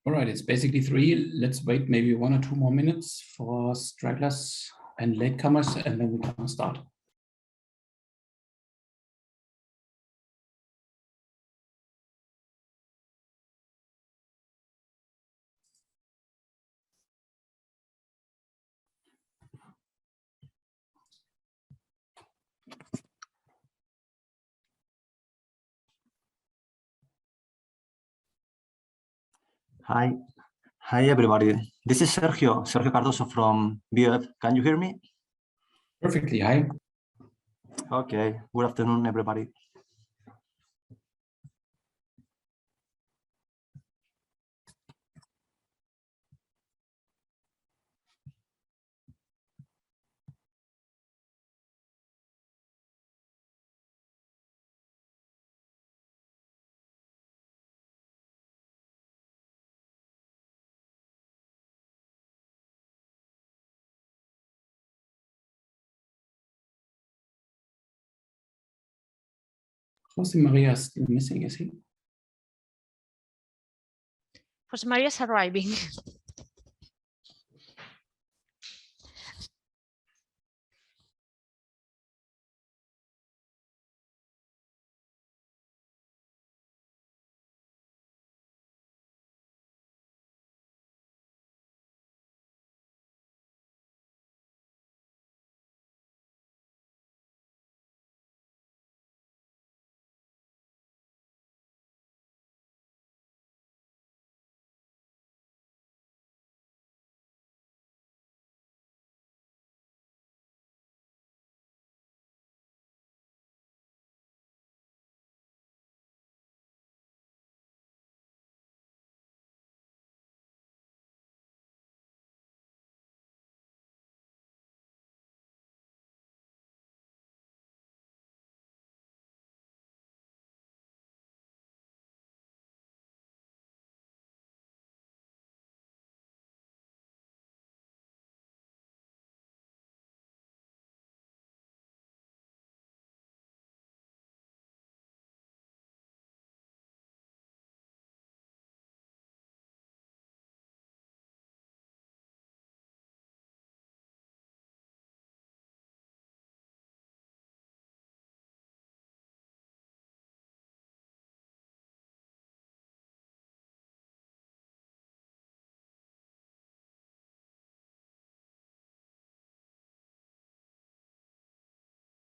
All right, it's basically 3. Let's wait maybe 1 or 2 more minutes for stragglers and latecomers, and then we can start. Hi everybody. This is Sergio Cardoso from BF. Can you hear me? Perfectly. Hi. Okay. Good afternoon, everybody. Jose Maria is still missing, is he? Jose Maria is arriving.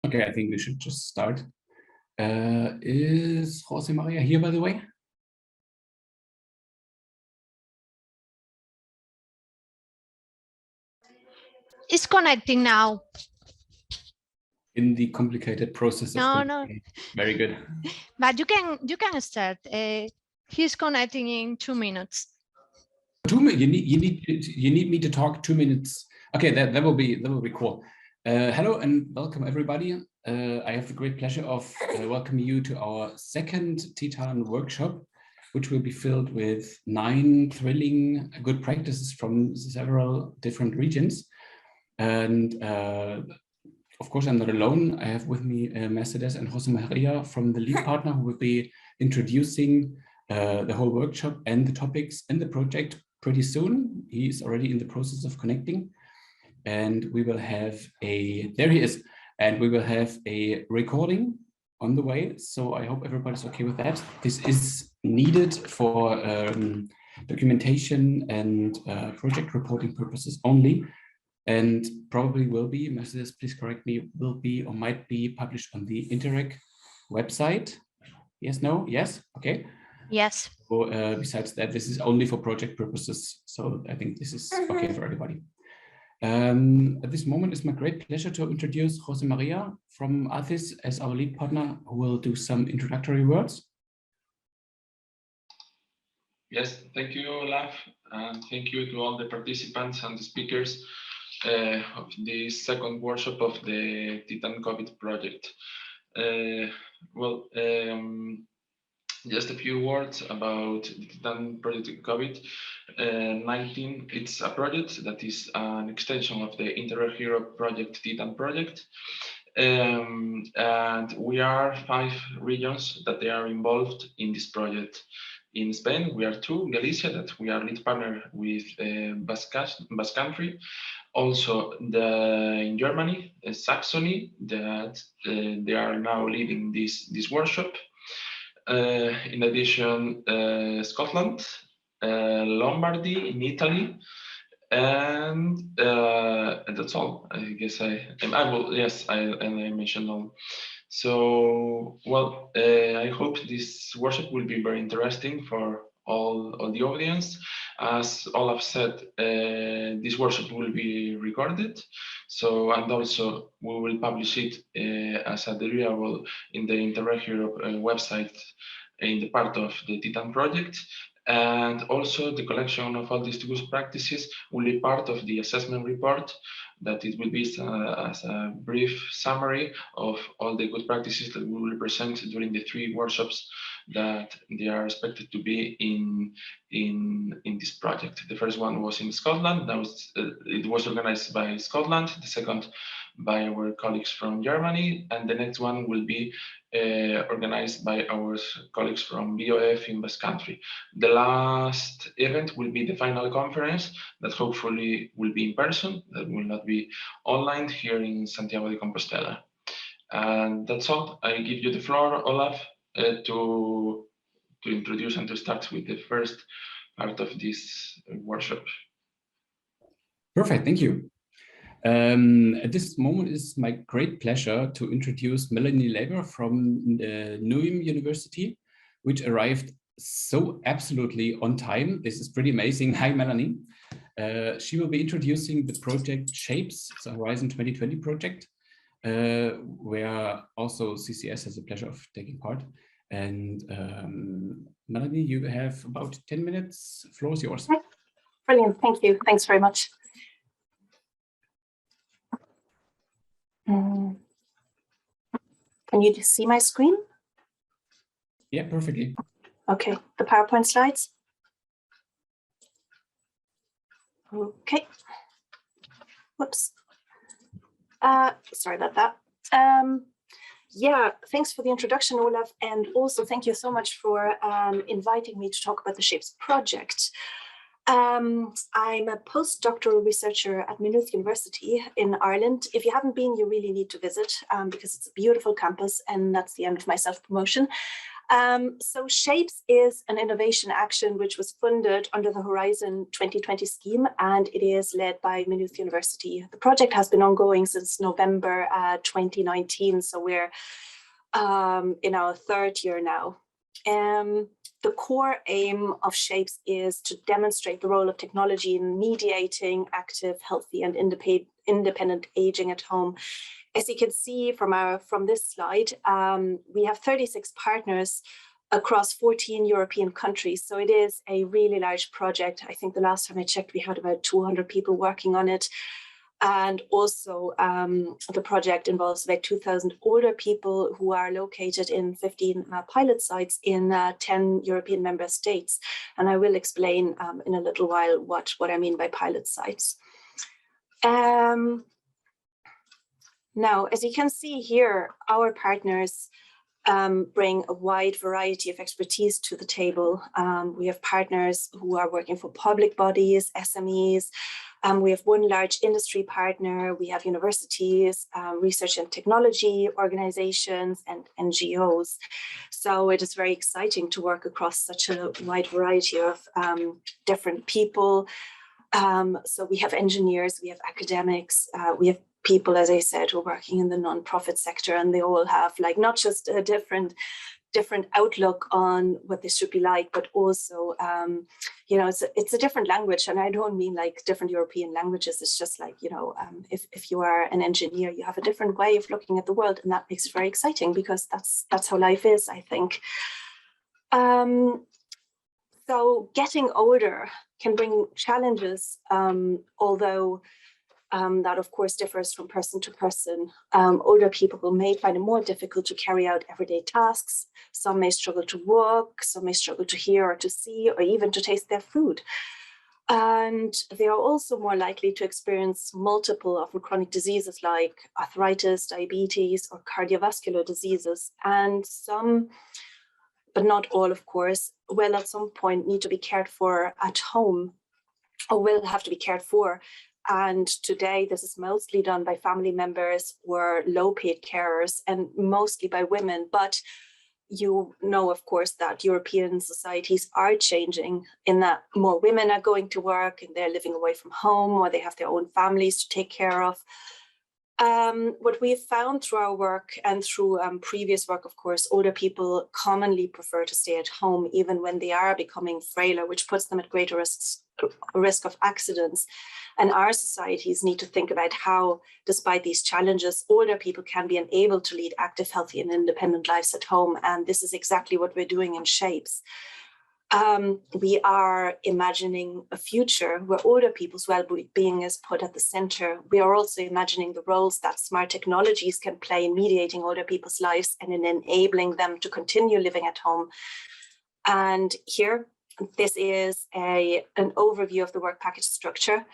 Okay, I think we should just start. Is Jose Maria here, by the way? It's connecting now. In the complicated process of connecting. Very good. But you can start. He's connecting in 2 minutes. 2 minutes. You need me to talk 2 minutes. Okay, that will be cool. Hello and welcome everybody. I have the great pleasure of welcoming you to our second TITTAN workshop, which will be filled with 9 thrilling good practices from several different regions. And of course, I'm not alone. I have with me Mercedes and Jose Maria from the lead partner, who will be introducing the whole workshop and the topics and the project pretty soon. He is already in the process of connecting. And we will have there he is, and we will have a recording on the way. So I hope everybody's okay with that. This is needed for documentation and project reporting purposes only, and probably will be, Mercedes, please correct me, will be or might be published on the Interreg website. Yes, no, yes, okay. Yes. So besides that, this is only for project purposes. So I think this is okay for everybody. At this moment, it's my great pleasure to introduce Jose Maria from ATHIS as our lead partner, who will do some introductory words. Yes, thank you, Olaf, and thank you to all the participants and the speakers of this second workshop of the TITTAN COVID project. Just a few words about the TITTAN project COVID-19. It's a project that is an extension of the Interreg Europe project, TITTAN project. And we are 5 regions that they are involved in this project. in Spain, we are two, Galicia, that we are lead partner with Basque Country. Also, in Germany, Saxonia, that they are now leading this workshop. In addition, Scotland, Lombardía in Italy, and that's all. I guess I will. Yes, I mentioned all. So, well, I hope this workshop will be very interesting for all the audience. As Olaf said, this workshop will be recorded. So, and also we will publish it as a deliverable in the Interreg website in the part of the TITTAN project. And also the collection of all these good practices will be part of the assessment report, that it will be as a brief summary of all the good practices that we will present during the 3 workshops that they are expected to be in this project. The first one was in Scotland. It was organized by Scotland. The second by our colleagues from Germany, and the next one will be organized by our colleagues from BOF in Basque Country. The last event will be the final conference that hopefully will be in person, that will not be online, here in Santiago de Compostela. And that's all. I give you the floor, Olaf, to introduce and to start with the first part of this workshop. Perfect, thank you. At this moment, it's my great pleasure to introduce Melanie Laber from Neum University, which arrived so absolutely on time. This is pretty amazing. Hi, Melanie. She will be introducing the project Shapes, it's a Horizon 2020 project, where also CCS has the pleasure of taking part. And Melanie, you have about 10 minutes. The floor is yours. Brilliant, thank you. Thanks very much. Can you just see my screen? Yeah, perfectly. Okay, the PowerPoint slides. Okay. Whoops. Sorry about that. Yeah, thanks for the introduction, Olaf, and also thank you so much for inviting me to talk about the Shapes project. I'm a postdoctoral researcher at Maynooth University in Ireland. If you haven't been, you really need to visit because it's a beautiful campus, and that's the end of my self-promotion. So Shapes is an innovation action which was funded under the Horizon 2020 scheme, and it is led by Maynooth University. The project has been ongoing since November 2019, so we're in our 3rd year now. The core aim of Shapes is to demonstrate the role of technology in mediating active, healthy, and independent aging at home. As you can see from this slide, we have 36 partners across 14 European countries. So it is a really large project. I think the last time I checked, we had about 200 people working on it. And also the project involves about 2,000 older people who are located in 15 pilot sites in 10 European member states. And I will explain in a little while what I mean by pilot sites. Now, as you can see here, our partners bring a wide variety of expertise to the table. We have partners who are working for public bodies, SMEs. We have one large industry partner. We have universities, research and technology organizations, and NGOs. So it is very exciting to work across such a wide variety of different people. So we have engineers, we have academics, we have people, as I said, who are working in the non-profit sector, and they all have like not just a different outlook on what this should be like, but also, you know, it's a different language. And I don't mean like different European languages. It's just like, you know, if you are an engineer, you have a different way of looking at the world, and that makes it very exciting because that's how life is, I think. So getting older can bring challenges, although that of course differs from person to person. Older people may find it more difficult to carry out everyday tasks. Some may struggle to walk, some may struggle to hear or to see, or even to taste their food. And they are also more likely to experience multiple, often chronic diseases like arthritis, diabetes, or cardiovascular diseases. And some, but not all, of course, will at some point need to be cared for at home, or will have to be cared for. And today this is mostly done by family members or low paid carers, and mostly by women. But you know, of course, that European societies are changing in that more women are going to work and they're living away from home, or they have their own families to take care of. What we've found through our work and through previous work, of course, older people commonly prefer to stay at home even when they are becoming frailer, which puts them at greater risk of accidents. And our societies need to think about how, despite these challenges, older people can be enabled to lead active, healthy and independent lives at home. And this is exactly what we're doing in Shapes. We are imagining a future where older people's well-being is put at the center. We are also imagining the roles that smart technologies can play in mediating older people's lives and in enabling them to continue living at home. And here, this is an overview of the work package structure,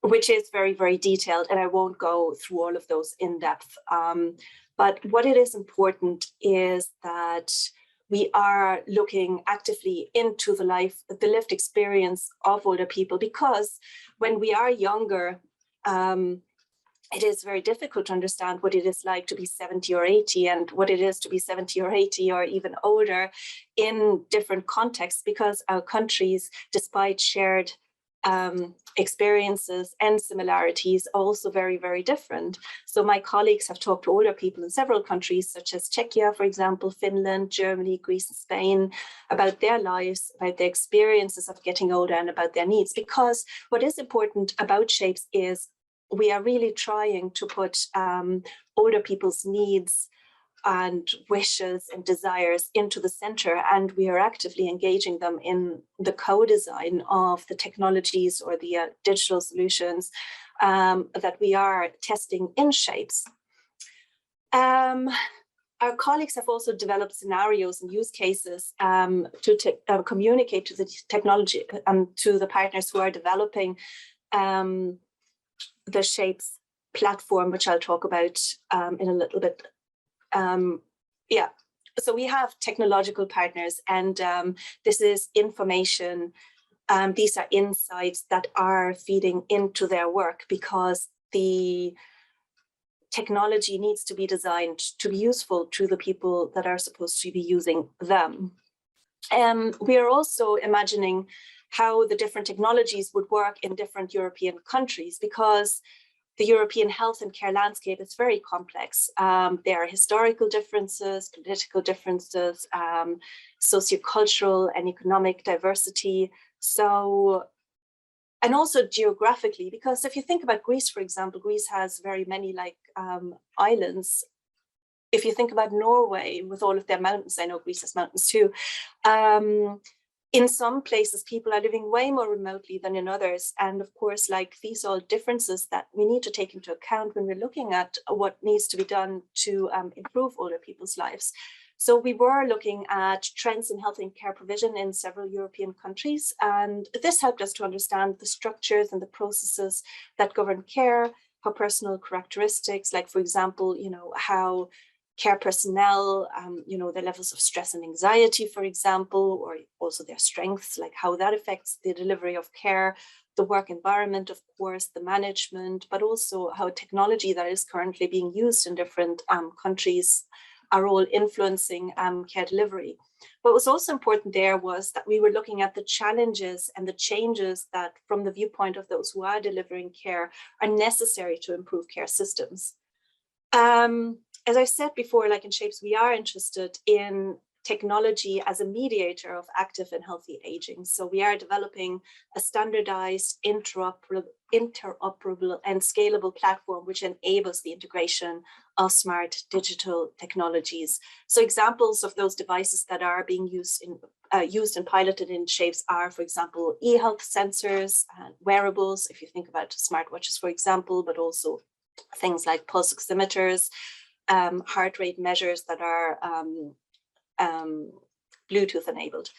which is very, very detailed, and I won't go through all of those in depth. But what it is important is that we are looking actively into the lived experience of older people, because when we are younger, it is very difficult to understand what it is like to be 70 or 80 and what it is to be 70 or 80 or even older in different contexts, because our countries, despite shared experiences and similarities, are also very, very different. So my colleagues have talked to older people in several countries, such as Czechia, for example, Finland, Germany, Greece, and Spain, about their lives, about their experiences of getting older and about their needs. Because what is important about Shapes is we are really trying to put older people's needs and wishes and desires into the center, and we are actively engaging them in the co-design of the technologies or the digital solutions that we are testing in Shapes. Our colleagues have also developed scenarios and use cases to communicate to the technology to the partners who are developing the Shapes platform, which I'll talk about in a little bit. So we have technological partners, and this is information. These are insights that are feeding into their work, because the technology needs to be designed to be useful to the people that are supposed to be using them. We are also imagining how the different technologies would work in different European countries, because the European health and care landscape is very complex. There are historical differences, political differences, sociocultural and economic diversity. So, and also geographically, because if you think about Greece, for example, Greece has very many islands. If you think about Norway with all of their mountains, I know Greece has mountains too. In some places, people are living way more remotely than in others. And of course, these are differences that we need to take into account when we're looking at what needs to be done to improve older people's lives. So we were looking at trends in health and care provision in several European countries. And this helped us to understand the structures and the processes that govern care, how personal characteristics, like, for example, how care personnel, their levels of stress and anxiety, for example, or also their strengths, like how that affects the delivery of care, the work environment, of course, the management, but also how technology that is currently being used in different countries are all influencing care delivery. What was also important there was that we were looking at the challenges and the changes that, from the viewpoint of those who are delivering care, are necessary to improve care systems. As I said before, like in Shapes, we are interested in technology as a mediator of active and healthy aging. So we are developing a standardized, interoperable and scalable platform which enables the integration of smart digital technologies. So examples of those devices that are being used and piloted in Shapes are, for example, e-health sensors and wearables, if you think about smartwatches, for example, but also things like pulse oximeters, heart rate measures that are Bluetooth enabled.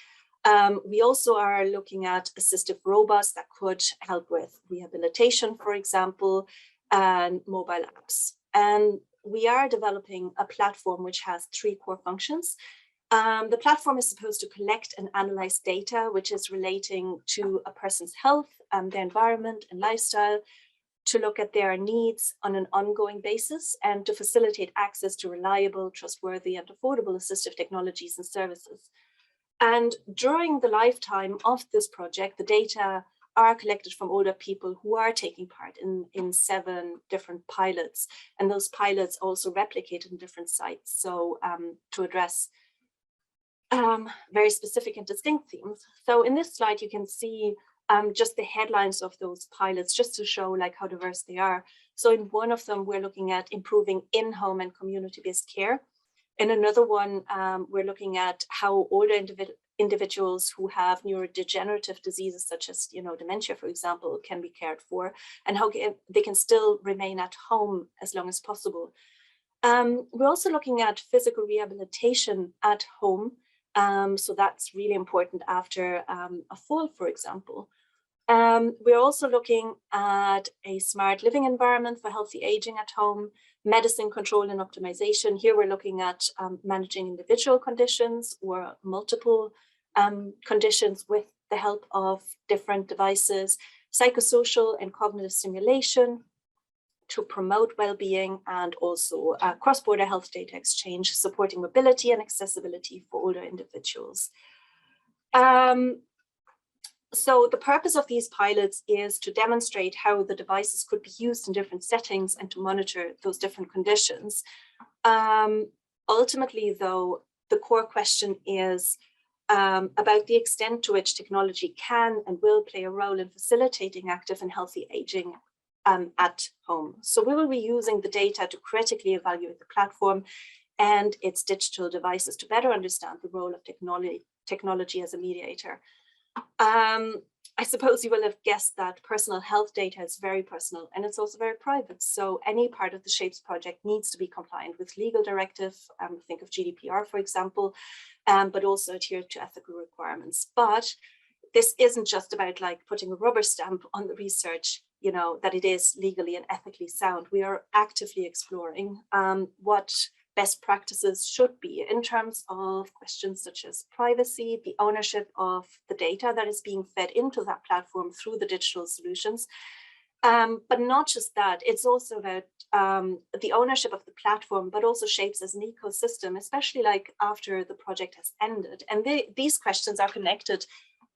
We also are looking at assistive robots that could help with rehabilitation, for example, and mobile apps. And we are developing a platform which has 3 core functions. The platform is supposed to collect and analyze data which is relating to a person's health, their environment and lifestyle, to look at their needs on an ongoing basis and to facilitate access to reliable, trustworthy and affordable assistive technologies and services. And during the lifetime of this project, the data are collected from older people who are taking part in 7 different pilots. And those pilots also replicated in different sites. So to address very specific and distinct themes. So in this slide, you can see just the headlines of those pilots, just to show like how diverse they are. So in one of them, we're looking at improving in-home and community-based care. In another one, we're looking at how older individuals who have neurodegenerative diseases, such as dementia, for example, can be cared for, and how they can still remain at home as long as possible. We're also looking at physical rehabilitation at home. So that's really important after a fall, for example. We're also looking at a smart living environment for healthy aging at home, medicine control and optimization. Here we're looking at managing individual conditions or multiple conditions with the help of different devices, psychosocial and cognitive stimulation to promote well-being, and also cross-border health data exchange, supporting mobility and accessibility for older individuals. So the purpose of these pilots is to demonstrate how the devices could be used in different settings and to monitor those different conditions. Ultimately, though, the core question is about the extent to which technology can and will play a role in facilitating active and healthy aging at home. So we will be using the data to critically evaluate the platform and its digital devices to better understand the role of technology as a mediator. I suppose you will have guessed that personal health data is very personal and it's also very private. So any part of the SHAPES project needs to be compliant with legal directive, think of GDPR, for example, but also adhere to ethical requirements. But this isn't just about like putting a rubber stamp on the research, that it is legally and ethically sound. We are actively exploring what best practices should be in terms of questions such as privacy, the ownership of the data that is being fed into that platform through the digital solutions. But not just that, it's also about the ownership of the platform, but also SHAPES as an ecosystem, especially like after the project has ended. And these questions are connected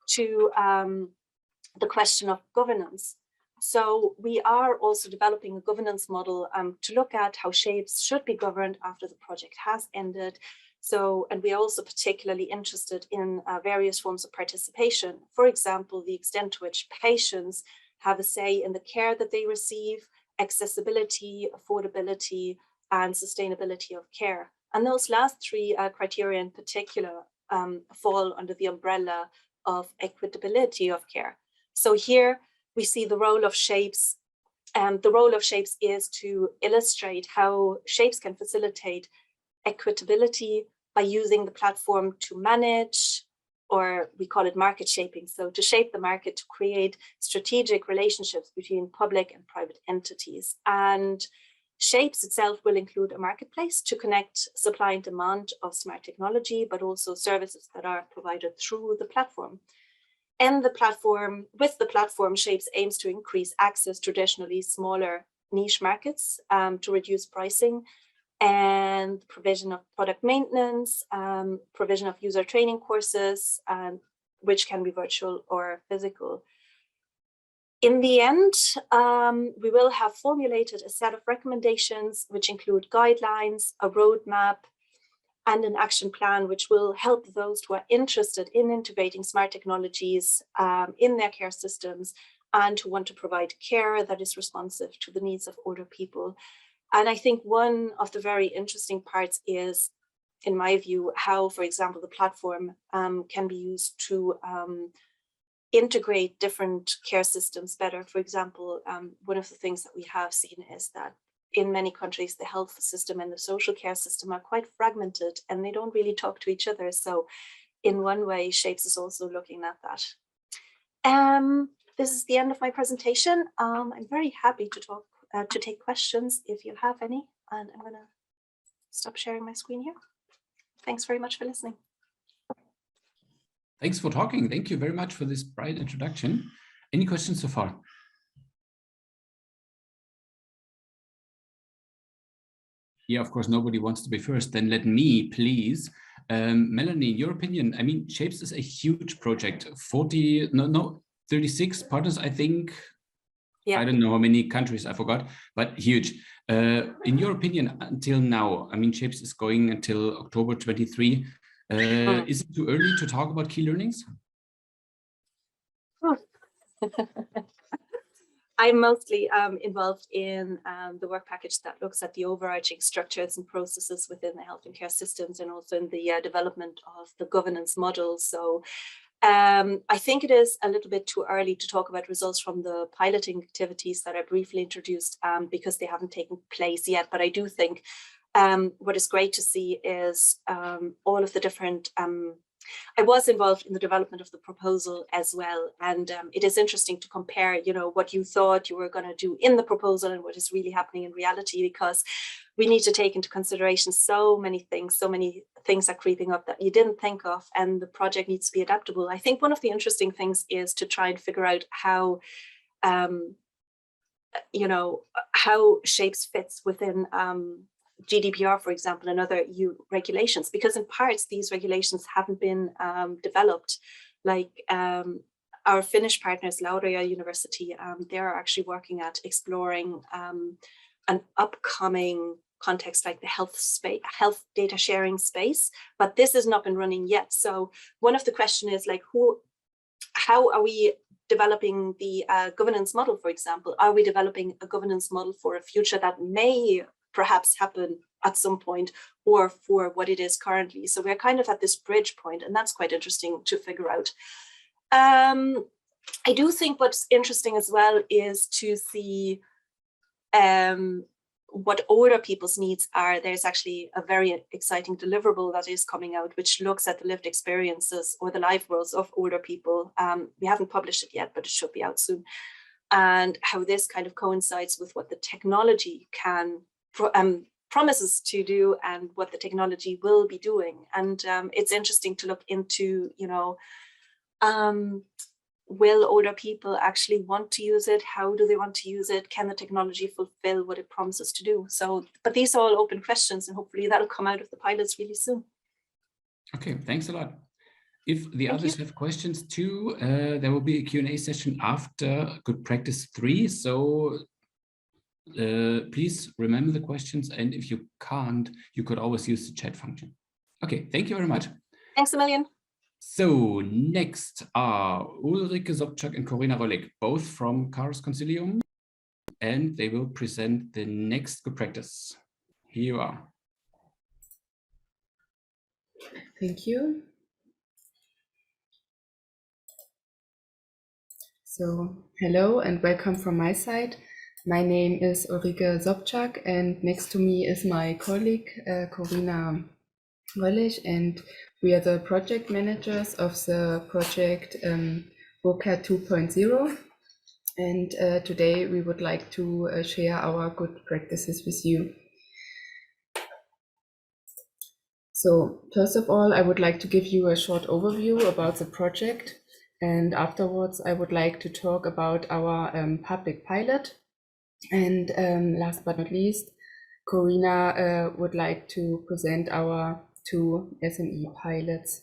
to the question of governance. So we are also developing a governance model to look at how SHAPES should be governed after the project has ended. So, and we are also particularly interested in various forms of participation. For example, the extent to which patients have a say in the care that they receive, accessibility, affordability, and sustainability of care. And those last 3 criteria in particular fall under the umbrella of equitability of care. So here we see the role of SHAPES. The role of SHAPES is to illustrate how SHAPES can facilitate equitability by using the platform to manage, or we call it market shaping. So to shape the market, to create strategic relationships between public and private entities. And SHAPES itself will include a marketplace to connect supply and demand of smart technology, but also services that are provided through the platform. And with the platform, SHAPES aims to increase access to traditionally smaller niche markets, to reduce pricing, and provision of product maintenance, provision of user training courses, which can be virtual or physical. In the end, we will have formulated a set of recommendations, which include guidelines, a roadmap, and an action plan, which will help those who are interested in integrating smart technologies in their care systems and who want to provide care that is responsive to the needs of older people. And I think one of the very interesting parts is, in my view, how, for example, the platform can be used to integrate different care systems better. For example, one of the things that we have seen is that in many countries, the health system and the social care system are quite fragmented and they don't really talk to each other. So in one way, SHAPES is also looking at that. This is the end of my presentation. I'm very happy to take questions if you have any, and I'm gonna stop sharing my screen here. thanks very much for listening. Thanks for talking. Thank you very much for this bright introduction. Any questions so far? Yeah, of course, nobody wants to be first. Then let me, please. Melanie, in your opinion, I mean, SHAPES is a huge project. 36 partners, I think. Yeah. I don't know how many countries, I forgot, but huge. In your opinion, until now, I mean, SHAPES is going until October 23. Is it too early to talk about key learnings? I'm mostly involved in the work package that looks at the overarching structures and processes within the health and care systems, and also in the development of the governance model. So I think it is a little bit too early to talk about results from the piloting activities that I briefly introduced because they haven't taken place yet. But I do think what is great to see is all of the different I was involved in the development of the proposal as well, and it is interesting to compare, you know, what you thought you were going to do in the proposal and what is really happening in reality, because we need to take into consideration so many things are creeping up that you didn't think of, and the project needs to be adaptable. I think one of the interesting things is to try and figure out how, you know, how SHAPES fits within GDPR, for example, and other EU regulations, because in parts these regulations haven't been developed. Like our Finnish partners, Lombardía University, they're actually working at exploring an upcoming context like the health data sharing space, but this is not been running yet. So one of the questions is like, how are we developing the governance model, for example? Are we developing a governance model for a future that may perhaps happen at some point, or for what it is currently? So we're kind of at this bridge point, and that's quite interesting to figure out. I do think what's interesting as well is to see what older people's needs are. There's actually a very exciting deliverable that is coming out, which looks at the lived experiences or the life worlds of older people. We haven't published it yet, but it should be out soon. And how this kind of coincides with what the technology can promises to do and what the technology will be doing. And it's interesting to look into, you know, will older people actually want to use it? How do they want to use it? Can the technology fulfill what it promises to do? So, but these are all open questions, and hopefully that'll come out of the pilots really soon. Okay, thanks a lot. If the others have questions too, there will be a Q&A session after Good Practice 3. So please remember the questions, and if you can't, you could always use the chat function. Okay, thank you very much. Thanks a million. So next are Ulrike Sobczak and Corina Rolek, both from Chaos Consilium, and they will present the next Good Practice. Here you are. Thank you. So hello and welcome from my side. My name is Ulrike Sobczak, and next to me is my colleague Corina Rolek, and we are the project managers of the project HoCare 2.0. And today we would like to share our good practices with you. So first of all, I would like to give you a short overview about the project, and afterwards I would like to talk about our public pilot. And last but not least, Corina would like to present our 2 SME pilots.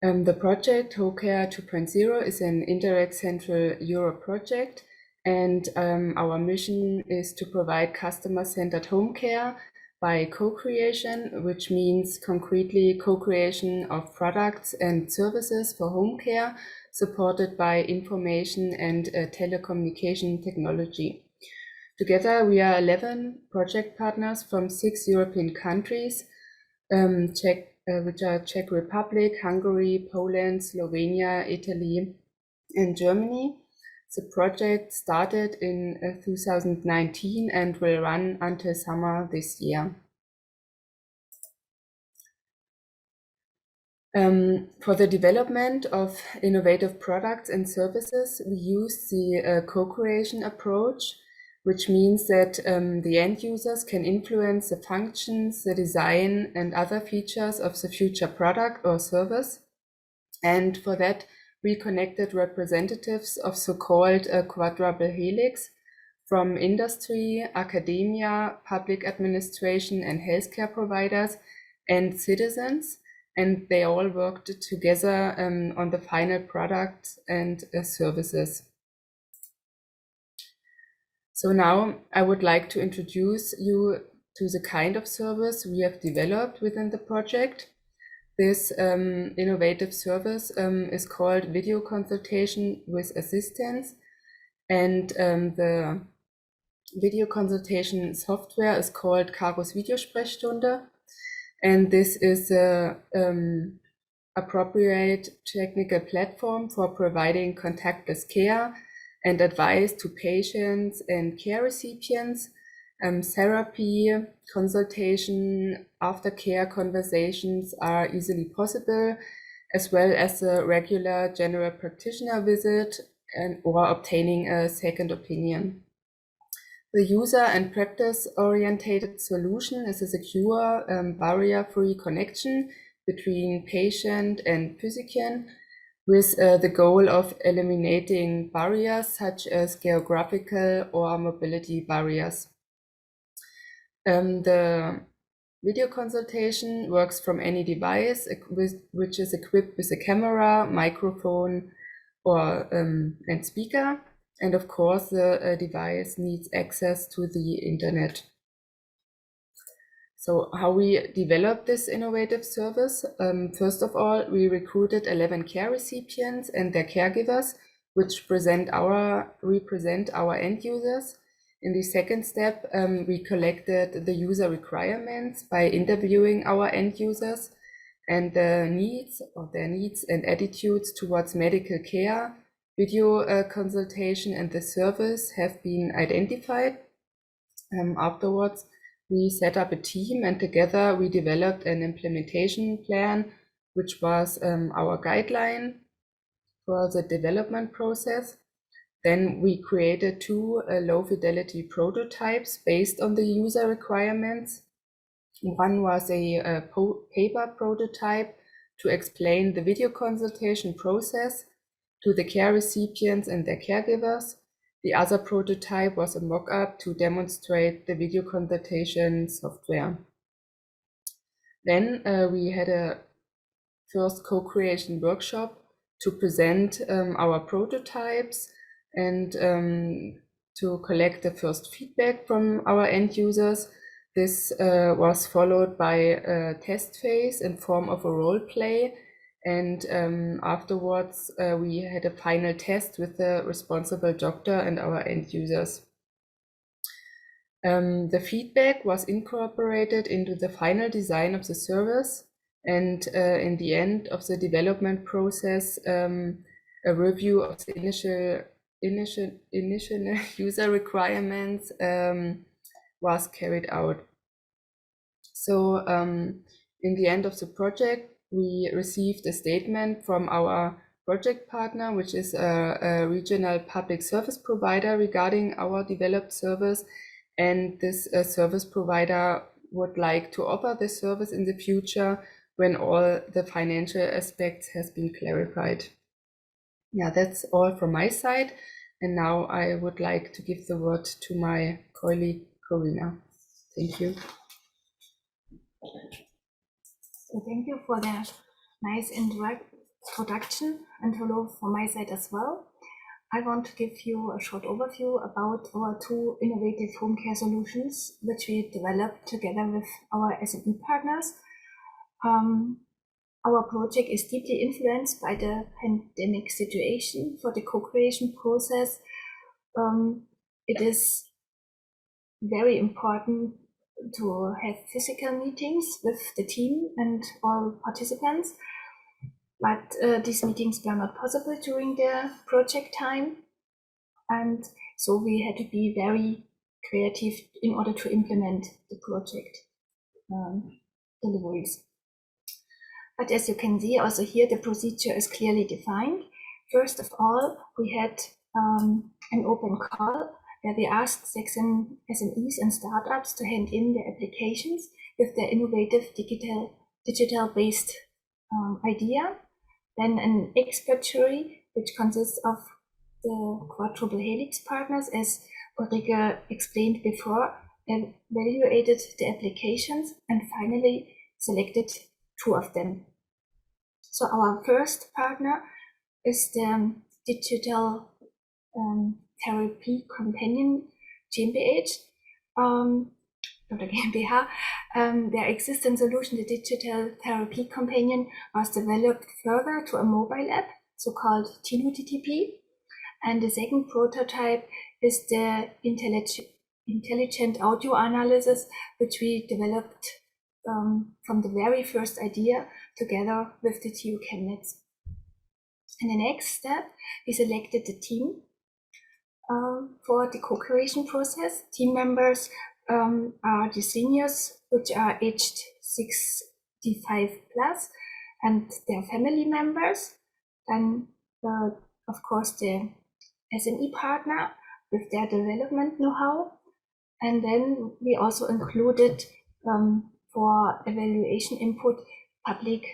The project HoCare 2.0 is an indirect Central Europe project, and our mission is to provide customer-centered home care by co-creation, which means concretely co-creation of products and services for home care, supported by information and telecommunication technology. Together, we are 11 project partners from 6 European countries, which are Czech Republic, Hungary, Poland, Slovenia, Italy, and Germany. The project started in 2019 and will run until summer this year. For the development of innovative products and services, we use the co-creation approach, which means that the end users can influence the functions, the design, and other features of the future product or service. And for that, we connected representatives of so-called quadruple helix from industry, academia, public administration, and healthcare providers, and citizens. And they all worked together on the final product and services. So now I would like to introduce you to the kind of service we have developed within the project. This innovative service is called video consultation with assistance, and the video consultation software is called Carus Videosprechstunde, and this is a appropriate technical platform for providing contactless care and advice to patients and care recipients. Therapy, consultation, aftercare conversations are easily possible, as well as a regular general practitioner visit or obtaining a second opinion. The user and practice-oriented solution is a secure, barrier-free connection between patient and physician, with the goal of eliminating barriers such as geographical or mobility barriers. The video consultation works from any device which is equipped with a camera, microphone, or and speaker. And of course, the device needs access to the internet. So how we developed this innovative service? First of all, we recruited 11 care recipients and their caregivers, which represent our end users. In the second step, we collected the user requirements by interviewing our end users, and their needs and attitudes towards medical care, video consultation, and the service have been identified. Afterwards, we set up a team, and together we developed an implementation plan, which was our guideline for the development process. Then we created 2 low-fidelity prototypes based on the user requirements. One was a paper prototype to explain the video consultation process to the care recipients and their caregivers. The other prototype was a mock-up to demonstrate the video consultation software. Then we had a first co-creation workshop to present our prototypes and to collect the first feedback from our end users. This was followed by a test phase in form of a role play. And afterwards, we had a final test with the responsible doctor and our end users. The feedback was incorporated into the final design of the service. And in the end of the development process, a review of the initial user requirements was carried out. So in the end of the project, we received a statement from our project partner, which is a regional public service provider, regarding our developed service. And this service provider would like to offer the service in the future when all the financial aspects has been clarified. Yeah, that's all from my side. And now I would like to give the word to my colleague, Corina. Thank you. So thank you for the nice introduction, and hello from my side as well. I want to give you a short overview about our 2 innovative home care solutions, which we developed together with our SME partners. Our project is deeply influenced by the pandemic situation. For the co-creation process, it is very important to have physical meetings with the team and all participants, but these meetings were not possible during the project time, and so we had to be very creative in order to implement the project deliveries. But as you can see also here, the procedure is clearly defined. First of all, we had an open call where we asked SMEs and startups to hand in their applications with their innovative digital-based idea. Then an expert jury, which consists of the quadruple helix partners, as Ulrike explained before, evaluated the applications and finally selected 2 of them. So our first partner is the digital therapy companion GmbH, or the GmbH. Their existing solution, the digital therapy companion, was developed further to a mobile app, so-called TITTAN. And the second prototype is the intelligent audio analysis, which we developed from the very first idea together with the TU Chemnitz. In the next step, we selected the team for the co-creation process. Team members are the seniors, which are aged 65 plus, and their family members. Then, of course, the SME partner with their development know-how. And then we also included for evaluation input public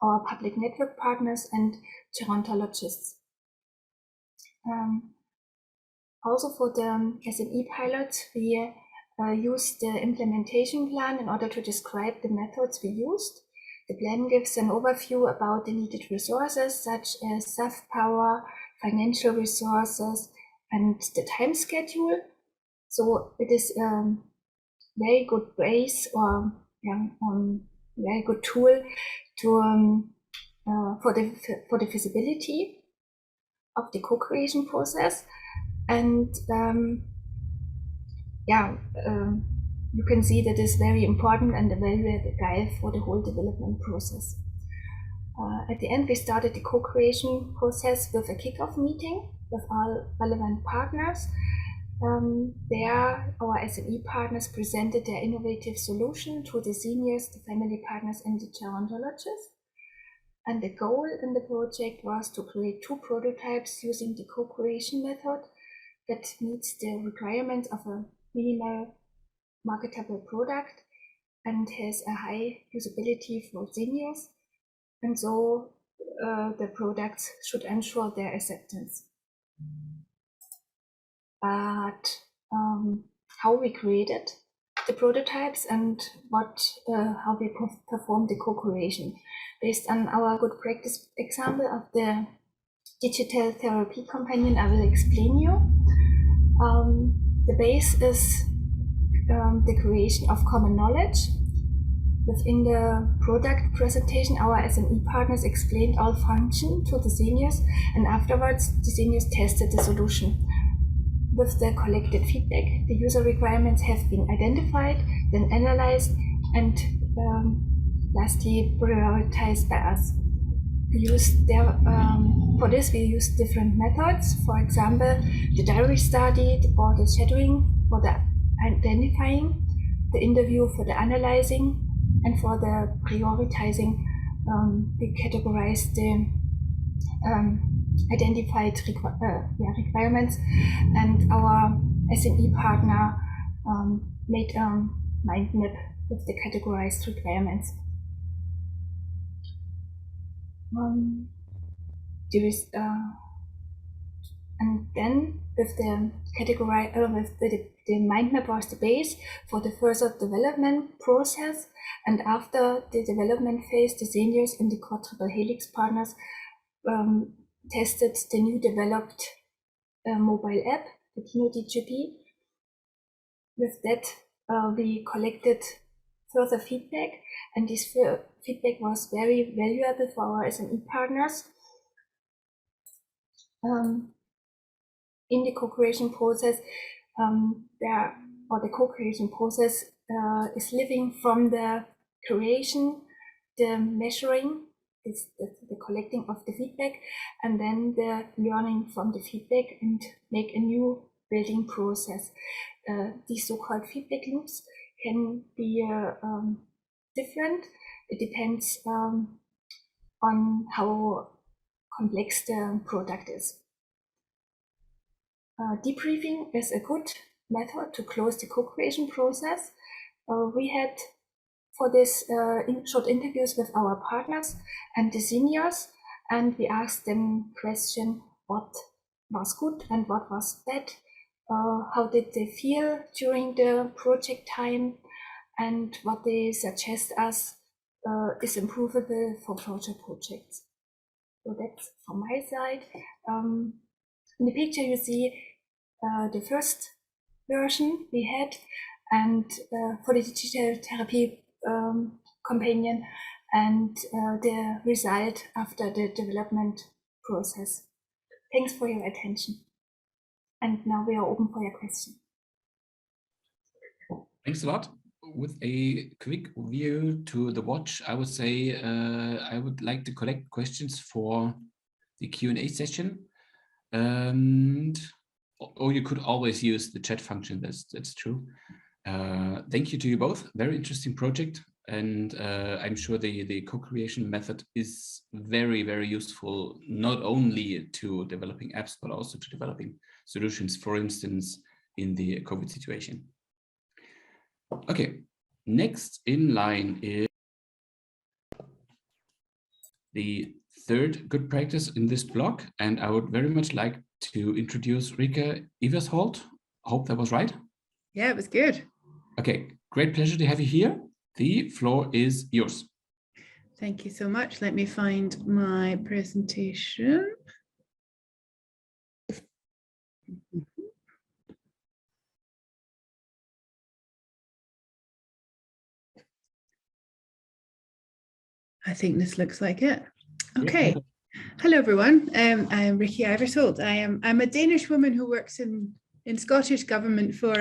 network partners and gerontologists. Also for the SME pilots, we used the implementation plan in order to describe the methods we used. The plan gives an overview about the needed resources, such as staff power, financial resources, and the time schedule. So it is a very good base or very good tool to for the feasibility of the co-creation process. And you can see that is very important and a valuable guide for the whole development process. At the end, we started the co-creation process with a kickoff meeting with all relevant partners. There, our SME partners presented their innovative solution to the seniors, the family partners, and the gerontologists. And the goal in the project was to create 2 prototypes using the co-creation method that meets the requirements of a minimal marketable product and has a high usability for seniors. And so the products should ensure their acceptance. But how we created the prototypes and how we performed the co-creation. Based on our good practice example of the digital therapy companion, I will explain you. The base is the creation of common knowledge. Within the product presentation, our SME partners explained all functions to the seniors, and afterwards the seniors tested the solution. With the collected feedback, the user requirements have been identified, then analyzed, and lastly prioritized by us. For this, we use different methods. For example, the diary study or the shadowing for the identifying, the interview for the analyzing, and for the prioritizing, we categorize the identified requirements, and our SME partner made a mind map with the categorized requirements. And then with the mind map was the base for the further development process. And after the development phase, the seniors and the quadruple helix partners tested the new developed mobile app, the TITTAN. With that, we collected further feedback, and this feedback was very valuable for our SME partners. In the co-creation process, the co-creation process is living from the creation, the measuring, the collecting of the feedback, and then the learning from the feedback and make a new building process. These so-called feedback loops can be different. It depends on how complex the product is. debriefing is a good method to close the co-creation process. We had for this short interviews with our partners and the seniors, and we asked them question what was good and what was bad, how did they feel during the project time, and what they suggest us is improvable for future projects. So that's from my side. In the picture you see the first version we had, and for the digital therapy companion, and the result after the development process. Thanks for your attention. And now we are open for your question. Thanks a lot. With a quick view to the watch, I would say I would like to collect questions for the Q&A session. Or you could always use the chat function, that's true. Thank you to you both, very interesting project. And I'm sure the co-creation method is very, very useful, not only to developing apps, but also to developing solutions, for instance, in the COVID situation. Okay, next in line is the third good practice in this block, and I would very much like to introduce Rika Eversholt. Hope that was right. Yeah, it was good. Okay, great pleasure to have you here. The floor is yours. Thank you so much. Let me find my presentation. I think this looks like it. Okay. Yeah. Hello, everyone. I'm Rika Eversholt. I'm a Danish woman who works in Scottish government for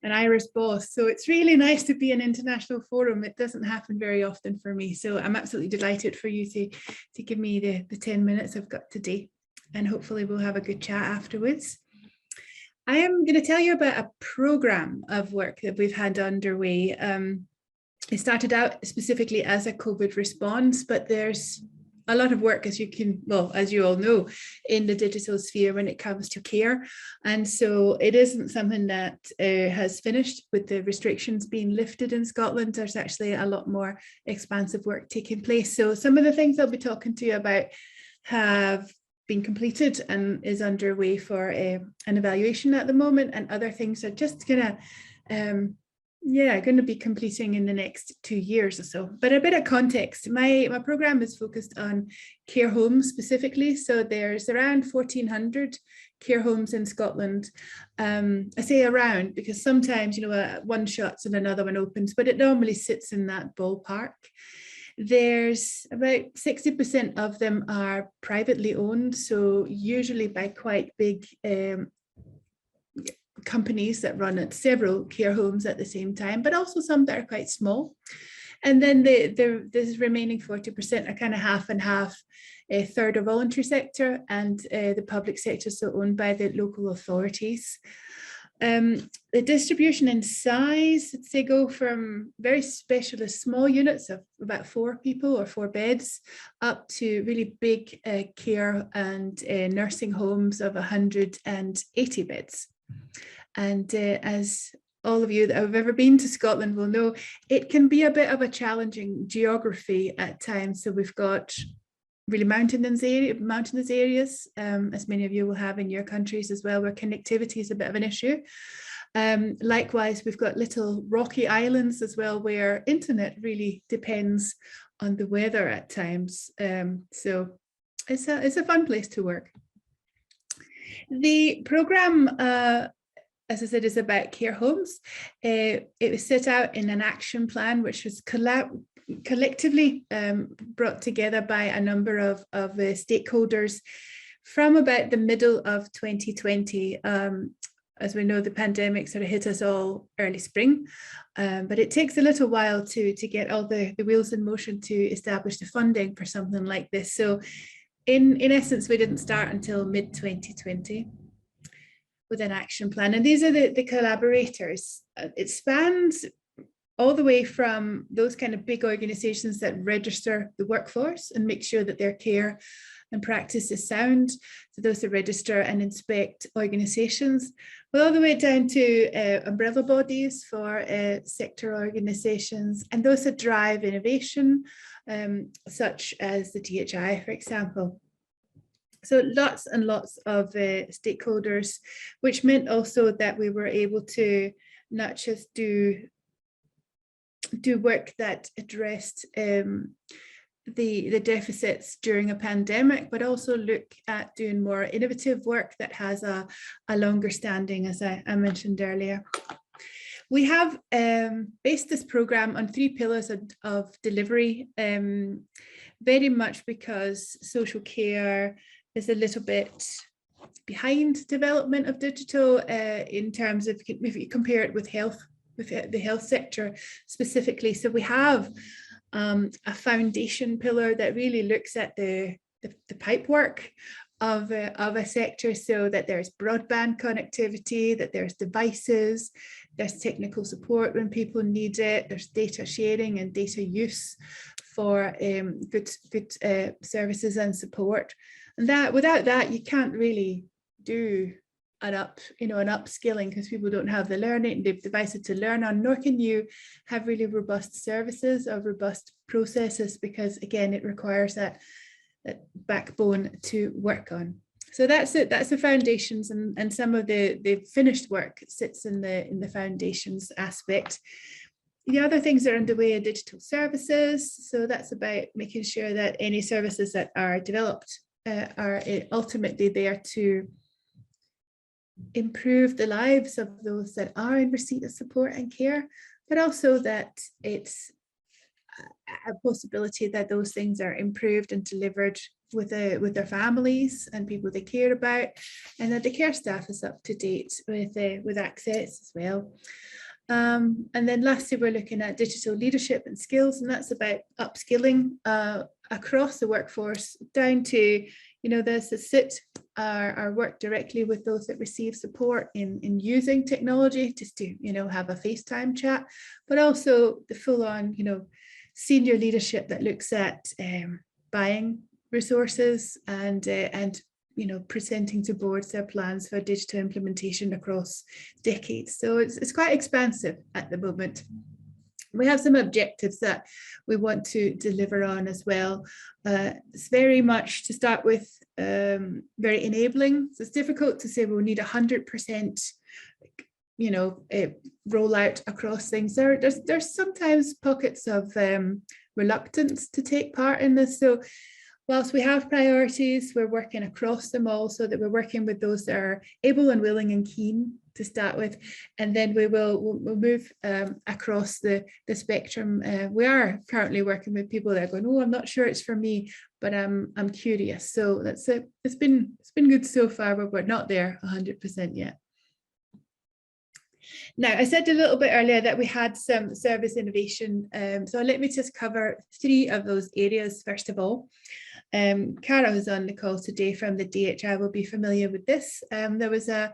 an Irish boss. So it's really nice to be in an international forum. It doesn't happen very often for me. So I'm absolutely delighted for you to give me the 10 minutes I've got today. And hopefully we'll have a good chat afterwards. I am going to tell you about a program of work that we've had underway. It started out specifically as a COVID response, but there's a lot of work, as you all know, in the digital sphere when it comes to care. And so it isn't something that has finished with the restrictions being lifted in Scotland. There's actually a lot more expansive work taking place. So some of the things I'll be talking to you about have been completed and is underway for an evaluation at the moment, and other things are just going to be completing in the next 2 years or so. But a bit of context, my program is focused on care homes specifically. So there's around 1,400 care homes in Scotland. I say around because sometimes, one shuts and another one opens, but it normally sits in that ballpark. There's about 60% of them are privately owned, so usually by quite big companies that run at several care homes at the same time, but also some that are quite small. And then this remaining 40% are kind of half and half, a third of voluntary sector and the public sector, so owned by the local authorities. The distribution in size, they go from very specialist small units of about 4 people or 4 beds up to really big care and nursing homes of 180 beds. And as all of you that have ever been to Scotland will know, it can be a bit of a challenging geography at times. So we've got really mountainous areas, as many of you will have in your countries as well, where connectivity is a bit of an issue. Likewise, we've got little rocky islands as well, where internet really depends on the weather at times. So it's a fun place to work. The programme, as I said, is about care homes. It was set out in an action plan, which was collectively brought together by a number of stakeholders from about the middle of 2020. As we know, the pandemic sort of hit us all early spring, but it takes a little while to get all the wheels in motion to establish the funding for something like this. So in essence, we didn't start until mid-2020 with an action plan. And these are the collaborators. It spans all the way from those kind of big organizations that register the workforce and make sure that their care and practice is sound, so those that register and inspect organisations, but all the way down to umbrella bodies for sector organisations and those that drive innovation, such as the DHI, for example. So lots and lots of stakeholders, which meant also that we were able to not just do work that addressed the deficits during a pandemic, but also look at doing more innovative work that has a longer standing, as I mentioned earlier. We have based this programme on 3 pillars of delivery, very much because social care is a little bit behind development of digital in terms of, if you compare it with the health sector specifically. So we have a foundation pillar that really looks at the pipework of a sector, so that there's broadband connectivity, that there's devices, there's technical support when people need it, there's data sharing and data use for good services and support. And that without that, you can't really do an upskilling, because people don't have the devices to learn on, nor can you have really robust services or robust processes, because again, it requires that backbone to work on. So that's it. That's the foundations, and some of the finished work sits in the foundations aspect. The other things that are underway are digital services. So that's about making sure that any services that are developed are ultimately there to improve the lives of those that are in receipt of support and care, but also that it's a possibility that those things are improved and delivered with their families and people they care about, and that the care staff is up to date with access as well. And then lastly, we're looking at digital leadership and skills, and that's about upskilling across the workforce, down to, those that sit or work directly with those that receive support in using technology, just to, have a FaceTime chat, but also the full-on, senior leadership that looks at buying resources and presenting to boards their plans for digital implementation across decades. So it's quite expansive at the moment. We have some objectives that we want to deliver on as well. It's very much, to start with, very enabling. So it's difficult to say we'll need 100%, rollout across things. There's sometimes pockets of reluctance to take part in this. So whilst we have priorities, we're working across them all, so that we're working with those that are able and willing and keen to start with, and then we'll move across the spectrum. We are currently working with people that are going, oh, I'm not sure it's for me, but I'm curious. So that's it. It's been good so far, but we're not there 100% yet. Now, I said a little bit earlier that we had some service innovation, so let me just cover 3 of those areas first of all. Cara, who's on the call today from the DHI, will be familiar with this. There was a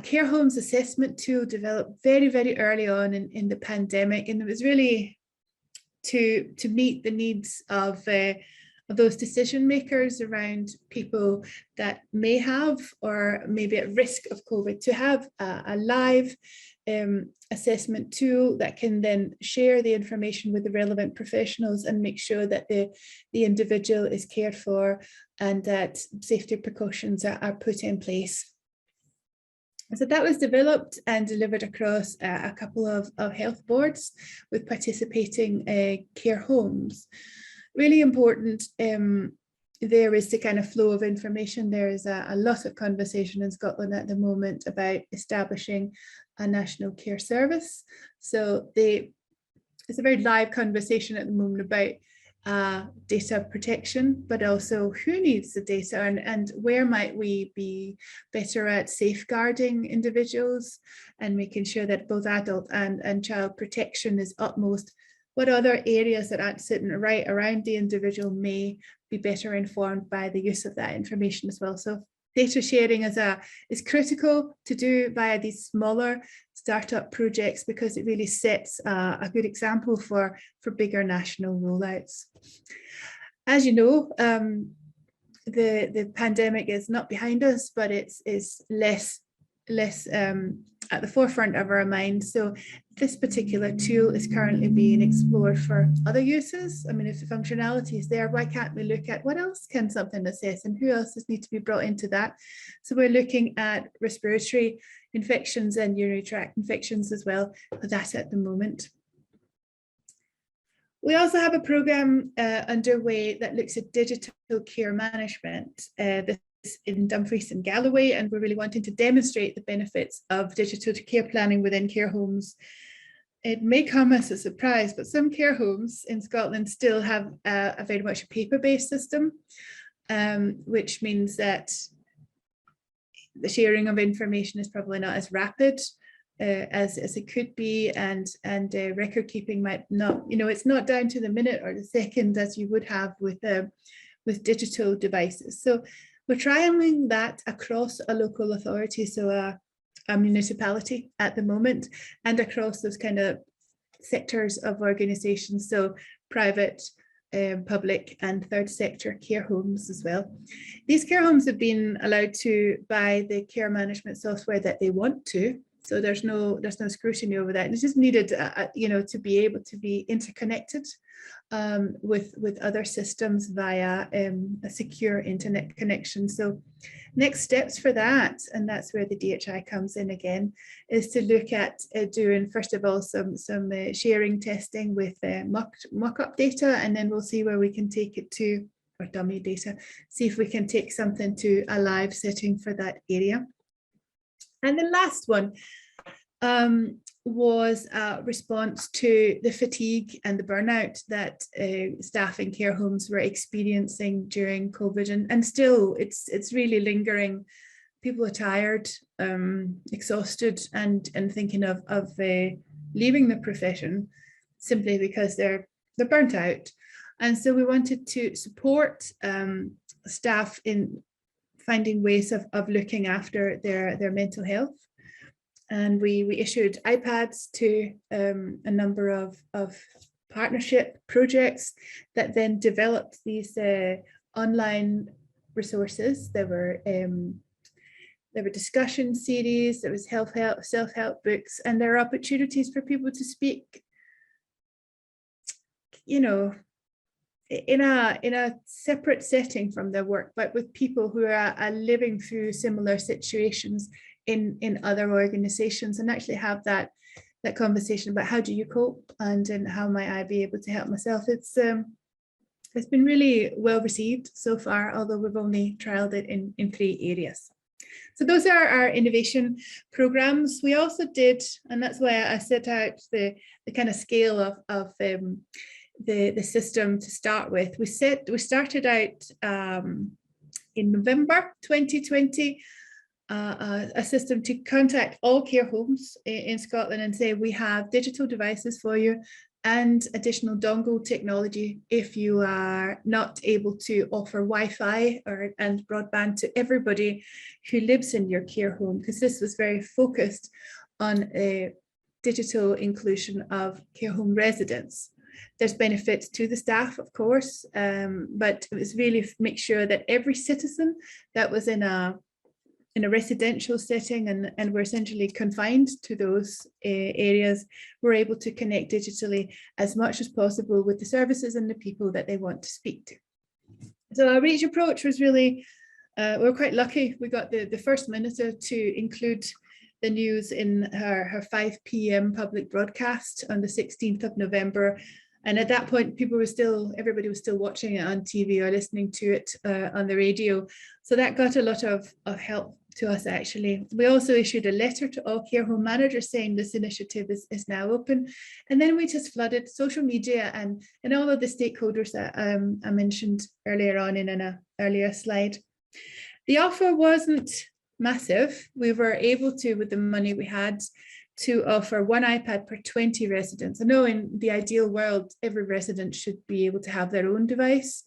care homes assessment tool developed very, very early on in the pandemic, and it was really to meet the needs of those decision makers around people that may have or may be at risk of COVID, to have a live assessment tool that can then share the information with the relevant professionals and make sure that the individual is cared for and that safety precautions are put in place. So that was developed and delivered across a couple of health boards with participating care homes. Really important there is the kind of flow of information. There is a lot of conversation in Scotland at the moment about establishing a national care service. So it's a very live conversation at the moment about data protection, but also who needs the data and where might we be better at safeguarding individuals and making sure that both adult and child protection is utmost. What other areas that aren't sitting right around the individual may be better informed by the use of that information as well. So data sharing is critical to do via these smaller startup projects, because it really sets a good example for bigger national rollouts. As you know, the pandemic is not behind us, but it's less at the forefront of our mind. So this particular tool is currently being explored for other uses. I mean, if the functionality is there, why can't we look at what else can something assess and who else does need to be brought into that? So we're looking at respiratory infections and urinary tract infections as well for that at the moment. We also have a program underway that looks at digital care management. This is in Dumfries and Galloway, and we're really wanting to demonstrate the benefits of digital care planning within care homes. It may come as a surprise, but some care homes in Scotland still have a very much a paper-based system, which means that the sharing of information is probably not as rapid as it could be, and record keeping might not, it's not down to the minute or the second as you would have with digital devices. So we're trialing that across a local authority, so a municipality at the moment, and across those kind of sectors of organisations, so private, public and third sector care homes as well. These care homes have been allowed to buy the care management software that they want to, so there's no scrutiny over that. And it's just needed, to be able to be interconnected with other systems via a secure internet connection. So next steps for that, and that's where the DHI comes in again, is to look at doing, first of all, some sharing testing with mock-up data, and then we'll see where we can take it to, or dummy data, see if we can take something to a live setting for that area. And the last one was a response to the fatigue and the burnout that staff in care homes were experiencing during COVID, and still it's really lingering. People are tired, exhausted, and thinking of leaving the profession simply because they're burnt out. And so we wanted to support staff in finding ways of looking after their mental health. And we issued iPads to a number of partnership projects that then developed these online resources. There were discussion series, there was self-help books, and there are opportunities for people to speak, in a separate setting from their work, but with people who are living through similar situations in other organizations, and actually have that conversation about how do you cope and how might I be able to help myself. It's been really well received so far, although we've only trialed it in 3 areas. So those are our innovation programs. We also did, and that's why I set out the kind of scale of the system to start with. We started out in November 2020, a system to contact all care homes in Scotland and say, we have digital devices for you and additional dongle technology if you are not able to offer Wi-Fi and broadband to everybody who lives in your care home, because this was very focused on a digital inclusion of care home residents. There's benefits to the staff, of course, but it was really make sure that every citizen that was in a residential setting and were essentially confined to those areas were able to connect digitally as much as possible with the services and the people that they want to speak to. So our reach approach was really, we're quite lucky. We got the First Minister to include the news in her 5 p.m. public broadcast on the 16th of November. And at that point, everybody was still watching it on TV or listening to it on the radio. So that got a lot of help to us, actually. We also issued a letter to all care home managers saying this initiative is now open. And then we just flooded social media and all of the stakeholders that I mentioned earlier on in an earlier slide. The offer wasn't massive. We were able to, with the money we had, to offer 1 iPad per 20 residents. I know in the ideal world, every resident should be able to have their own device,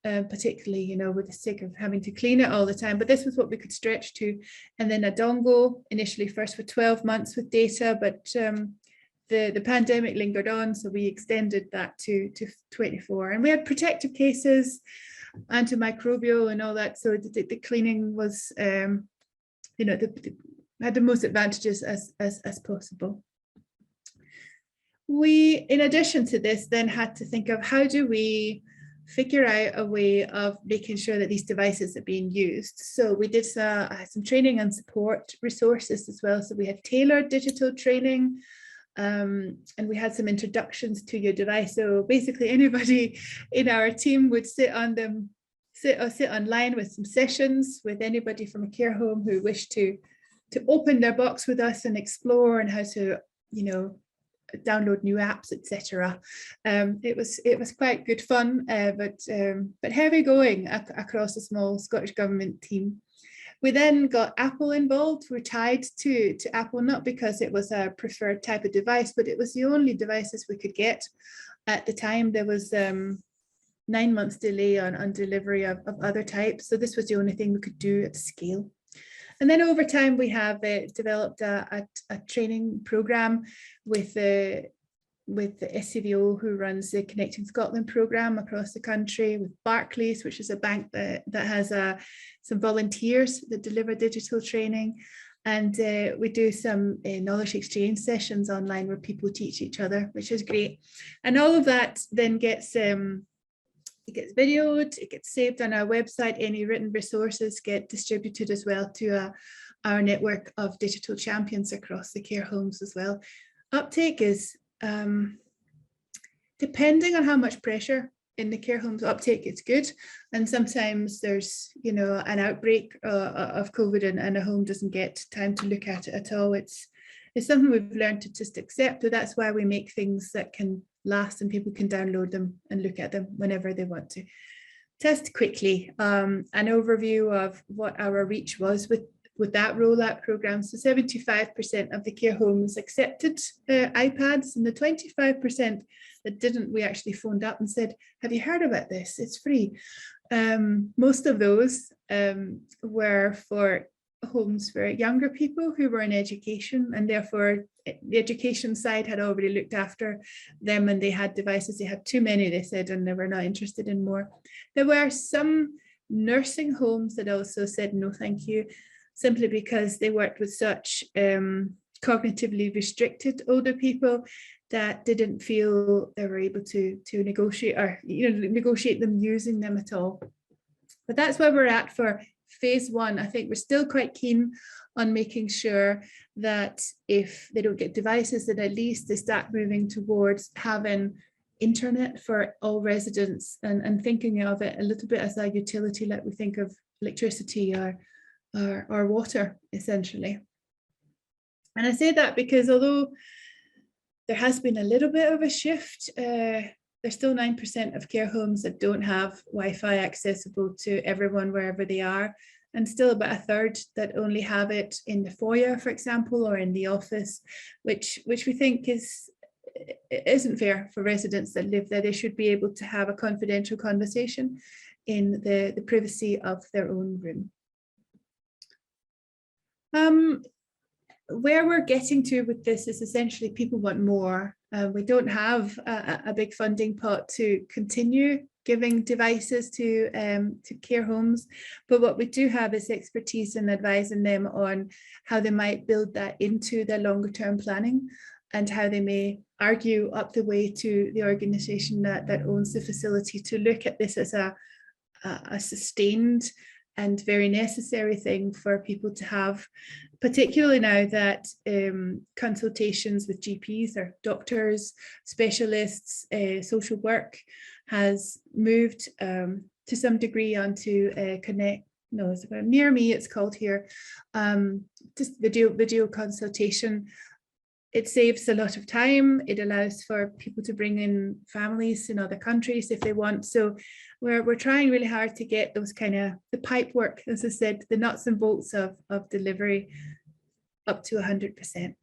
particularly, with the sake of having to clean it all the time. But this was what we could stretch to. And then a dongle, initially first for 12 months with data, but the pandemic lingered on, so we extended that to 24. And we had protective cases antimicrobial and all that. So the cleaning was, you know, had the most advantages as possible. We, in addition to this, then had to think of how do we figure out a way of making sure that these devices are being used. So we did some training and support resources as well. So we had tailored digital training, and we had some introductions to your device. So basically anybody in our team would sit online with some sessions with anybody from a care home who wished to open their box with us and explore and how to, you know, download new apps, etc. It was quite good fun, but heavy going across a small Scottish Government team. We then got Apple involved. We're tied to Apple, not because it was a preferred type of device, but it was the only devices we could get at the time. There was 9 months delay on delivery of other types, so this was the only thing we could do at scale. And then over time, we have developed a training program with the SCVO, who runs the Connecting Scotland program across the country, with Barclays, which is a bank that has some volunteers that deliver digital training. And we do some knowledge exchange sessions online where people teach each other, which is great. And all of that then gets it gets videoed, it gets saved on our website. Any written resources get distributed as well to our network of digital champions across the care homes as well. Uptake is, depending on how much pressure in the care homes, uptake is good. And sometimes there's, you know, an outbreak of COVID and a home doesn't get time to look at it at all. It's something we've learned to just accept. So that's why we make things that can last and people can download them and look at them whenever they want to. Just quickly, an overview of what our reach was with that rollout program. So 75% of the care homes accepted iPads, and the 25% that didn't, we actually phoned up and said, have you heard about this? It's free. Most of those were for homes for younger people who were in education, and therefore the education side had already looked after them and they had devices. They had too many, they said, and they were not interested in more. There were some nursing homes that also said no thank you, simply because they worked with such cognitively restricted older people that didn't feel they were able to negotiate or, you know, negotiate them using them at all. But that's where we're at for phase one. I think we're still quite keen on making sure that if they don't get devices, that at least they start moving towards having internet for all residents and thinking of it a little bit as a utility, like we think of electricity or water, essentially. And I say that because although there has been a little bit of a shift, there's still 9% of care homes that don't have Wi-Fi accessible to everyone wherever they are, and still about a third that only have it in the foyer, for example, or in the office, which we think isn't fair for residents that live there. They should be able to have a confidential conversation in the privacy of their own room. Where we're getting to with this is essentially people want more. We don't have a big funding pot to continue giving devices to care homes, but what we do have is expertise in advising them on how they might build that into their longer term planning and how they may argue up the way to the organisation that owns the facility to look at this as a sustained and very necessary thing for people to have, particularly now that consultations with GPs or doctors, specialists, social work has moved to some degree onto it's near me, it's called here, just video consultation. It saves a lot of time. It allows for people to bring in families in other countries if they want. So we're trying really hard to get those kind of the pipe work, as I said, the nuts and bolts of delivery up to 100%.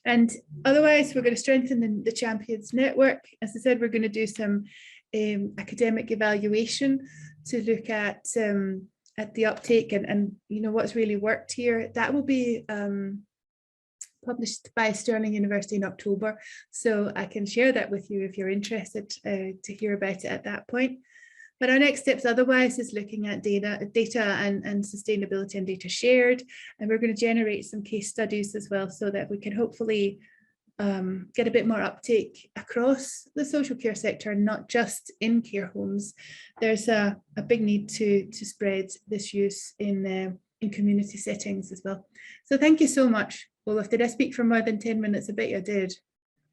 And otherwise, we're going to strengthen the champions network. As I said, we're going to do some academic evaluation to look at the uptake and you know what's really worked here. That will be published by Stirling University in October, so I can share that with you if you're interested to hear about it at that point. But our next steps otherwise is looking at data and sustainability and data shared. And we're going to generate some case studies as well so that we can hopefully get a bit more uptake across the social care sector, not just in care homes. There's a big need to spread this use in community settings as well. So thank you so much, Olaf. Did I speak for more than 10 minutes? I bet you did.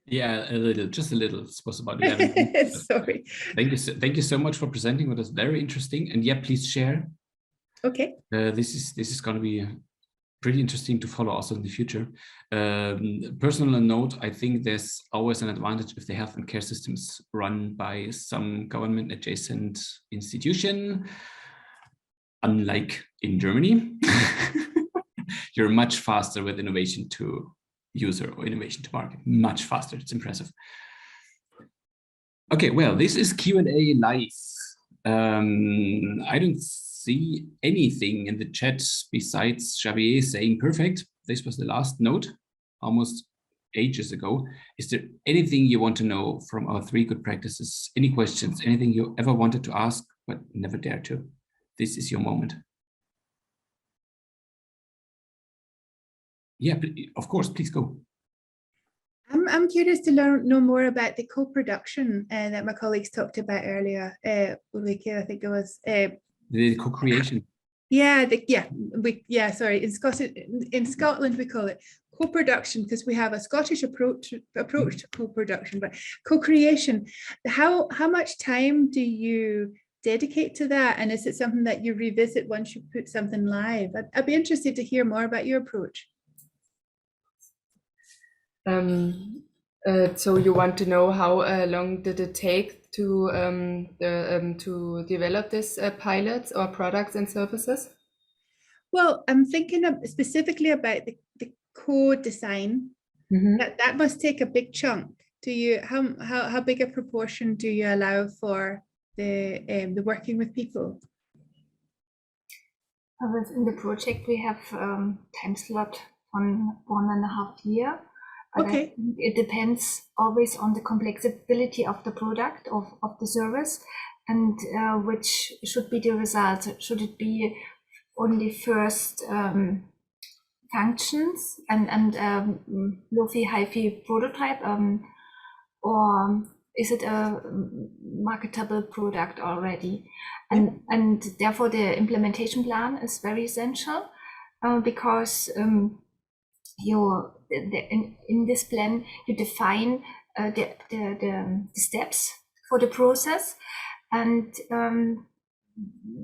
Yeah, a little, just a little. It was about 11 minutes. Sorry. Thank you so much for presenting. It was very interesting. And yeah, please share. Okay. This is going to be pretty interesting to follow also in the future. Personal note, I think there's always an advantage if the health and care systems run by some government adjacent institution. Unlike in Germany, you're much faster with innovation to user or innovation to market, much faster. It's impressive. Okay, well, this is Q&A live. I don't see anything in the chat besides Xavier saying perfect. This was the last note, almost ages ago. Is there anything you want to know from our 3 good practices? Any questions, anything you ever wanted to ask, but never dared to? This is your moment. Yeah, of course, please go. I'm curious to know more about the co-production that my colleagues talked about earlier. Ulrike, I think it was. The co-creation. Yeah, sorry. In Scotland, we call it co-production because we have a Scottish approach to co-production, but co-creation. How much time do you dedicate to that? And is it something that you revisit once you put something live? I'd be interested to hear more about your approach. So you want to know how long did it take to develop this pilots or products and services? Well, I'm thinking specifically about the code design. Mm-hmm. That must take a big chunk. Do you how big a proportion do you allow for the working with people? Within the project, we have time slot on 1.5 years. Okay. It depends always on the complexity of the product, of the service, and which should be the result. Should it be only first functions and low-fee, high-fee prototype, or is it a marketable product already? And therefore the implementation plan is very essential because in this plan you define the steps for the process, and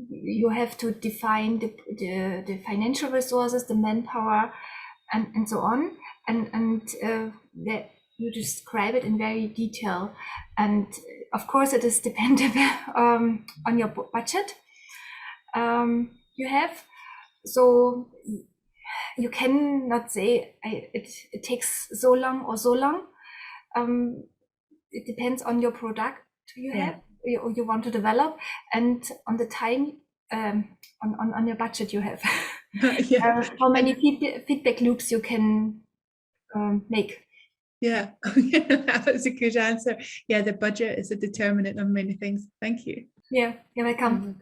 you have to define the financial resources, the manpower, and so on, and that you describe it in very detail. And of course it is dependent on your budget you have, so you cannot say it takes so long or so long. It depends on your product you have, you want to develop, and on the time, on your budget you have. How many feedback loops you can make. Yeah, that's a good answer. Yeah, the budget is a determinant of many things. Thank you. Yeah, you're welcome.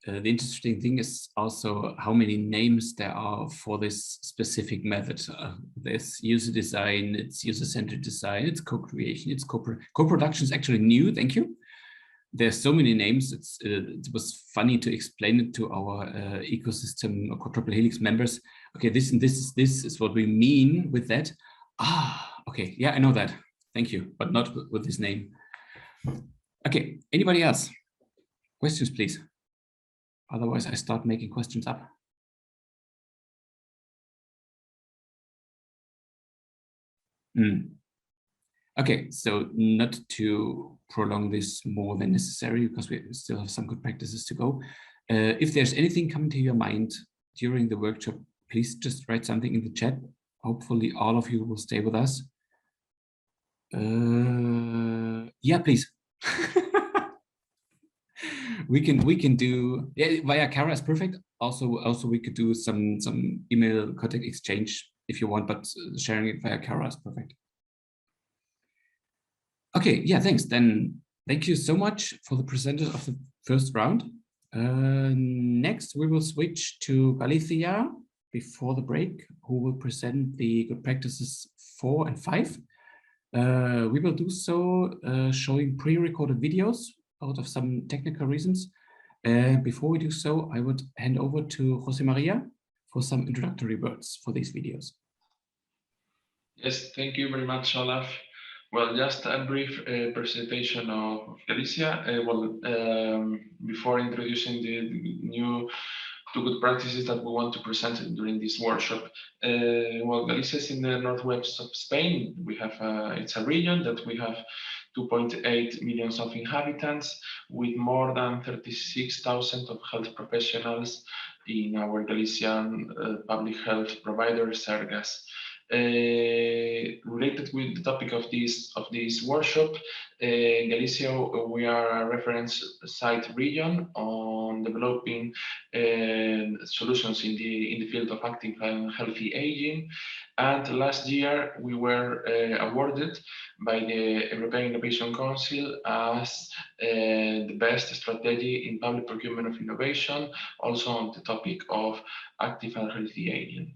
The interesting thing is also how many names there are for this specific method. There's user design, it's user-centered design, it's co-creation, it's co-production is actually new, thank you. There's so many names. It was funny to explain it to our ecosystem quadruple helix members. Okay, this and this is what we mean with that. Okay, yeah, I know that. Thank you, but not with this name. Okay, anybody else? Questions, please. Otherwise, I start making questions up. Okay, so not to prolong this more than necessary, because we still have some good practices to go. If there's anything coming to your mind during the workshop, please just write something in the chat. Hopefully all of you will stay with us. Yeah, please. we can do, yeah, via Kara is perfect. Also we could do some email contact exchange if you want, but sharing it via Kara is perfect. Okay, yeah, thanks. Then Thank you so much for the presenters of the first round. Next, we will switch to Galicia before the break, who will present the good practices 4 and 5. We will do so showing pre-recorded videos out of some technical reasons. Before we do so, I would hand over to Jose Maria for some introductory words for these videos. Yes, thank you very much, Olaf. Well, just a brief presentation of Galicia. Before introducing the new two good practices that we want to present during this workshop. Galicia is in the northwest of Spain. We have it's a region that we have 2.8 million of inhabitants with more than 36,000 of health professionals in our Galician public health provider, Sergas. Related with the topic of this workshop, Galicia, we are a reference site region on developing solutions in the field of active and healthy aging. And last year we were awarded by the European Innovation Council as the best strategy in public procurement of innovation, also on the topic of active and healthy aging.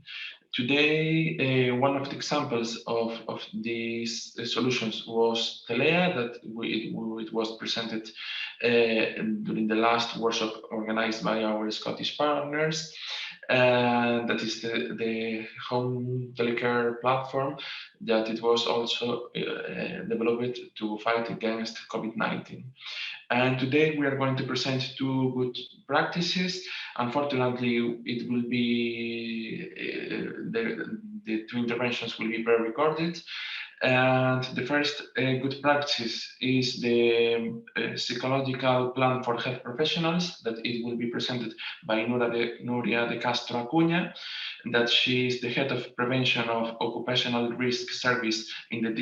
Today, one of the examples of these solutions was Telea, that it was presented during the last workshop organized by our Scottish partners. That is the home telecare platform that it was also developed to fight against COVID-19. And today we are going to present two good practices. Unfortunately, it will be the two interventions will be pre-recorded. And the first good practice is the psychological plan for health professionals, that it will be presented by Nuria de Castro Acuña, that she is the head of prevention of occupational risk service in the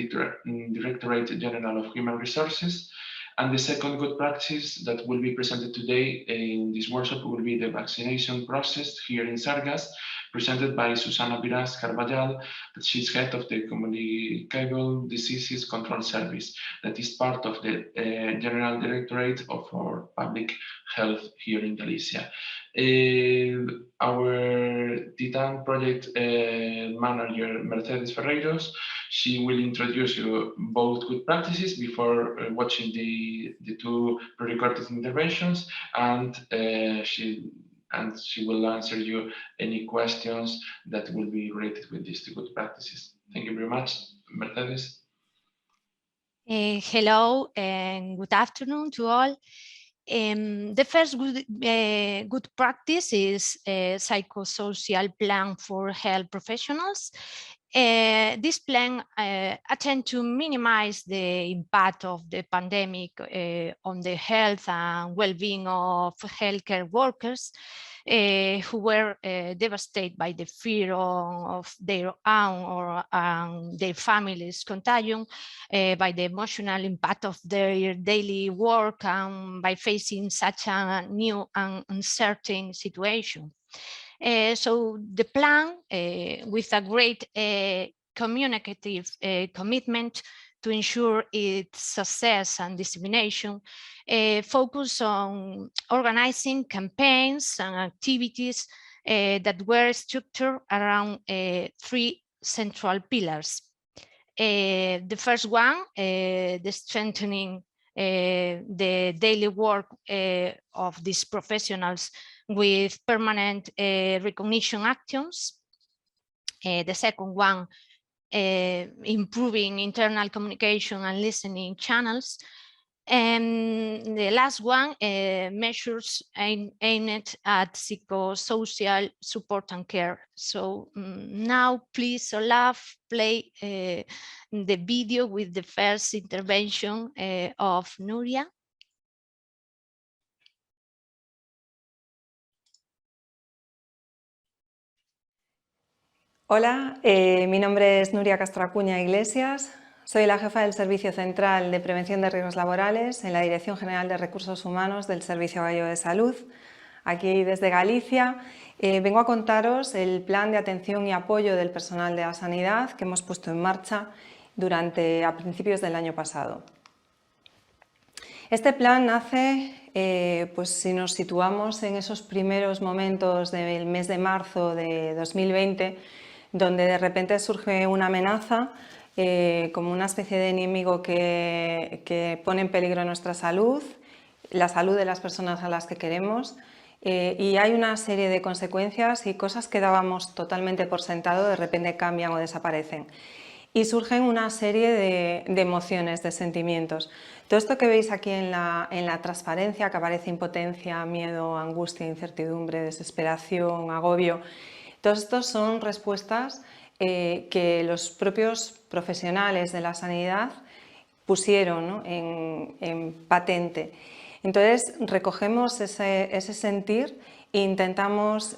Directorate General of Human Resources. And the second good practice that will be presented today in this workshop will be the vaccination process here in Sergas, presented by Susana Viras Carvajal, that she's head of the Communicable Diseases Control Service, that is part of the General Directorate of our Public Health here in Galicia. Our TITTAN project manager, Mercedes Ferreiros, she will introduce you both good practices before watching the two pre-recorded interventions, and she will answer you any questions that will be related with these two good practices. Thank you very much, Mercedes. Hello and good afternoon to all. The first good practice is a psychosocial plan for health professionals. This plan attempts to minimize the impact of the pandemic on the health and well-being of healthcare workers who were devastated by the fear of their own or their families' contagion, by the emotional impact of their daily work, and by facing such a new and uncertain situation. So the plan, with a great communicative commitment to ensure its success and dissemination, focus on organizing campaigns and activities that were structured around 3 central pillars. The first one, the strengthening the daily work of these professionals with permanent recognition actions. The second one, improving internal communication and listening channels. And the last one, measures aimed at psychosocial support and care. So now please, Olaf, play the video with the first intervention of Nuria. Hola, mi nombre es Nuria Castro Acuña Iglesias, soy la jefa del Servicio Central de Prevención de Riesgos Laborales en la Dirección General de Recursos Humanos del Servicio Gallego de Salud. Aquí desde Galicia vengo a contaros el plan de atención y apoyo del personal de la sanidad que hemos puesto en marcha a principios del año pasado. Este plan nace, pues si nos situamos en esos primeros momentos del mes de marzo de 2020, donde de repente surge una amenaza como una especie de enemigo que pone en peligro nuestra salud, la salud de las personas a las que queremos, y hay una serie de consecuencias y cosas que dábamos totalmente por sentado, de repente cambian o desaparecen. Y surgen una serie de emociones, de sentimientos. Todo esto que veis aquí en la transparencia, que aparece impotencia, miedo, angustia, incertidumbre, desesperación, agobio, todos estos son respuestas que los propios profesionales de la sanidad pusieron, ¿no?, en patente. Entonces recogemos ese sentir e intentamos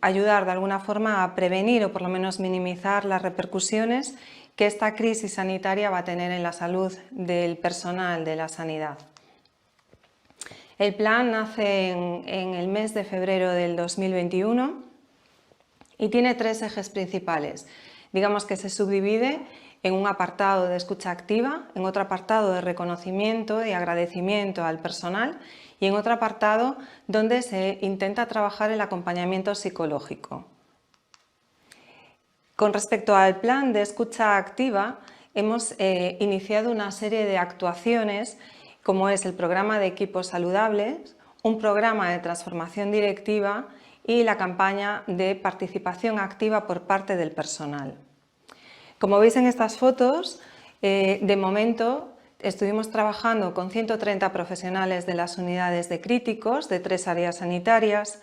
ayudar de alguna forma a prevenir o por lo menos minimizar las repercusiones que esta crisis sanitaria va a tener en la salud del personal de la sanidad. El plan nace en el mes de febrero del 2021 y tiene 3 ejes principales. Digamos que se subdivide en un apartado de escucha activa, en otro apartado de reconocimiento y agradecimiento al personal y en otro apartado donde se intenta trabajar el acompañamiento psicológico. Con respecto al plan de escucha activa, hemos iniciado una serie de actuaciones como es el programa de equipos saludables, un programa de transformación directiva y la campaña de participación activa por parte del personal. Como veis en estas fotos, de momento estuvimos trabajando con 130 profesionales de las unidades de críticos de 3 áreas sanitarias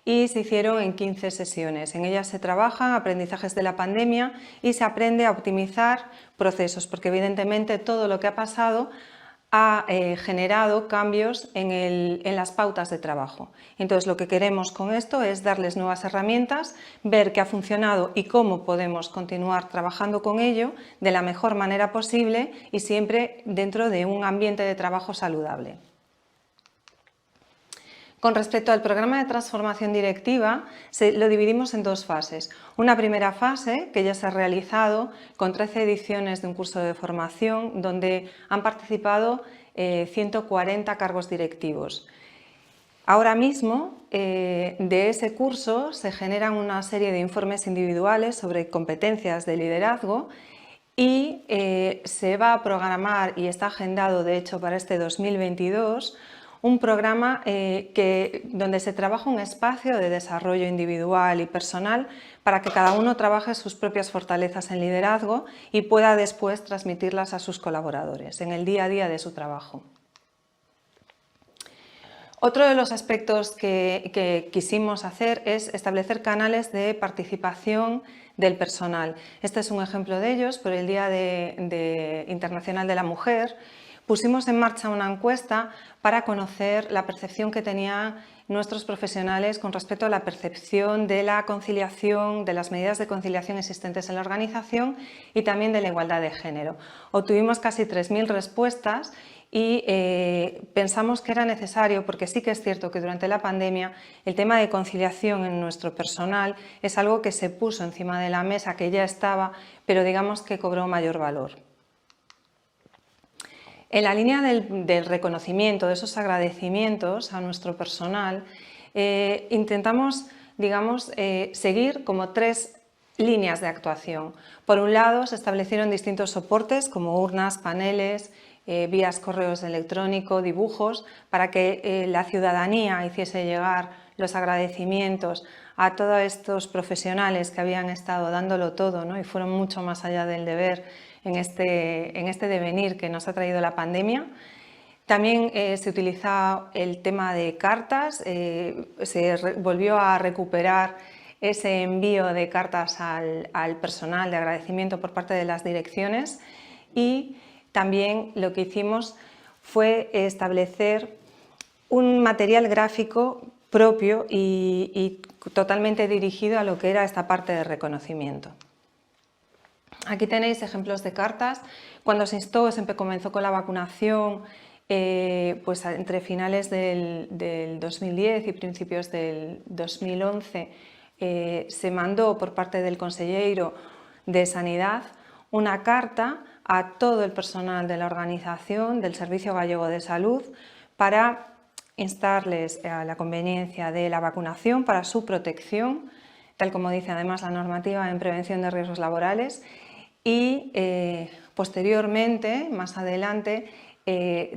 y se hicieron en 15 sesiones. En ellas se trabajan aprendizajes de la pandemia y se aprende a optimizar procesos, porque evidentemente todo lo que ha pasado ha generado cambios en las pautas de trabajo. Entonces lo que queremos con esto es darles nuevas herramientas, ver qué ha funcionado y cómo podemos continuar trabajando con ello de la mejor manera posible y siempre dentro de un ambiente de trabajo saludable. Con respecto al programa de transformación directiva, lo dividimos en 2 fases. Una primera fase, que ya se ha realizado con 13 ediciones de un curso de formación, donde han participado 140 cargos directivos. Ahora mismo, de ese curso se generan una serie de informes individuales sobre competencias de liderazgo y se va a programar, y está agendado de hecho para este 2022, un programa donde se trabaja un espacio de desarrollo individual y personal para que cada uno trabaje sus propias fortalezas en liderazgo y pueda después transmitirlas a sus colaboradores en el día a día de su trabajo. Otro de los aspectos que quisimos hacer es establecer canales de participación del personal. Este es un ejemplo de ellos. Por el Día Internacional de la Mujer pusimos en marcha una encuesta para conocer la percepción que tenían nuestros profesionales con respecto a la percepción de la conciliación, de las medidas de conciliación existentes en la organización y también de la igualdad de género. Obtuvimos casi 3.000 respuestas y pensamos que era necesario, porque sí que es cierto que durante la pandemia el tema de conciliación en nuestro personal es algo que se puso encima de la mesa, que ya estaba, pero digamos que cobró mayor valor. En la línea del reconocimiento, de esos agradecimientos a nuestro personal, intentamos, digamos, seguir como 3 líneas de actuación. Por un lado, se establecieron distintos soportes como urnas, paneles, vías correos electrónicos, dibujos, para que la ciudadanía hiciese llegar los agradecimientos a todos estos profesionales que habían estado dándolo todo, ¿no? Y fueron mucho más allá del deber en este devenir que nos ha traído la pandemia. También se utiliza el tema de cartas, se volvió a recuperar ese envío de cartas al personal de agradecimiento por parte de las direcciones y también lo que hicimos fue establecer un material gráfico propio y totalmente dirigido a lo que era esta parte de reconocimiento. Aquí tenéis ejemplos de cartas. Cuando se comenzó con la vacunación, pues entre finales del 2010 y principios del 2011, se mandó por parte del consejero de Sanidad una carta a todo el personal de la organización del Servicio Gallego de Salud para instarles a la conveniencia de la vacunación para su protección, tal como dice además la normativa en prevención de riesgos laborales, y posteriormente, más adelante,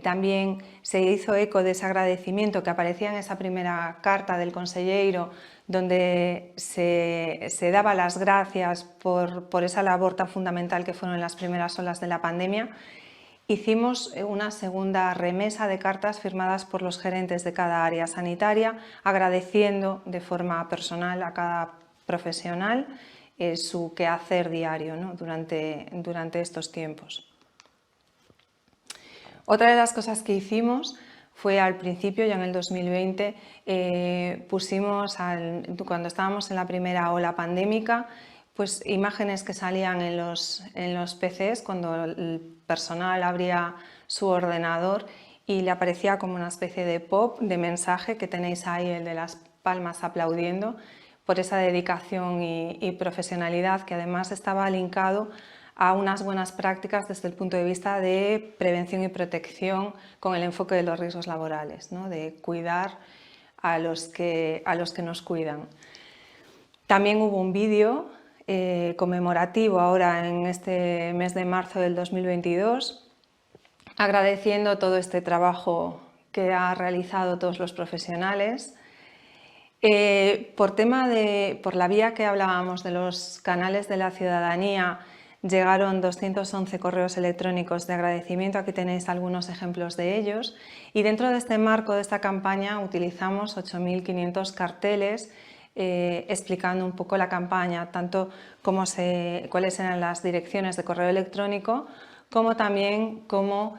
también se hizo eco de ese agradecimiento que aparecía en esa primera carta del conselleiro, donde se daba las gracias por esa labor tan fundamental que fueron las primeras olas de la pandemia. Hicimos una segunda remesa de cartas firmadas por los gerentes de cada área sanitaria, agradeciendo de forma personal a cada profesional su quehacer diario, ¿no? durante estos tiempos. Otra de las cosas que hicimos fue al principio, ya en el 2020, pusimos, cuando estábamos en la primera ola pandémica, pues imágenes que salían en los PCs cuando el personal abría su ordenador y le aparecía como una especie de pop de mensaje que tenéis ahí, el de las palmas aplaudiendo, por esa dedicación y profesionalidad que además estaba linkado a unas buenas prácticas desde el punto de vista de prevención y protección con el enfoque de los riesgos laborales, ¿no? De cuidar a los que nos cuidan. También hubo un vídeo conmemorativo ahora en este mes de marzo del 2022, agradeciendo todo este trabajo que ha realizado todos los profesionales. Por la vía que hablábamos de los canales de la ciudadanía, llegaron 211 correos electrónicos de agradecimiento, aquí tenéis algunos ejemplos de ellos, y dentro de este marco de esta campaña utilizamos 8.500 carteles explicando un poco la campaña, tanto cuáles eran las direcciones de correo electrónico, como también cómo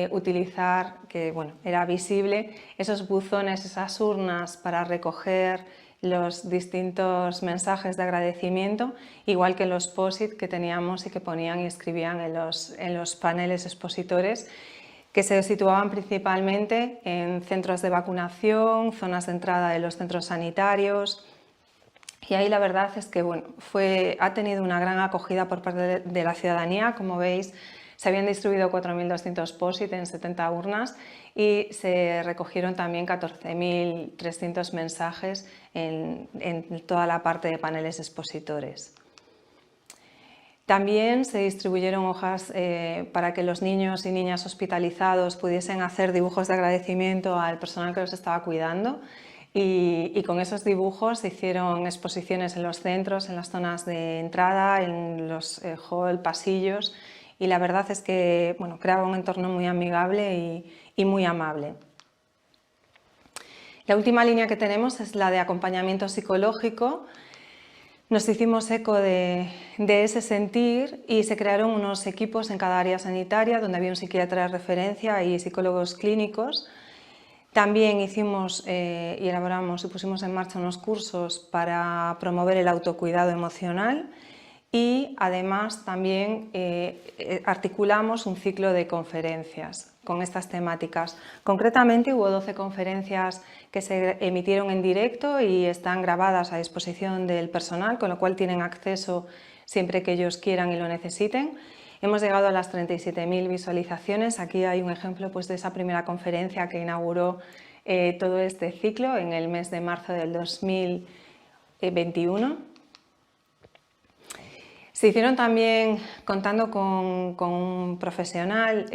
utilizar, que bueno, era visible, esos buzones, esas urnas para recoger los distintos mensajes de agradecimiento, igual que los post-it que teníamos y que ponían y escribían en los paneles expositores, que se situaban principalmente en centros de vacunación, zonas de entrada de los centros sanitarios. Y ahí la verdad es que bueno, ha tenido una gran acogida por parte de la ciudadanía. Como veis, se habían distribuido 4.200 post-it en 70 urnas y se recogieron también 14.300 mensajes en toda la parte de paneles expositores. También se distribuyeron hojas para que los niños y niñas hospitalizados pudiesen hacer dibujos de agradecimiento al personal que los estaba cuidando y con esos dibujos se hicieron exposiciones en los centros, en las zonas de entrada, en los hall, pasillos, y la verdad es que bueno, creaba un entorno muy amigable y muy amable. La última línea que tenemos es la de acompañamiento psicológico. Nos hicimos eco de ese sentir y se crearon unos equipos en cada área sanitaria donde había un psiquiatra de referencia y psicólogos clínicos. También hicimos y elaboramos y pusimos en marcha unos cursos para promover el autocuidado emocional y además también articulamos un ciclo de conferencias con estas temáticas. Concretamente hubo 12 conferencias que se emitieron en directo y están grabadas a disposición del personal, con lo cual tienen acceso siempre que ellos quieran y lo necesiten. Hemos llegado a las 37.000 visualizaciones. Aquí hay un ejemplo pues, de esa primera conferencia que inauguró todo este ciclo en el mes de marzo del 2021. Se hicieron también, contando con un profesional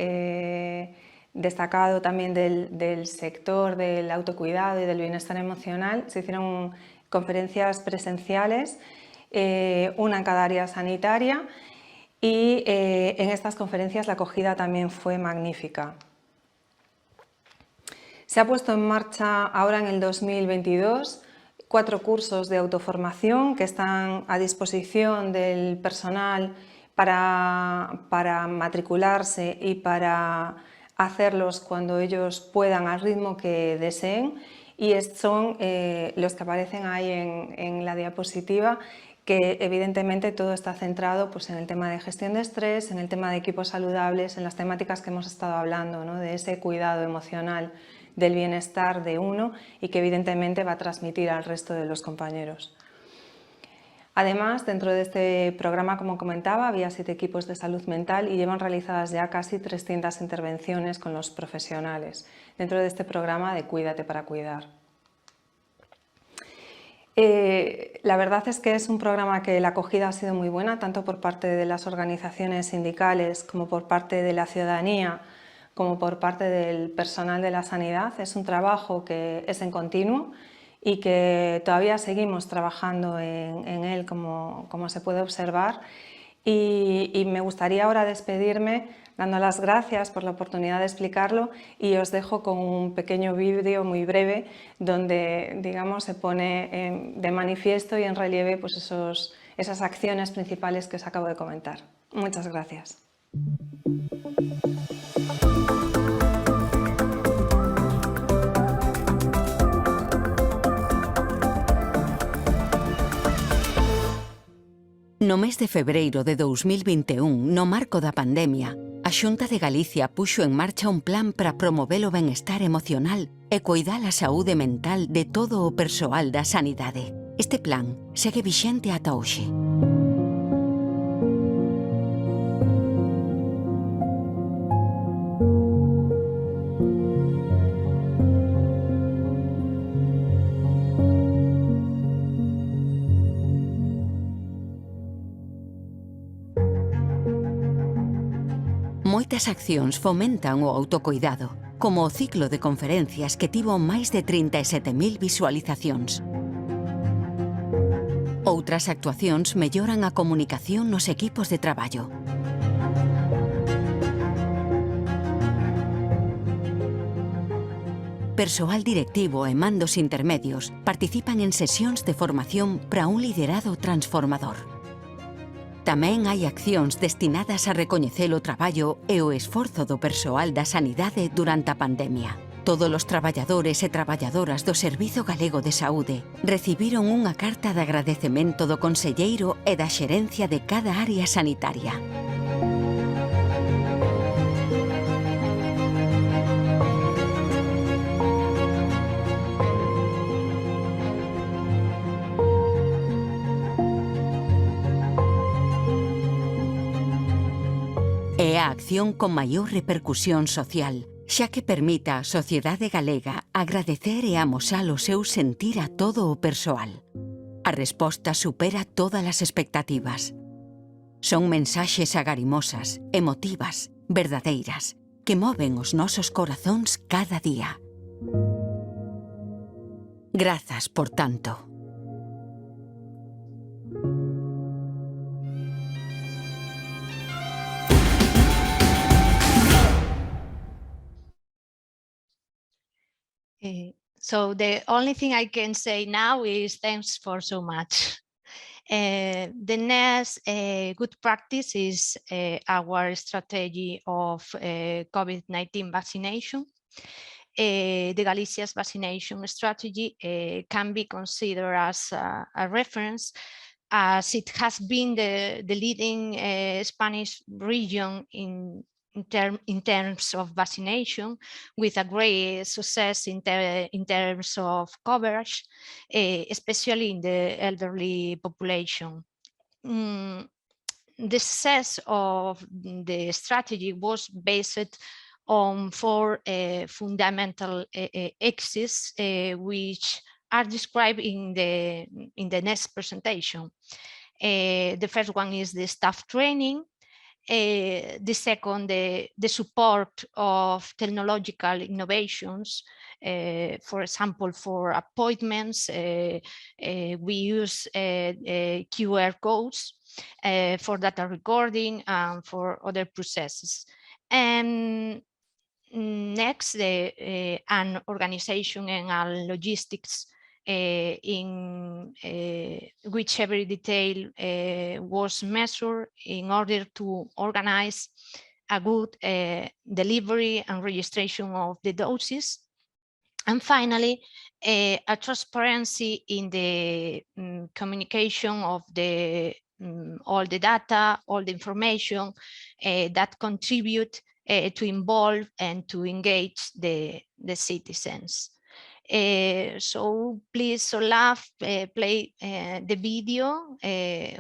destacado también del sector del autocuidado y del bienestar emocional, se hicieron conferencias presenciales, una en cada área sanitaria, y en estas conferencias la acogida también fue magnífica. Se ha puesto en marcha ahora en el 2022 4 cursos de autoformación que están a disposición del personal para matricularse y para hacerlos cuando ellos puedan al ritmo que deseen, y son los que aparecen ahí en la diapositiva, que evidentemente todo está centrado pues, en el tema de gestión de estrés, en el tema de equipos saludables, en las temáticas que hemos estado hablando, ¿no? De ese cuidado emocional, del bienestar de uno y que evidentemente va a transmitir al resto de los compañeros. Además, dentro de este programa, como comentaba, había 7 equipos de salud mental y llevan realizadas ya casi 300 intervenciones con los profesionales dentro de este programa de Cuídate para Cuidar. La verdad es que es un programa que la acogida ha sido muy buena, tanto por parte de las organizaciones sindicales como por parte de la ciudadanía, como por parte del personal de la sanidad. Es un trabajo que es en continuo y que todavía seguimos trabajando en él, como se puede observar. Y me gustaría ahora despedirme dando las gracias por la oportunidad de explicarlo, y os dejo con un pequeño vídeo muy breve donde, digamos, se pone de manifiesto y en relieve pues esas acciones principales que os acabo de comentar. Muchas gracias. No mes de febreiro de 2021, no marco da pandemia, a Xunta de Galicia puxo en marcha un plan para promover o benestar emocional e cuidar a saúde mental de todo o persoal da sanidade. Este plan segue vixente ata hoxe. Moitas accións fomentan o autocuidado, como o ciclo de conferencias que tivo máis de 37.000 visualizacións. Outras actuacións melloran a comunicación nos equipos de traballo. Persoal directivo e mandos intermedios participan en sesións de formación para un liderado transformador. Tamén hai accións destinadas a recoñecer o traballo e o esforzo do persoal da sanidade durante a pandemia. Todos os traballadores e traballadoras do Servizo Galego de Saúde recibiron unha carta de agradecemento do conselleiro e da xerencia de cada área sanitaria. É a acción con maior repercusión social, xa que permita á sociedade galega agradecer e amosar o seu sentir a todo o persoal. A resposta supera todas as expectativas. Son mensaxes agarimosas, emotivas, verdadeiras, que moven os nosos corazóns cada día. Grazas por tanto. So the only thing I can say now is thanks for so much. The next good practice is our strategy of COVID-19 vaccination. The Galicia's vaccination strategy can be considered as a reference, as it has been the leading Spanish region in terms of vaccination, with a great success in terms of coverage, especially in the elderly population. The success of the strategy was based on 4 fundamental axes, which are described in the next presentation. The first one is the staff training. The second, the support of technological innovations. For example, for appointments, we use QR codes for data recording and for other processes. And next, an organization and logistics in which every detail was measured in order to organize a good delivery and registration of the doses. And finally, a transparency in the communication of all the data, all the information that contribute to involve and to engage the citizens. So please, Olaf, play the video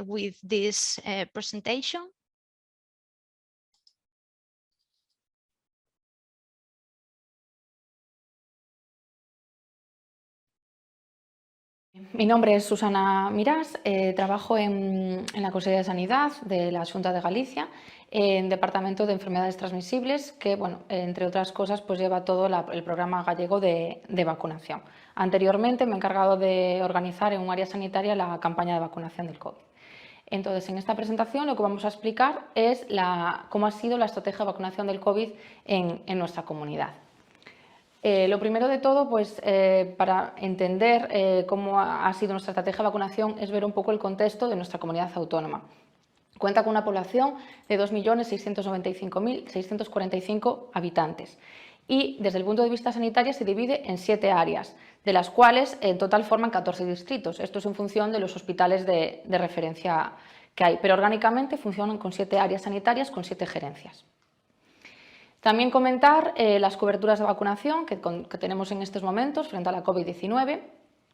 with this presentation. Mi nombre es Susana Mirás, trabajo en la Consejería de Sanidad de la Xunta de Galicia, en Departamento de Enfermedades Transmisibles, que, bueno, entre otras cosas, pues lleva todo el programa gallego de vacunación. Anteriormente me he encargado de organizar en un área sanitaria la campaña de vacunación del COVID. Entonces, en esta presentación lo que vamos a explicar es cómo ha sido la estrategia de vacunación del COVID en nuestra comunidad. Lo primero de todo, pues, para entender cómo ha sido nuestra estrategia de vacunación es ver un poco el contexto de nuestra comunidad autónoma. Cuenta con una población de 2.695.645 habitantes y desde el punto de vista sanitario se divide en 7 áreas, de las cuales en total forman 14 distritos. Esto es en función de los hospitales de referencia que hay, pero orgánicamente funcionan con 7 áreas sanitarias con 7 gerencias. También comentar las coberturas de vacunación que tenemos en estos momentos frente a la COVID-19.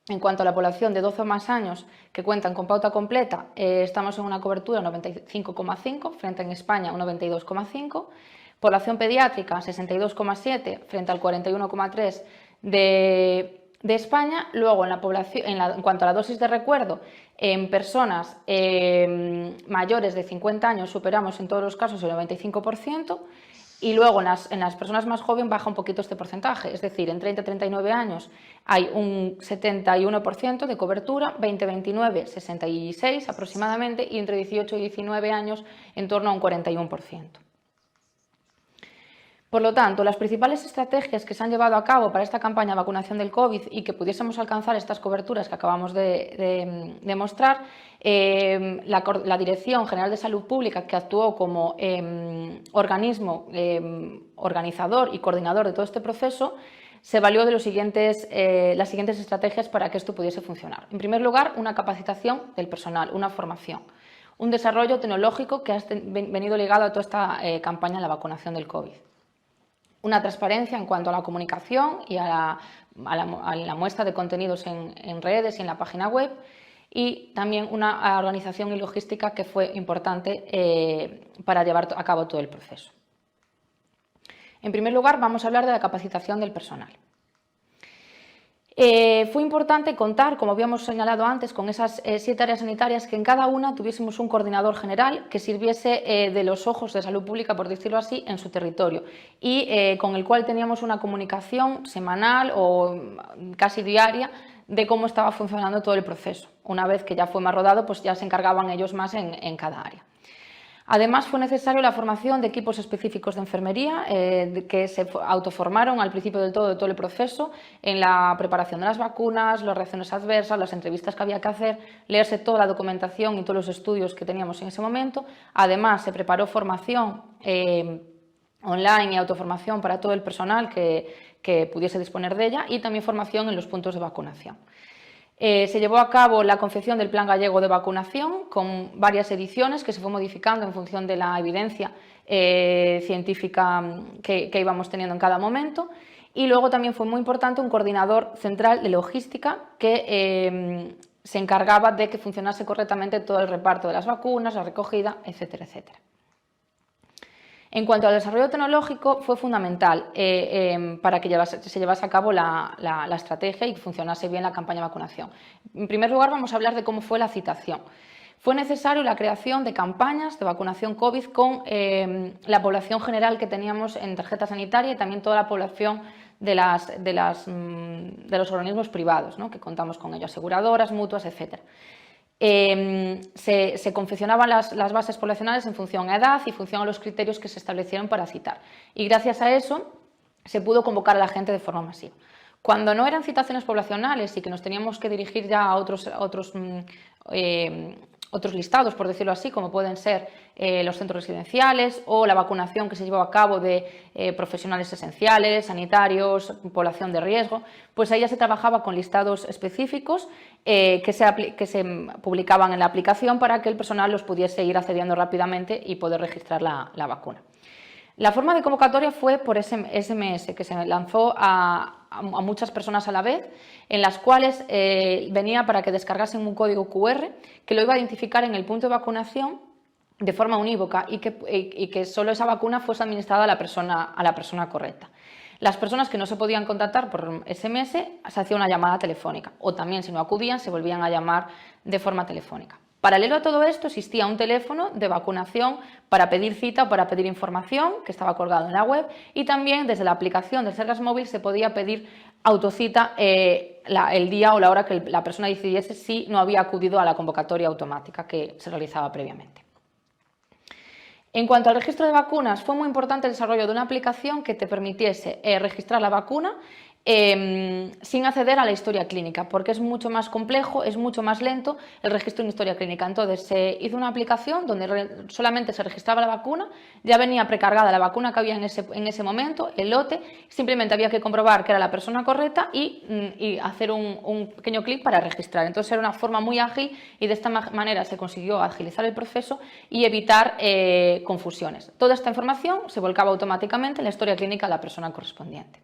En cuanto a la población de 12 o más años que cuentan con pauta completa, estamos en una cobertura 95,5 frente en España un 92,5. Población pediátrica 62,7 frente al 41,3 de España. Luego en cuanto a la dosis de recuerdo, en personas mayores de 50 años superamos en todos los casos el 95%. Y luego en las personas más jóvenes baja un poquito este porcentaje, es decir, en 30 y 39 años hay un 71% de cobertura, 20-29, 66 aproximadamente, y entre 18 y 19 años en torno a un 41%. Por lo tanto, las principales estrategias que se han llevado a cabo para esta campaña de vacunación del COVID y que pudiésemos alcanzar estas coberturas que acabamos de mostrar, la Dirección General de Salud Pública, que actuó como organismo organizador y coordinador de todo este proceso, se valió de las siguientes estrategias para que esto pudiese funcionar. En primer lugar, una capacitación del personal, una formación, un desarrollo tecnológico que ha venido ligado a toda esta campaña de la vacunación del COVID. Una transparencia en cuanto a la comunicación y a la muestra de contenidos en redes y en la página web, y también una organización y logística que fue importante para llevar a cabo todo el proceso. En primer lugar, vamos a hablar de la capacitación del personal. Fue importante contar, como habíamos señalado antes, con esas 7 áreas sanitarias, que en cada una tuviésemos un coordinador general que sirviese de los ojos de salud pública, por decirlo así, en su territorio, y con el cual teníamos una comunicación semanal o casi diaria de cómo estaba funcionando todo el proceso. Una vez que ya fue más rodado, pues ya se encargaban ellos más en cada área. Además, fue necesario la formación de equipos específicos de enfermería que se autoformaron al principio de todo el proceso en la preparación de las vacunas, las reacciones adversas, las entrevistas que había que hacer, leerse toda la documentación y todos los estudios que teníamos en ese momento. Además, se preparó formación online y autoformación para todo el personal que pudiese disponer de ella, y también formación en los puntos de vacunación. Se llevó a cabo la confección del Plan Gallego de Vacunación con varias ediciones que se fue modificando en función de la evidencia científica que íbamos teniendo en cada momento, y luego también fue muy importante un coordinador central de logística que se encargaba de que funcionase correctamente todo el reparto de las vacunas, la recogida, etcétera, etcétera. En cuanto al desarrollo tecnológico, fue fundamental para que se llevase a cabo la estrategia y funcionase bien la campaña de vacunación. En primer lugar, vamos a hablar de cómo fue la citación. Fue necesario la creación de campañas de vacunación COVID con la población general que teníamos en tarjeta sanitaria y también toda la población de los organismos privados, ¿no?, que contamos con ellos, aseguradoras, mutuas, etcétera. Se confeccionaban las bases poblacionales en función a edad y en función a los criterios que se establecieron para citar. Y gracias a eso se pudo convocar a la gente de forma masiva. Cuando no eran citaciones poblacionales y que nos teníamos que dirigir ya a otros listados, por decirlo así, como pueden ser los centros residenciales o la vacunación que se llevó a cabo de profesionales esenciales, sanitarios, población de riesgo, pues ahí ya se trabajaba con listados específicos que se publicaban en la aplicación para que el personal los pudiese ir accediendo rápidamente y poder registrar la vacuna. La forma de convocatoria fue por SMS, que se lanzó a muchas personas a la vez, en las cuales venía para que descargasen un código QR que lo iba a identificar en el punto de vacunación de forma unívoca y que solo esa vacuna fuese administrada a la persona correcta. Las personas que no se podían contactar por SMS se hacía una llamada telefónica, o también, si no acudían, se volvían a llamar de forma telefónica. Paralelo a todo esto existía un teléfono de vacunación para pedir cita o para pedir información, que estaba colgado en la web, y también desde la aplicación del Sergas Móvil se podía pedir autocita el día o la hora que la persona decidiese si no había acudido a la convocatoria automática que se realizaba previamente. En cuanto al registro de vacunas, fue muy importante el desarrollo de una aplicación que te permitiese registrar la vacuna sin acceder a la historia clínica, porque es mucho más complejo, es mucho más lento el registro en historia clínica. Entonces se hizo una aplicación donde solamente se registraba la vacuna, ya venía precargada la vacuna que había en ese momento, el lote, simplemente había que comprobar que era la persona correcta y hacer un pequeño clic para registrar. Entonces era una forma muy ágil y de esta manera se consiguió agilizar el proceso y evitar confusiones. Toda esta información se volcaba automáticamente en la historia clínica de la persona correspondiente.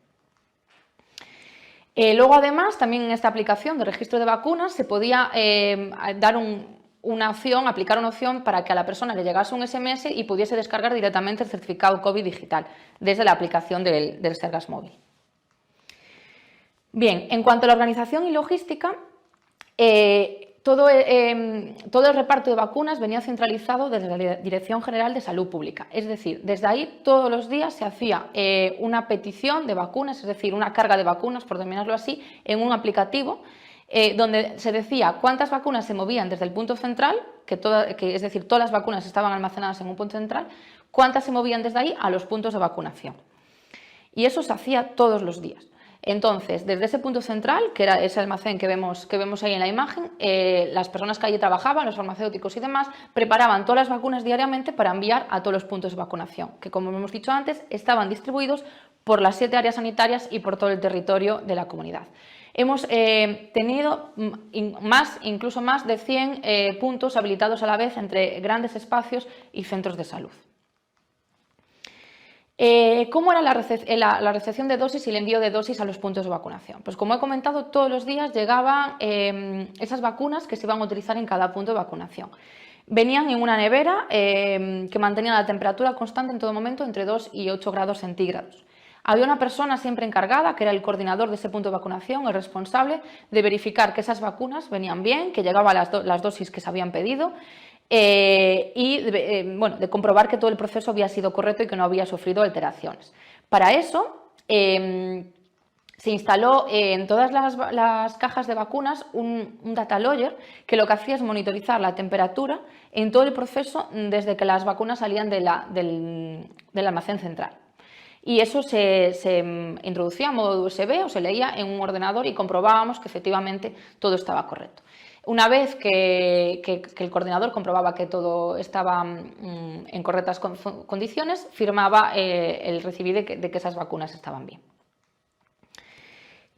Luego, además, también en esta aplicación de registro de vacunas se podía dar una opción, aplicar una opción para que a la persona le llegase un SMS y pudiese descargar directamente el certificado COVID digital desde la aplicación del Sergas Móvil. Bien, en cuanto a la organización y logística, todo el reparto de vacunas venía centralizado desde la Dirección General de Salud Pública. Es decir, desde ahí todos los días se hacía una petición de vacunas, es decir, una carga de vacunas, por denominarlo así, en un aplicativo donde se decía cuántas vacunas se movían desde el punto central, es decir, todas las vacunas estaban almacenadas en un punto central, cuántas se movían desde ahí a los puntos de vacunación. Y eso se hacía todos los días. Entonces, desde ese punto central, que era ese almacén que vemos ahí en la imagen, las personas que allí trabajaban, los farmacéuticos y demás, preparaban todas las vacunas diariamente para enviar a todos los puntos de vacunación, que como hemos dicho antes, estaban distribuidos por las 7 áreas sanitarias y por todo el territorio de la comunidad. Hemos tenido incluso más de 100 puntos habilitados a la vez entre grandes espacios y centros de salud. ¿Cómo era la recepción de dosis y el envío de dosis a los puntos de vacunación? Pues como he comentado, todos los días llegaban esas vacunas que se iban a utilizar en cada punto de vacunación. Venían en una nevera que mantenía la temperatura constante en todo momento entre 2 y 8 grados centígrados. Había una persona siempre encargada, que era el coordinador de ese punto de vacunación, el responsable de verificar que esas vacunas venían bien, que llegaban las dosis que se habían pedido, de comprobar que todo el proceso había sido correcto y que no había sufrido alteraciones. Para eso se instaló en todas las cajas de vacunas un data logger que lo que hacía es monitorizar la temperatura en todo el proceso desde que las vacunas salían del almacén central. Y eso se introducía a modo de USB o se leía en un ordenador y comprobábamos que efectivamente todo estaba correcto. Una vez que el coordinador comprobaba que todo estaba en correctas condiciones, firmaba el recibir de que esas vacunas estaban bien.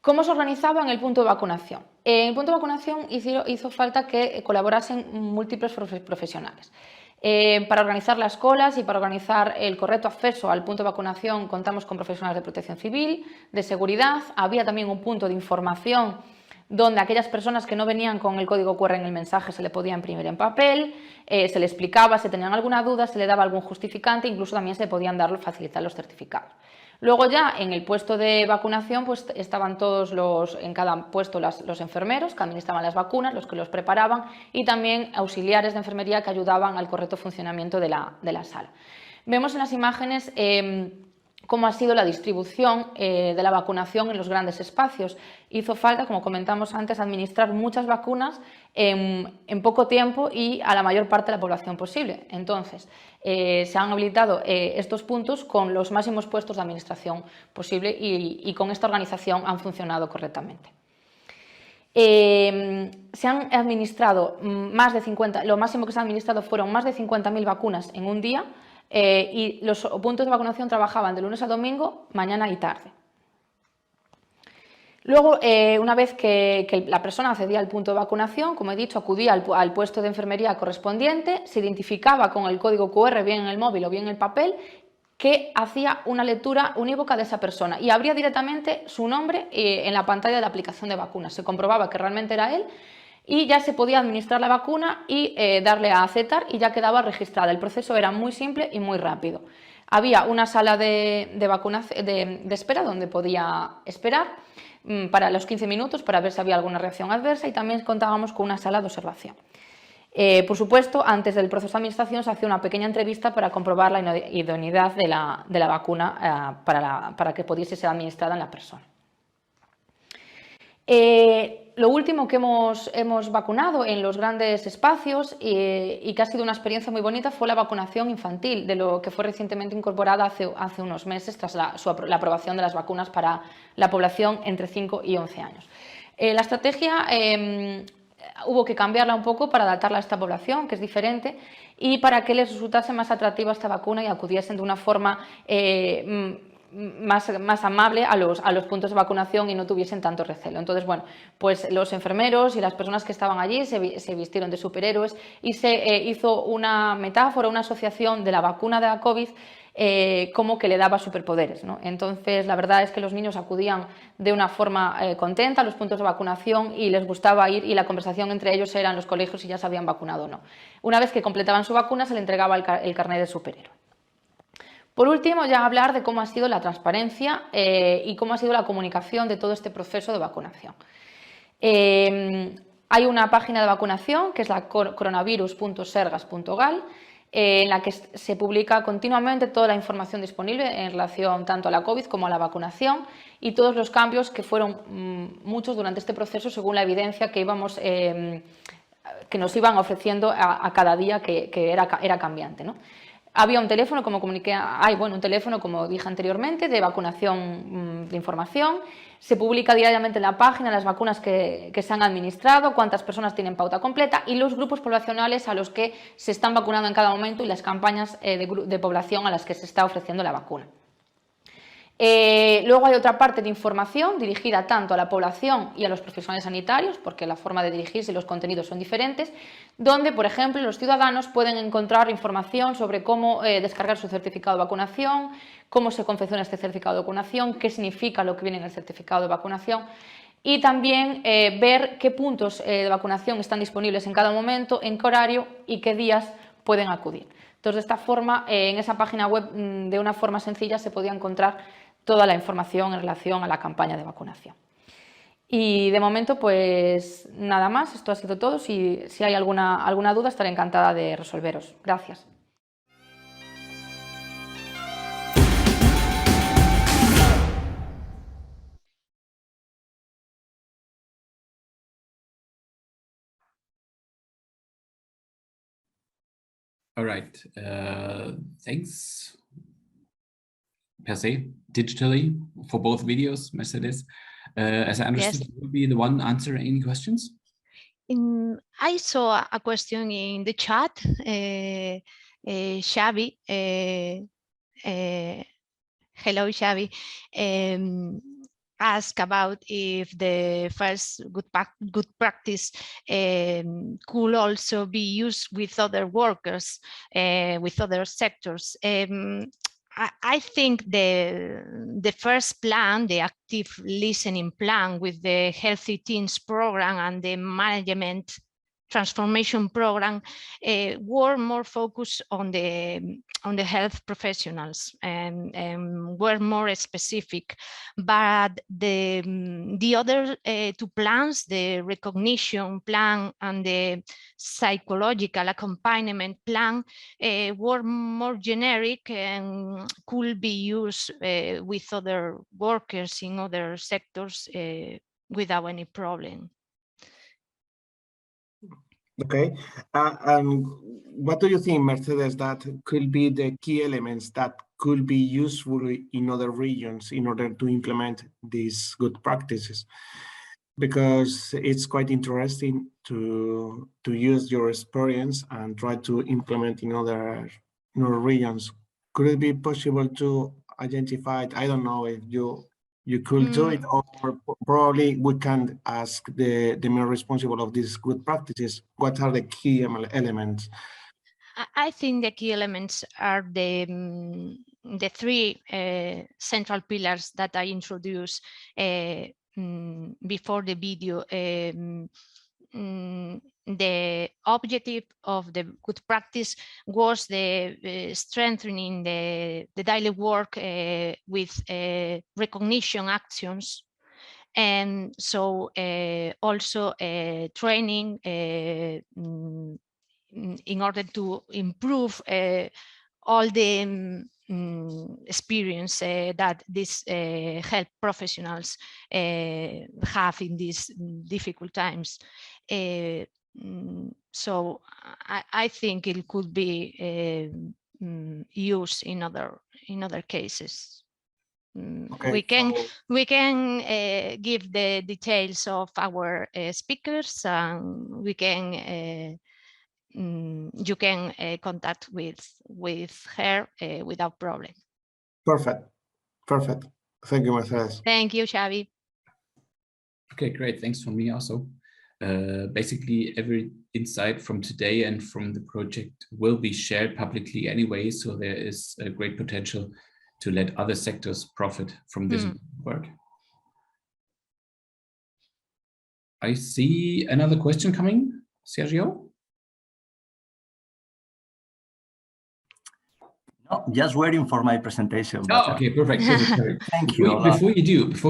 ¿Cómo se organizaba en el punto de vacunación? En el punto de vacunación hizo falta que colaborasen múltiples profesionales. Para organizar las colas y para organizar el correcto acceso al punto de vacunación contamos con profesionales de protección civil, de seguridad, había también un punto de información donde aquellas personas que no venían con el código QR en el mensaje se le podía imprimir en papel, se le explicaba, si tenían alguna duda, se le daba algún justificante, incluso también se podían facilitar los certificados. Luego ya en el puesto de vacunación pues estaban en cada puesto los enfermeros que administraban las vacunas, los que los preparaban y también auxiliares de enfermería que ayudaban al correcto funcionamiento de la sala. Vemos en las imágenes cómo ha sido la distribución de la vacunación en los grandes espacios. Hizo falta, como comentamos antes, administrar muchas vacunas en poco tiempo y a la mayor parte de la población posible. Entonces, se han habilitado estos puntos con los máximos puestos de administración posible y con esta organización han funcionado correctamente. Se han administrado lo máximo que se ha administrado fueron más de 50.000 vacunas en un día, y los puntos de vacunación trabajaban de lunes a domingo, mañana y tarde. Luego, una vez que la persona accedía al punto de vacunación, como he dicho, acudía al puesto de enfermería correspondiente, se identificaba con el código QR bien en el móvil o bien en el papel que hacía una lectura unívoca de esa persona y abría directamente su nombre en la pantalla de la aplicación de vacunas. Se comprobaba que realmente era él y ya se podía administrar la vacuna y darle a aceptar y ya quedaba registrada. El proceso era muy simple y muy rápido. Había una sala de espera donde podía esperar para los 15 minutos para ver si había alguna reacción adversa y también contábamos con una sala de observación. Por supuesto, antes del proceso de administración se hacía una pequeña entrevista para comprobar la idoneidad de la vacuna para que pudiese ser administrada en la persona. Lo último que hemos vacunado en los grandes espacios y que ha sido una experiencia muy bonita fue la vacunación infantil, de lo que fue recientemente incorporada hace unos meses tras la aprobación de las vacunas para la población entre 5 y 11 años. La estrategia hubo que cambiarla un poco para adaptarla a esta población, que es diferente, y para que les resultase más atractiva esta vacuna y acudiesen de una forma más amable a los puntos de vacunación y no tuviesen tanto recelo. Entonces, bueno, pues los enfermeros y las personas que estaban allí se vistieron de superhéroes y se hizo una metáfora, una asociación de la vacuna de la COVID como que le daba superpoderes, ¿no? Entonces, la verdad es que los niños acudían de una forma contenta a los puntos de vacunación y les gustaba ir, y la conversación entre ellos era en los colegios si ya se habían vacunado o no. Una vez que completaban su vacuna se le entregaba el carnet de superhéroe. Por último, ya hablar de cómo ha sido la transparencia y cómo ha sido la comunicación de todo este proceso de vacunación. Hay una página de vacunación que es la coronavirus.sergas.gal, en la que se publica continuamente toda la información disponible en relación tanto a la COVID como a la vacunación y todos los cambios que fueron muchos durante este proceso según la evidencia que nos iban ofreciendo a cada día que era cambiante, ¿no? Había un teléfono, como comuniqué, un teléfono, como dije anteriormente, de vacunación de información. Se publica diariamente en la página las vacunas que se han administrado, cuántas personas tienen pauta completa y los grupos poblacionales a los que se están vacunando en cada momento y las campañas de población a las que se está ofreciendo la vacuna. Luego hay otra parte de información dirigida tanto a la población y a los profesionales sanitarios, porque la forma de dirigirse y los contenidos son diferentes, donde, por ejemplo, los ciudadanos pueden encontrar información sobre cómo descargar su certificado de vacunación, cómo se confecciona este certificado de vacunación, qué significa lo que viene en el certificado de vacunación y también ver qué puntos de vacunación están disponibles en cada momento, en qué horario y qué días pueden acudir. Entonces, de esta forma, en esa página web, de una forma sencilla, se podía encontrar toda la información en relación a la campaña de vacunación. Y de momento, pues nada más, esto ha sido todo. Si hay alguna duda, estaré encantada de resolveros. Gracias. All right, thanks. Per se, digitally, for both videos, Mercedes. As I understood, you will be the one answering any questions? I saw a question in the chat. Xavi, hello Xavi, ask about if the first good practice could also be used with other workers, with other sectors. I think the first plan, the active listening plan with the Healthy Teens program and the management transformation program were more focused on the health professionals and were more specific, but the other two plans, the recognition plan and the psychological accompaniment plan, were more generic and could be used with other workers in other sectors without any problem. Okay, what do you think, Mercedes, that could be the key elements that could be useful in other regions in order to implement these good practices? Because it's quite interesting to use your experience and try to implement in other regions. Could it be possible to identify, I don't know if you could do it, or probably we can ask the main responsible of these good practices, what are the key elements? I think the key elements are the three central pillars that I introduced before the video. The objective of the good practice was the strengthening the daily work with recognition actions, and so also training in order to improve all the experience that these health professionals have in these difficult times. So I think it could be used in other cases. Okay, we can give the details of our speakers, and we can you can contact with her without problem. Perfect. Thank you, Mercedes. Thank you, Xavi. Okay, great. Thanks from me also. Basically, every insight from today and from the project will be shared publicly anyway, so there is a great potential to let other sectors profit from this work. I see another question coming, Sergio. No, just waiting for my presentation. Oh, okay, perfect. Thank you. Before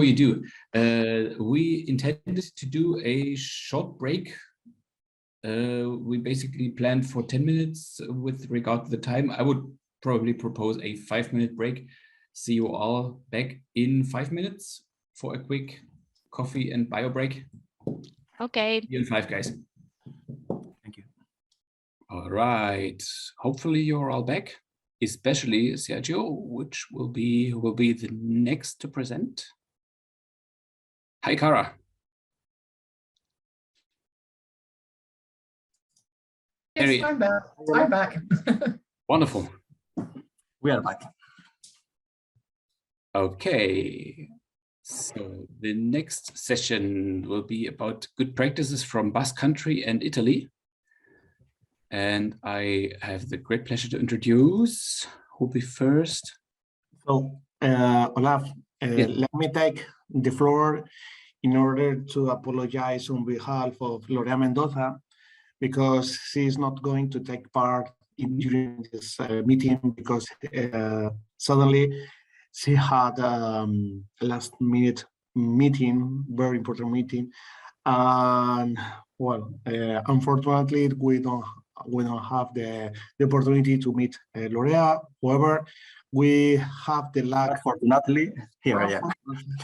you do, we intended to do a short break. We basically planned for 10 minutes with regard to the time. I would probably propose a 5-minute break. See you all back in 5 minutes for a quick coffee and bio break. Okay. See you in 5, guys. Thank you. All right. Hopefully you're all back, especially Sergio, which will be the next to present. Hi, Cara. Yes, I'm back. I'm back. Wonderful. We are back. Okay. So the next session will be about good practices from Basque Country and Italy. And I have the great pleasure to introduce who'll be first. So, Olaf, let me take the floor in order to apologize on behalf of Lorea Mendoza, because she is not going to take part during this meeting because suddenly she had a last-minute meeting, very important meeting, and well, unfortunately, we don't have the opportunity to meet Lorea. However, we have the luck. Fortunately, here I am.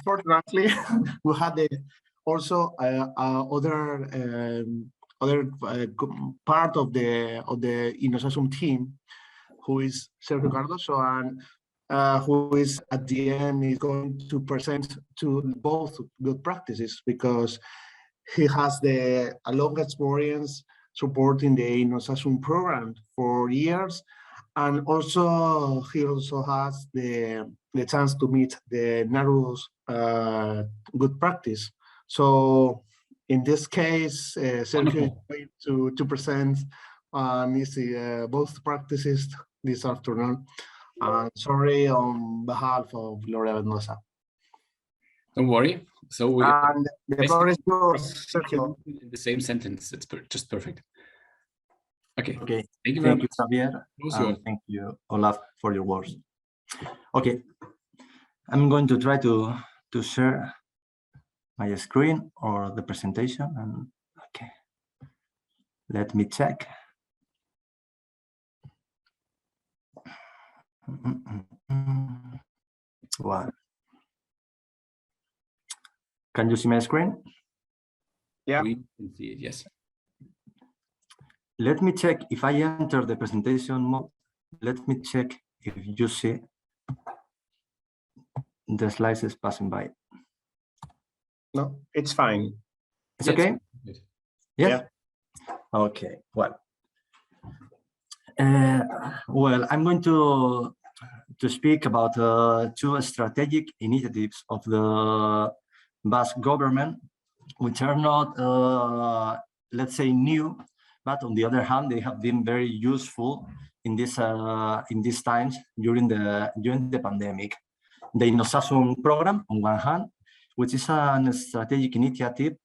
Fortunately, we had also other part of the INNOSASUN team, who is Sergio Cardoso, and who is at the end is going to present to both good practices, because he has a long experience supporting the INNOSASUN program for years, and also he also has the chance to meet the NARU's good practice. So in this case, Sergio is going to present both practices this afternoon. Sorry on behalf of Lorea Mendoza. Don't worry. So and the floor is yours, Sergio. In the same sentence, it's just perfect. Okay. Okay. Thank you very much. Javier. Thank you, Olaf, for your words. Okay. I'm going to try to share my screen or the presentation. And okay. Let me check. Wow. Can you see my screen? Yeah. We can see it, yes. Let me check if I enter the presentation mode. Let me check if you see the slides passing by. No, it's fine. It's okay? Yes. Yeah. Okay. Well, I'm going to speak about 2 strategic initiatives of the Basque government, which are not, let's say, new, but on the other hand, they have been very useful in these times during the pandemic. The INNOSASUN program, on one hand, which is a strategic initiative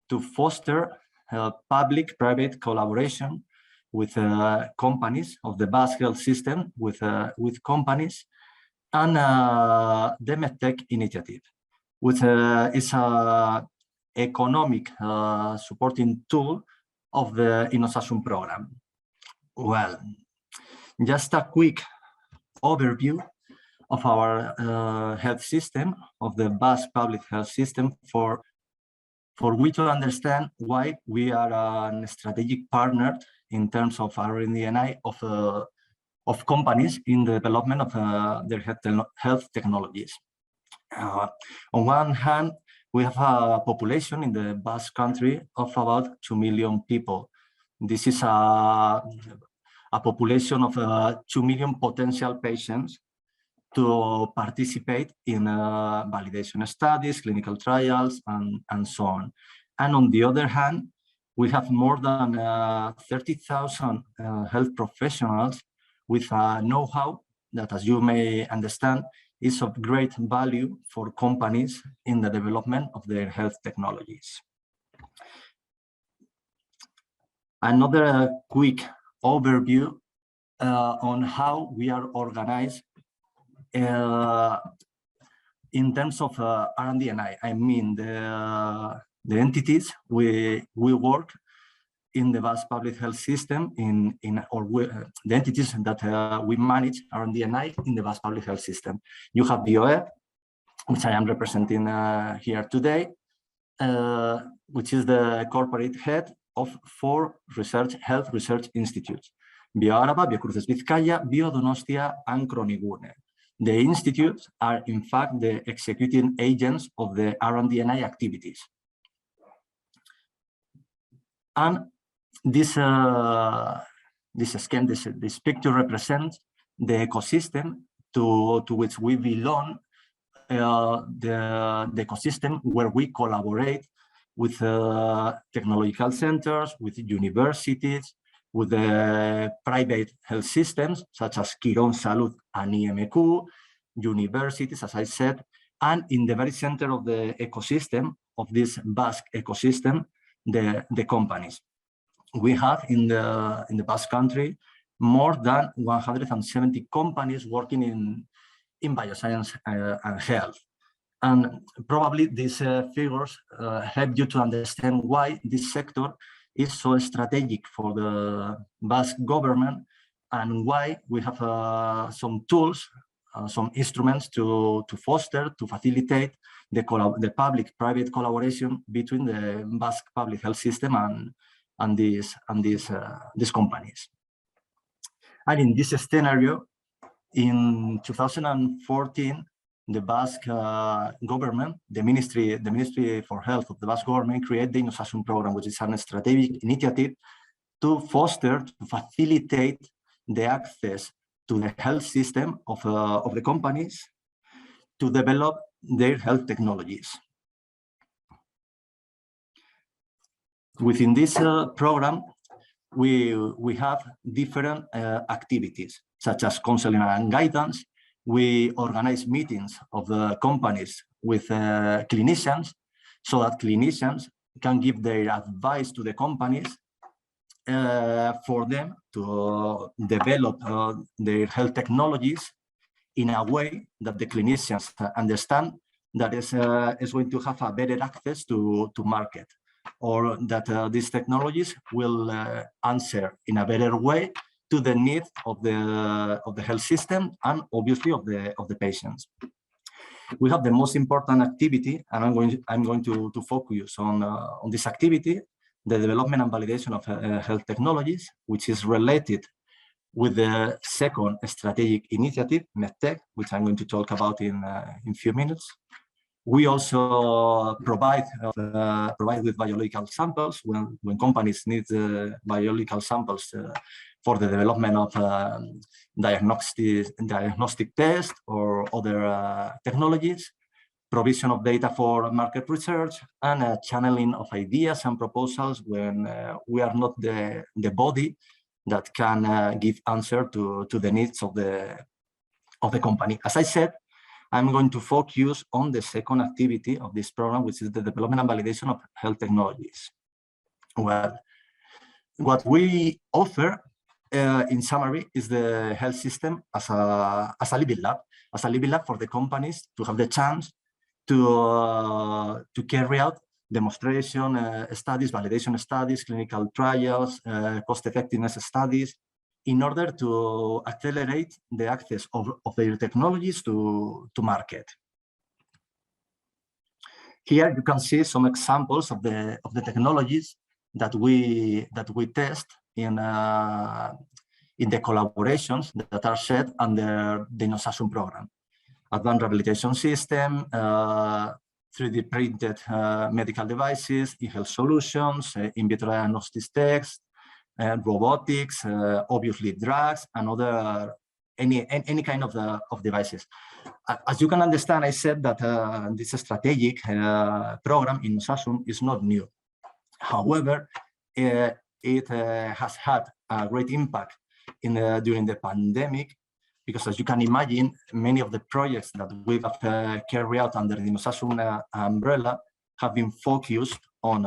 to foster public-private collaboration with companies of the Basque health system, with companies, and the MedTech initiative, which is an economic supporting tool of the INNOSASUN program. Well, just a quick overview of our health system, of the Basque public health system, for we to understand why we are a strategic partner in terms of R&D of companies in the development of their health technologies. On one hand, we have a population in the Basque country of about 2 million people. This is a population of 2 million potential patients to participate in validation studies, clinical trials, and so on. And on the other hand, we have more than 30,000 health professionals with know-how that, as you may understand, is of great value for companies in the development of their health technologies. Another quick overview on how we are organized in terms of R&D. I mean the entities we work in the Basque public health system, the entities that we manage R&D in the Basque public health system. You have BioE, which I am representing here today, which is the corporate head of 4 health research institutes: BioAraba, BioCruces Vizcaya, BioDonostia, and Cronigune. The institutes are, in fact, the executing agents of the R&D activities. And this picture represents the ecosystem to which we belong, the ecosystem where we collaborate with technological centers, with universities, with the private health systems such as Quirón Salud and IMQ, universities, as I said, and in the very center of the ecosystem, of this Basque ecosystem, the companies. We have in the Basque country more than 170 companies working in bioscience and health. And probably these figures help you to understand why this sector is so strategic for the Basque government, and why we have some tools, some instruments to foster, to facilitate the public-private collaboration between the Basque public health system and these companies. And in this scenario, in 2014, the Basque government, the Ministry for Health of the Basque government, created the INNOSASUN program, which is a strategic initiative to foster, to facilitate the access to the health system of the companies to develop their health technologies. Within this program, we have different activities, such as counseling and guidance. We organize meetings of the companies with clinicians, so that clinicians can give their advice to the companies for them to develop their health technologies in a way that the clinicians understand that is going to have a better access to market, or that these technologies will answer in a better way to the needs of the health system and obviously of the patients. We have the most important activity, and I'm going to focus on this activity, the development and validation of health technologies, which is related with the second strategic initiative, MedTech, which I'm going to talk about in a few minutes. We also provide with biological samples when companies need biological samples for the development of diagnostic tests or other technologies. provision of data for market research, and channeling of ideas and proposals when we are not the body that can give answer to the needs of the company. As I said, I'm going to focus on the second activity of this program, which is the development and validation of health technologies. Well, what we offer in summary is the health system as a living lab for the companies to have the chance to carry out demonstration studies, validation studies, clinical trials, cost effectiveness studies, in order to accelerate the access of their technologies to market. Here you can see some examples of the technologies that we test in the collaborations that are set under the INNOSASUN program. Advanced rehabilitation system, 3D printed medical devices, e-health solutions, in vitro diagnostics tests, robotics, obviously drugs, and other any kind of devices. As you can understand, I said that this strategic program in INNOSASUN is not new. However, it has had a great impact during the pandemic, because as you can imagine, many of the projects that we have carried out under the INNOSASUN umbrella have been focused on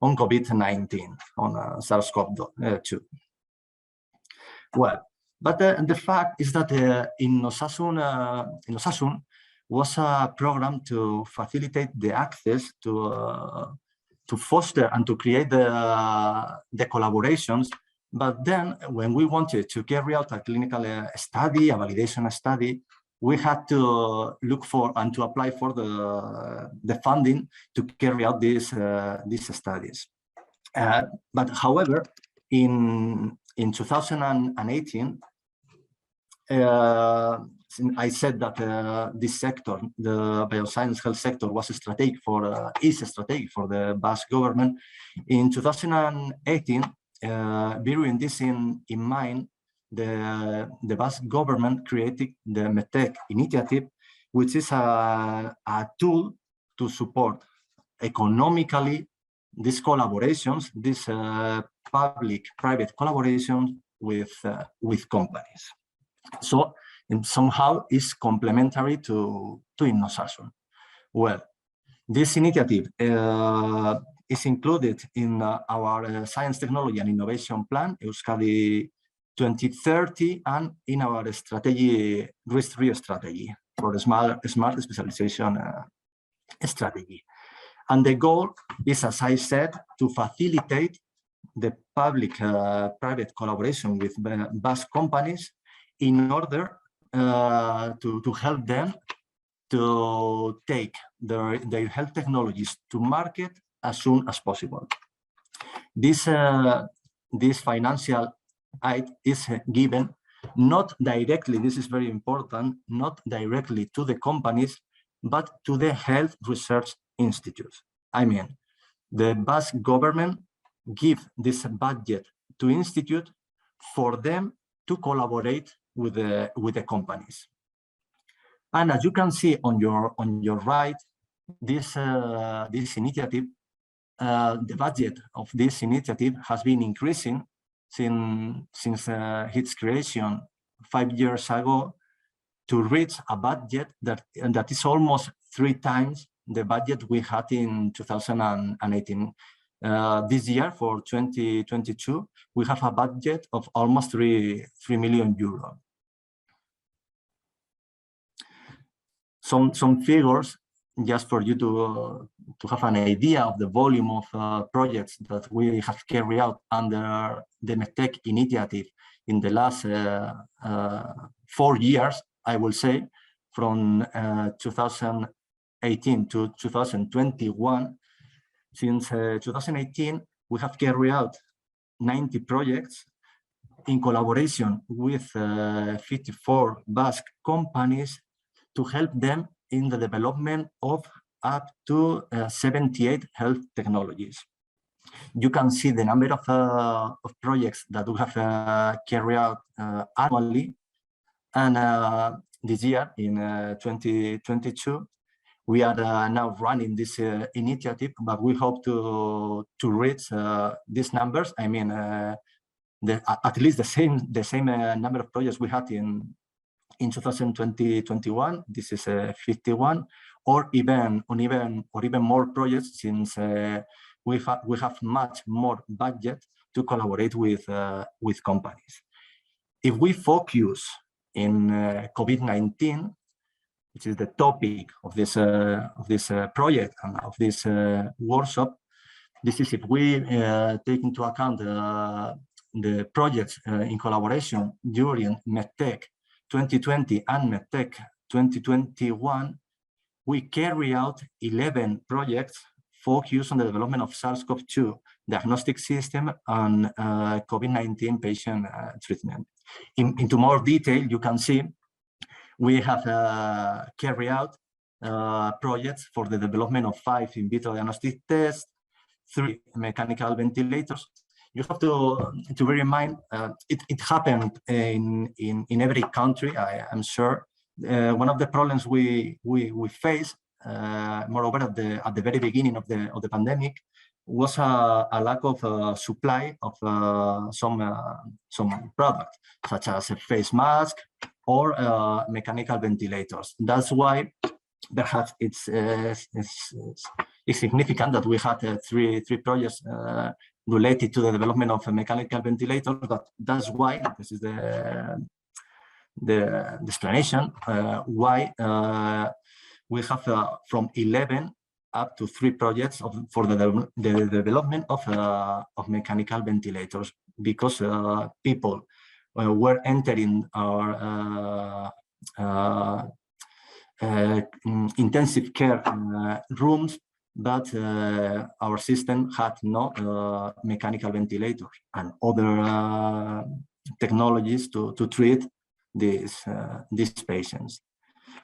COVID-19, on SARS-CoV-2. Well, but the fact is that INNOSASUN was a program to facilitate the access to foster and to create the collaborations. But then when we wanted to carry out a clinical study, a validation study, we had to look for and to apply for the funding to carry out these studies. But however, in 2018, I said that this sector, the bioscience health sector, was strategic for is strategic for the Basque government. In 2018, bearing this in mind, the Basque government created the METEC initiative, which is a tool to support economically these collaborations, these public-private collaborations with companies. So somehow is complementary to INNOSASUN. Well, this initiative is included in our Science, Technology and Innovation Plan, Euskadi 2030, and in our strategy, RIS3 strategy for smart specialization strategy. And the goal is, as I said, to facilitate the public-private collaboration with Basque companies in order to help them to take their health technologies to market as soon as possible. This financial aid is given not directly, this is very important, not directly to the companies, but to the health research institutes. I mean, the Basque government gives this budget to institute for them to collaborate with the companies. And as you can see on your right, this initiative, the budget of this initiative has been increasing since its creation 5 years ago to reach a budget that is almost 3 times the budget we had in 2018. This year, for 2022, we have a budget of almost 3 million euros. Some figures, just for you to have an idea of the volume of projects that we have carried out under the METEC initiative in the last 4 years, I will say, from 2018 to 2021. Since 2018, we have carried out 90 projects in collaboration with 54 Basque companies to help them in the development of up to 78 health technologies. You can see the number of projects that we have carried out annually, and this year in 2022, we are now running this initiative, but we hope to reach these numbers. I mean, at least the same number of projects we had in 2020-21. This is 51, or even more projects, since we have much more budget to collaborate with companies. If we focus in COVID-19, which is the topic of this project and of this workshop, this is if we take into account the projects in collaboration during MedTech 2020 and MedTech 2021, we carry out 11 projects focused on the development of SARS-CoV-2 diagnostic system and COVID-19 patient treatment. Into more detail, you can see we have carried out projects for the development of 5 in vitro diagnostic tests, 3 mechanical ventilators. You have to bear in mind, it happened in every country, I'm sure. One of the problems we face, moreover at the very beginning of the pandemic, was a lack of supply of some products, such as a face mask or mechanical ventilators. That's why perhaps it's significant that we had three projects related to the development of a mechanical ventilator. That's why this is the explanation why we have from 11 up to 3 projects for the development of mechanical ventilators, because people were entering our intensive care rooms, but our system had no mechanical ventilators and other technologies to treat these patients.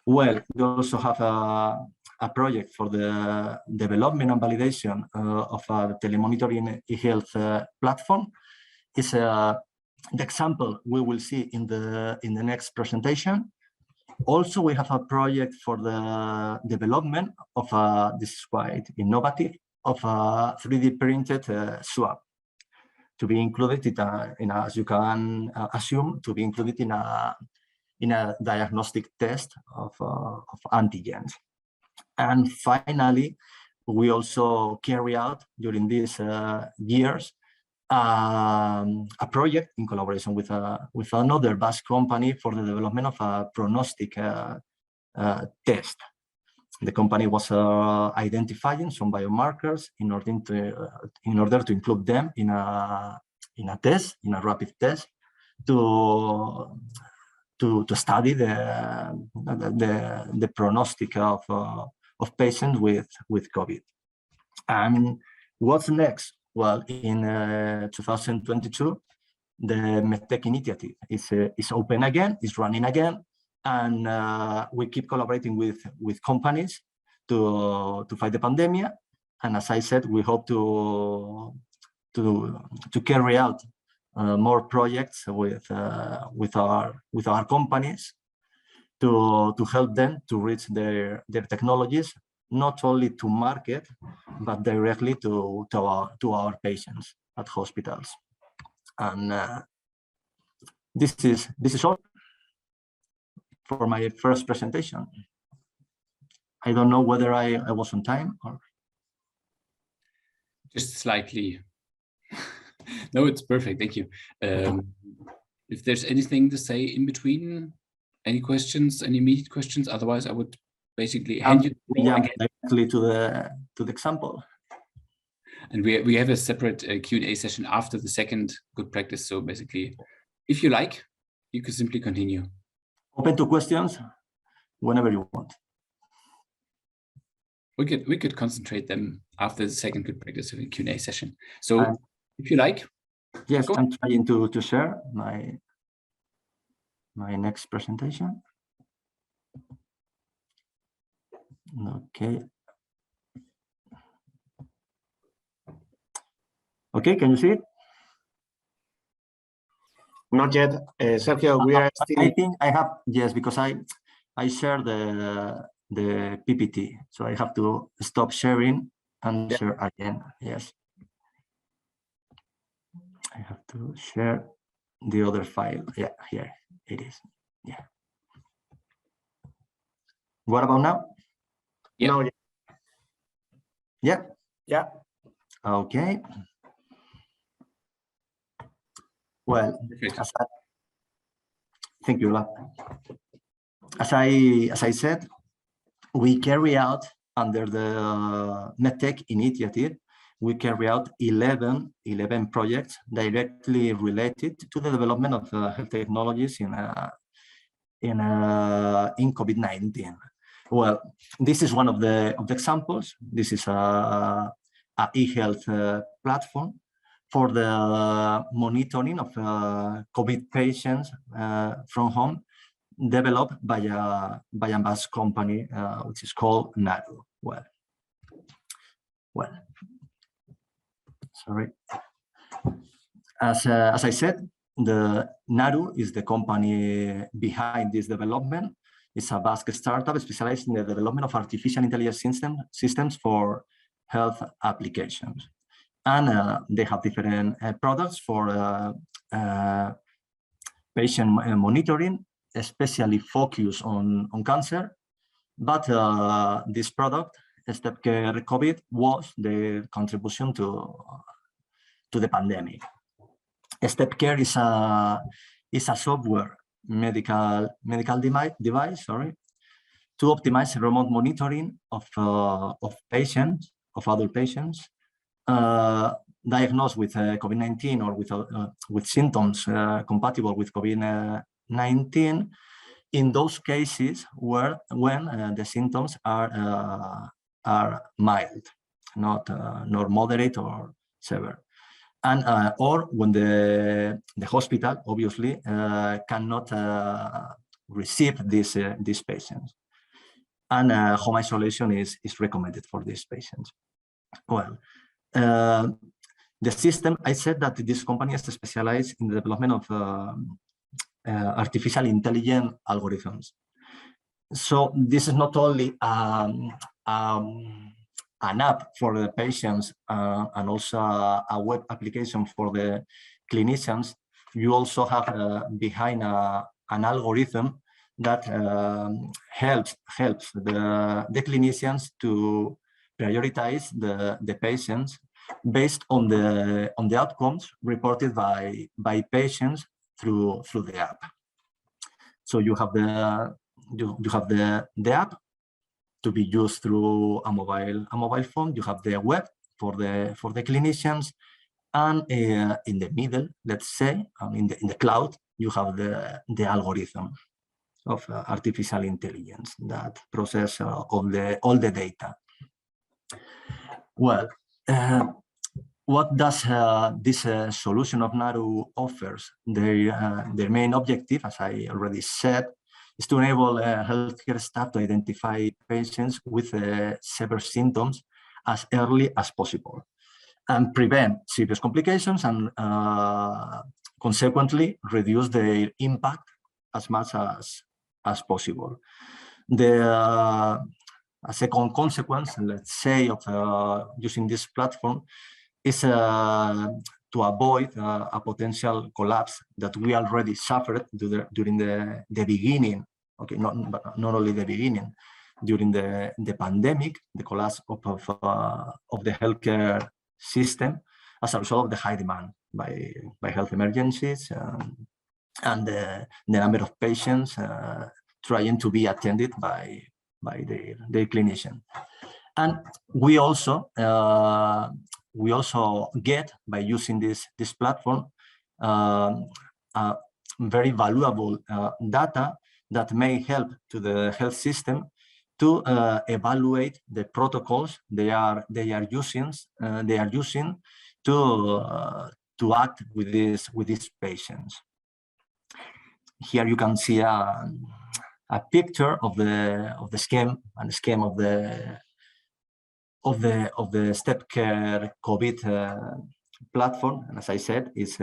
Well, we also have a project for the development and validation of a telemonitoring e-health platform. It's the example we will see in the next presentation. Also, we have a project for the development of this is quite innovative, of a 3D printed swab to be included as you can assume, to be included in a diagnostic test of antigens. And finally, we also carry out during these years a project in collaboration with another Basque company for the development of a prognostic test. The company was identifying some biomarkers in order to include them in a test, in a rapid test, to study the prognostic of patients with COVID. And what's next? Well, in 2022, the MedTech initiative is open again, is running again, and we keep collaborating with companies to fight the pandemic. And as I said, we hope to carry out more projects with our companies to help them to reach their technologies, not only to market, but directly to our patients at hospitals. And this is all for my first presentation. I don't know whether I was on time or just slightly. No, it's perfect. Thank you. If there's anything to say in between, any questions, any immediate questions, otherwise I would basically hand you directly to the example. And we have a separate Q&A session after the second good practice. So basically, if you like, you can simply continue. Open to questions whenever you want. We could concentrate them after the second good practice of a Q&A session. So if you like. Yes, I'm trying to share my next presentation. Okay. Okay, can you see it? Not yet, Sergio. We are still. I think I have, yes, because I share the the PPT. So I have to stop sharing and share again. Yes. I have to share the other file. Yeah, here it is. Yeah. What about now? Yeah. No, Yeah. yeah. Okay. Well, thank you, Lab. As I said, we carry out under the MedTech initiative, we carry out 11 projects directly related to the development of health technologies in COVID-19. Well, this is one of the examples. This is a e-health platform for the monitoring of COVID patients from home, developed by a Basque company, which is called NARU. Well, sorry. As I said, the NARU is the company behind this development. It's a Basque startup specialized in the development of artificial intelligence systems for health applications. And they have different products for patient monitoring, especially focused on cancer. But this product, stepcare COVID, was the contribution to the pandemic. Stepcare is a software medical device, to optimize remote monitoring of patients, of adult patients, diagnosed with COVID-19 or with symptoms compatible with COVID-19 in those cases when the symptoms are mild, not moderate or severe, and or when the hospital obviously cannot receive these patients, and home isolation is recommended for these patients. Well, the system, I said that this company is specialized in the development of artificial intelligence algorithms. So this is not only an app for the patients and also a web application for the clinicians. You also have behind an algorithm that helps the clinicians to prioritize the patients based on the outcomes reported by patients through the app. So you have the app to be used through a mobile phone. You have the web for the clinicians, and in the middle, let's say, in the cloud, you have the algorithm of artificial intelligence that process all the data. Well, what does this solution of NARU offers? Their main objective, as I already said, is to enable healthcare staff to identify patients with severe symptoms as early as possible and prevent serious complications and consequently reduce their impact as much as possible. A second consequence, let's say, of using this platform is to avoid a potential collapse that we already suffered during the beginning. Okay, not only the beginning, during the pandemic, the collapse of the healthcare system as a result of the high demand by health emergencies and the number of patients trying to be attended by their clinician. And we also get, by using this platform, very valuable data that may help to the health system to evaluate the protocols they are using to act with these patients. Here you can see a picture of the scheme and the scheme of the stepcare COVID platform, and as I said, it's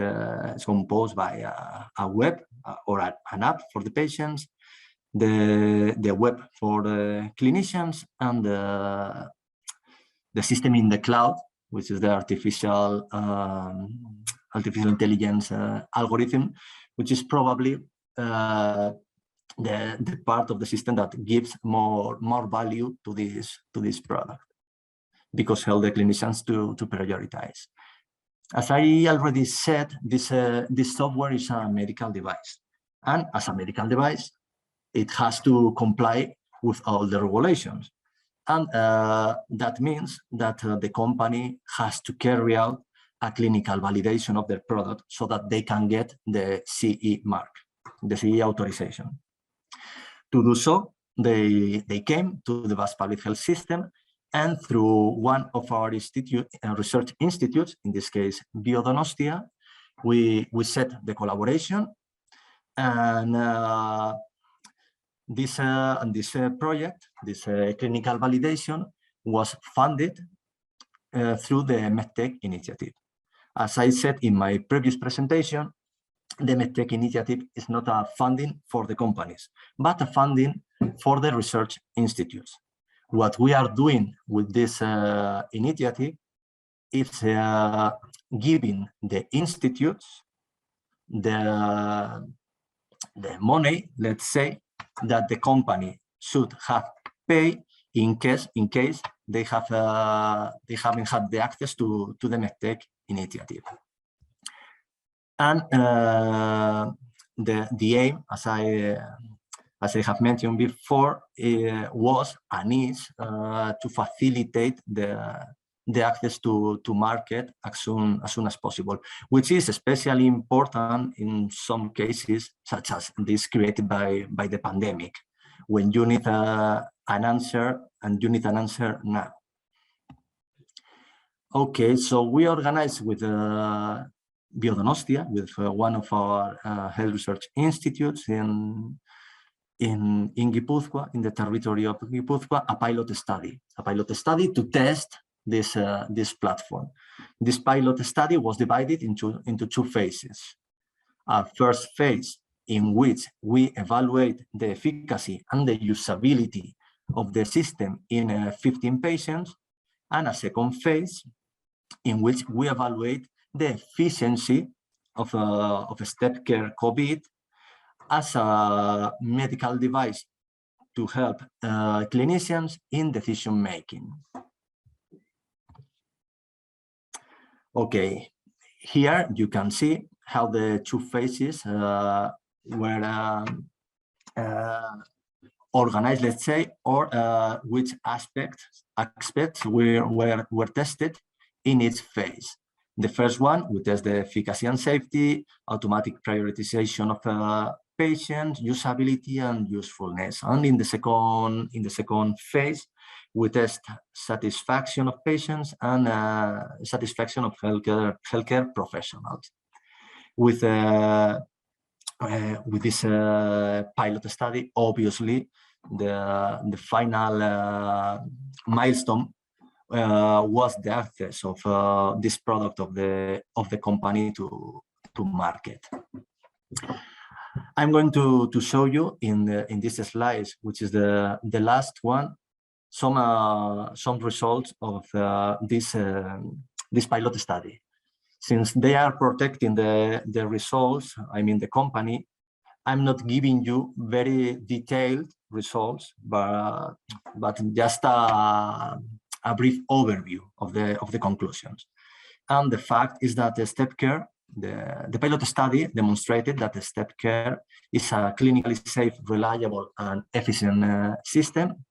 composed by a web or an app for the patients, the web for the clinicians, and the system in the cloud, which is the artificial intelligence algorithm, which is probably the part of the system that gives more value to this product, because help the clinicians to prioritize. As I already said, this software is a medical device, and as a medical device, it has to comply with all the regulations. And that means that the company has to carry out a clinical validation of their product so that they can get the CE mark, the CE authorization. To do so, they came to the Basque Public Health System, and through one of our research institutes, in this case, BioDonostia, we set the collaboration, and this project, this clinical validation, was funded through the MedTech initiative. As I said in my previous presentation, the MedTech initiative is not a funding for the companies, but a funding for the research institutes. What we are doing with this initiative is giving the institutes the money, let's say, that the company should have paid in case they haven't had the access to the MedTech initiative. And the aim, as I have mentioned before, was and is to facilitate the access to market as soon as possible, which is especially important in some cases, such as this created by the pandemic, when you need an answer, and you need an answer now. Okay, so we organized with BioDonostia, with one of our health research institutes in Gipuzkoa, in the territory of Gipuzkoa, a pilot study to test this platform. This pilot study was divided into two phases. A first phase in which we evaluate the efficacy and the usability of the system in 15 patients, and a second phase in which we evaluate the efficiency of stepcare COVID as a medical device to help clinicians in decision making. Okay, here you can see how the two phases were organized, let's say, or which aspects were tested in each phase. The first one, we test the efficacy and safety, automatic prioritization of patients, usability and usefulness. And in the second phase, we test satisfaction of patients and satisfaction of healthcare professionals. With this pilot study, obviously, the final milestone was the access of this product of the company to market. I'm going to show you in this slide, which is the last one, some results of this pilot study. Since they are protecting the results, I mean the company, I'm not giving you very detailed results, but just a brief overview of the conclusions. And the fact is that the stepcare, the pilot study demonstrated that the stepcare is a clinically safe, reliable, and efficient system.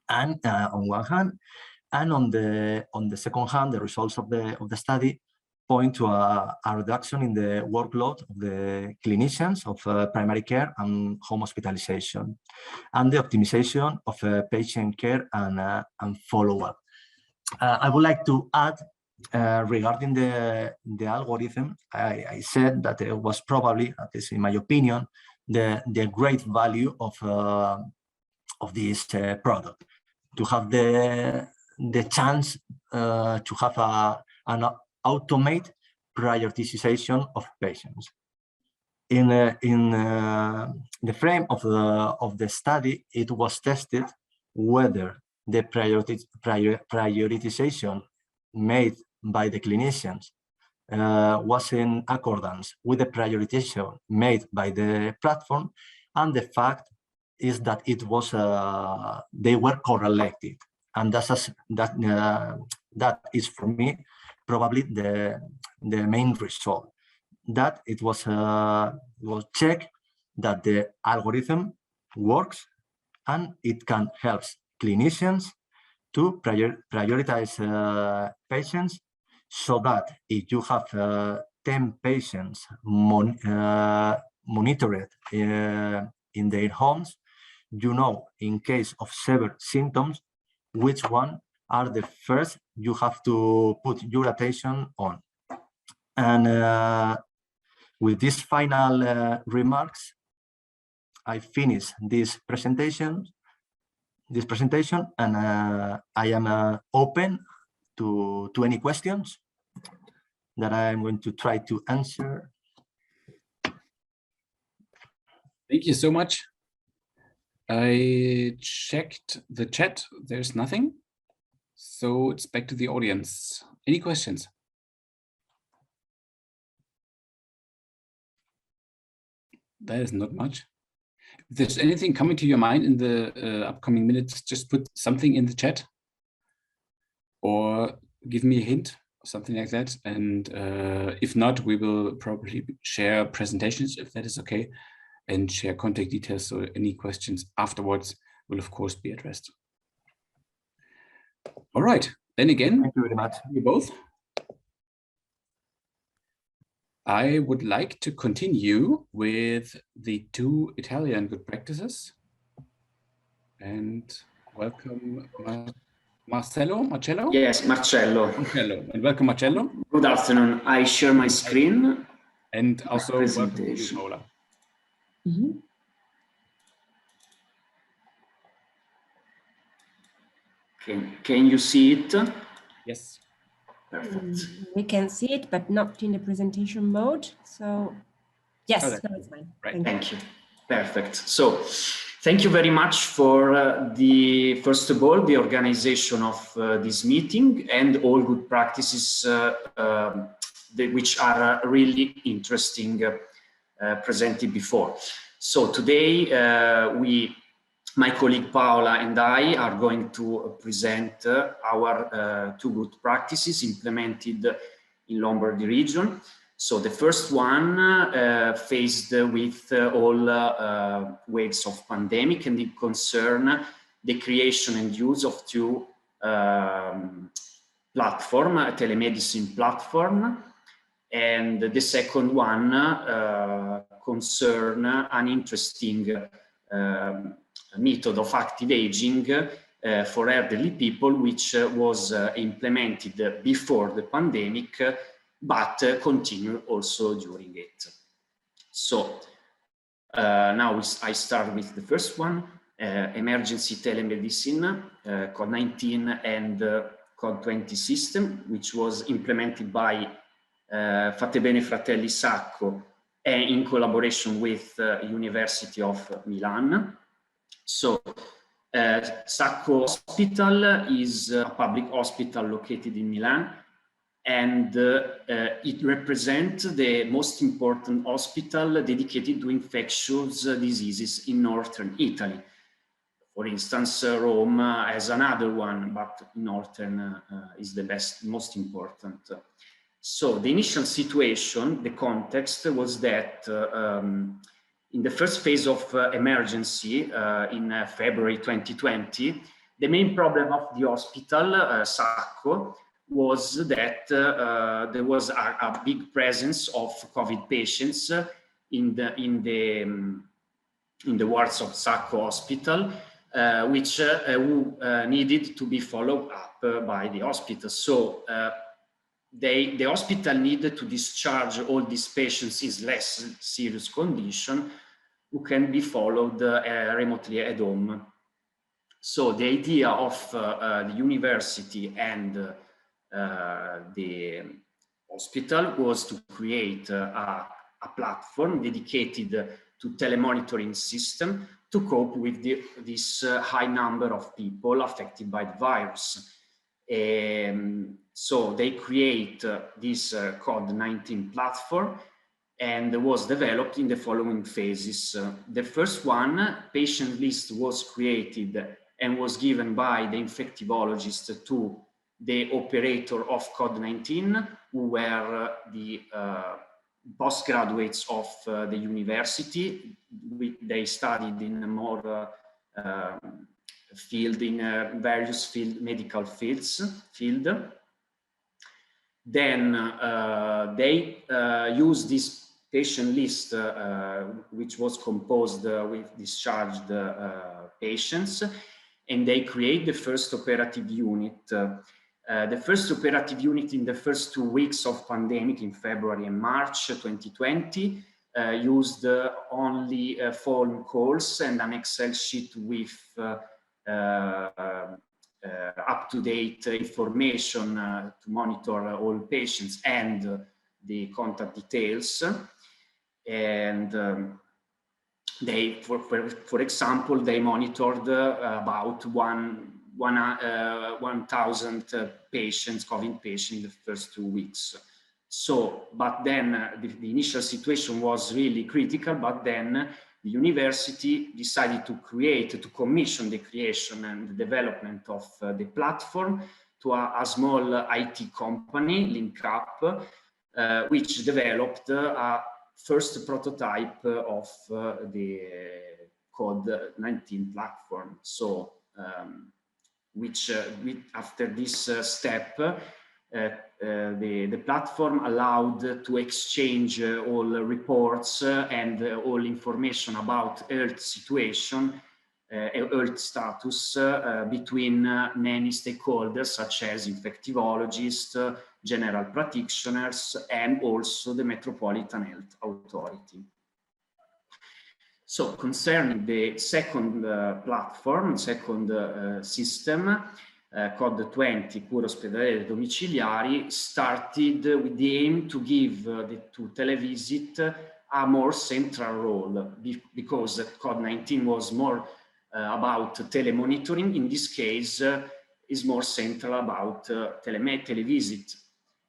And on one hand, and on the second hand, the results of the study point to a reduction in the workload of the clinicians of primary care and home hospitalization, and the optimization of patient care and follow-up. I would like to add, regarding the algorithm, I said that it was probably, at least in my opinion, the great value of this product, to have the chance to have an automate prioritization of patients. In the frame of the study, it was tested whether the prioritization made by the clinicians was in accordance with the prioritization made by the platform, and the fact is that it was they were correlated, and that is for me probably the main result, that it was checked that the algorithm works and it can help clinicians to prioritize patients, so that if you have 10 patients monitored in their homes, you know, in case of severe symptoms, which one are the first you have to put your attention on. And with these final remarks, I finish this presentation, and I am open to any questions that I'm going to try to answer. Thank you so much. I checked the chat. There's nothing. So it's back to the audience. Any questions? That is not much. If there's anything coming to your mind in the upcoming minutes, just put something in the chat or give me a hint or something like that. And if not, we will probably share presentations, if that is okay, and share contact details. So any questions afterwards will, of course, be addressed. All right. Then again, thank you very much. You both. I would like to continue with the 2 Italian good practices, and welcome Marcello? Yes, Marcello. And welcome Marcello. Good afternoon. I share my screen. And also welcome to you, Paola. Can you see it? Yes. Perfect. We can see it, but not in the presentation mode. So yes, no, it's fine. Right. Thank you. Perfect. So thank you very much for first of all, the organization of this meeting and all good practices which are really interesting presented before. So today my colleague Paola and I are going to present our 2 good practices implemented in Lombardy region. So the first one faced with all waves of pandemic, and it concerns the creation and use of 2 platform, a telemedicine platform. And the second one concern an interesting method of active aging for elderly people, which was implemented before the pandemic, but continue also during it. So now I start with the first one, emergency telemedicine, COD19 and COD20 system, which was implemented by Fate Bene Fratelli Sacco in collaboration with University of Milan. So Sacco Hospital is a public hospital located in Milan, and it represents the most important hospital dedicated to infectious diseases in northern Italy. For instance, Rome has another one, but northern is the most important. So the initial situation, the context was that in the first phase of emergency in February 2020, the main problem of the hospital, Sacco, was that there was a big presence of COVID patients in the wards of Sacco Hospital, which needed to be followed up by the hospital. So the hospital needed to discharge all these patients in less serious condition who can be followed remotely at home. So the idea of the university and the hospital was to create a a platform dedicated to telemonitoring system to cope with this high number of people affected by the virus. So they create this COD19 platform, and was developed in the following phases. The first one, patient list, was created and was given by the infectivologist to the operator of COD19, who were the postgraduates of the university. They studied in a more field, in various medical fields. Then they used this patient list, which was composed with discharged patients, and they create the first operative unit. The first operative unit in the first 2 weeks of pandemic in February and March 2020 used only phone calls and an Excel sheet with up-to-date information to monitor all patients and the contact details. And they, for example, they monitored about 1,000 patients, COVID patients, in the first 2 weeks. So, but then the initial situation was really critical, but then the university decided to commission the creation and the development of the platform to a small IT company, Link Up, which developed a first prototype of the COD19 platform. So, after this step, the platform allowed to exchange all reports and all information about health situation, health status between many stakeholders such as infectivologists, general practitioners, and also the Metropolitan Health Authority. So concerning the second platform, second system, COD20, cure ospedaliere domiciliari, started with the aim to give to televisit a more central role, because COD19 was more about telemonitoring. In this case, is more central about televisit.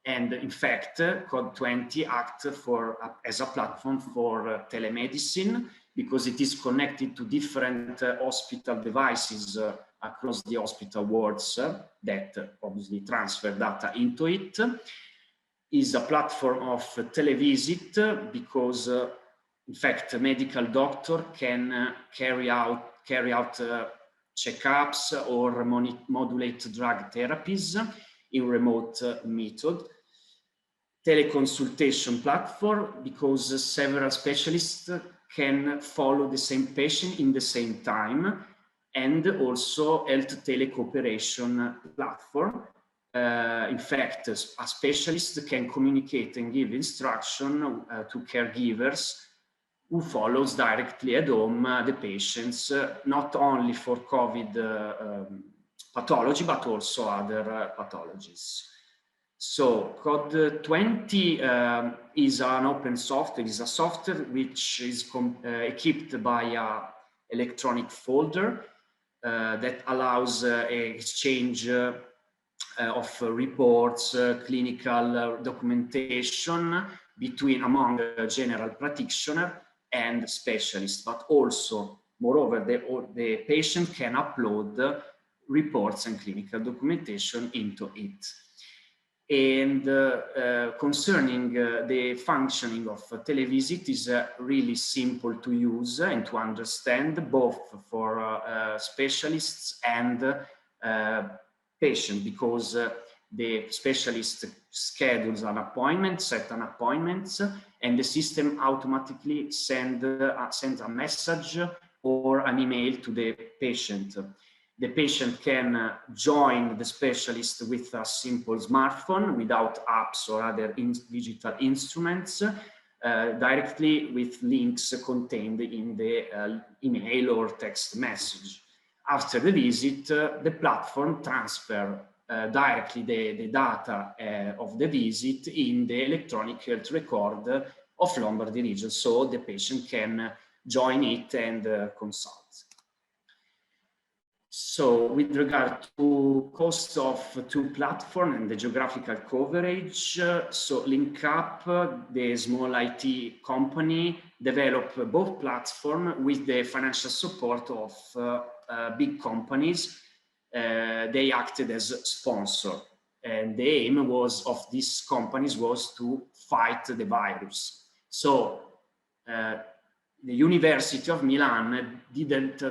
And in fact, COD20 acts as a platform for telemedicine, because it is connected to different hospital devices across the hospital wards that obviously transfer data into it. Is a platform of televisit because, in fact, a medical doctor can carry out checkups or modulate drug therapies in remote method. Teleconsultation platform because several specialists can follow the same patient in the same time, and also health telecooperation platform. In fact, a specialist can communicate and give instruction to caregivers who follows directly at home the patients, not only for COVID pathology, but also other pathologies. So COD20 is an open software, is a software which is equipped by an electronic folder that allows exchange of reports, clinical documentation among general practitioner and specialists, but also, moreover, the patient can upload reports and clinical documentation into it. And concerning the functioning of televisit is really simple to use and to understand, both for specialists and patients, because the specialist schedules an appointment, set an appointment, and the system automatically sends a message or an email to the patient. The patient can join the specialist with a simple smartphone without apps or other digital instruments, directly with links contained in the email or text message. After the visit, the platform transfers directly the data of the visit in the electronic health record of Lombardy region, so the patient can join it and consult. So with regard to cost of two platforms and the geographical coverage, so LinkUp, the small IT company, developed both platforms with the financial support of big companies. They acted as a sponsor, and the aim of these companies was to fight the virus. So the University of Milan didn't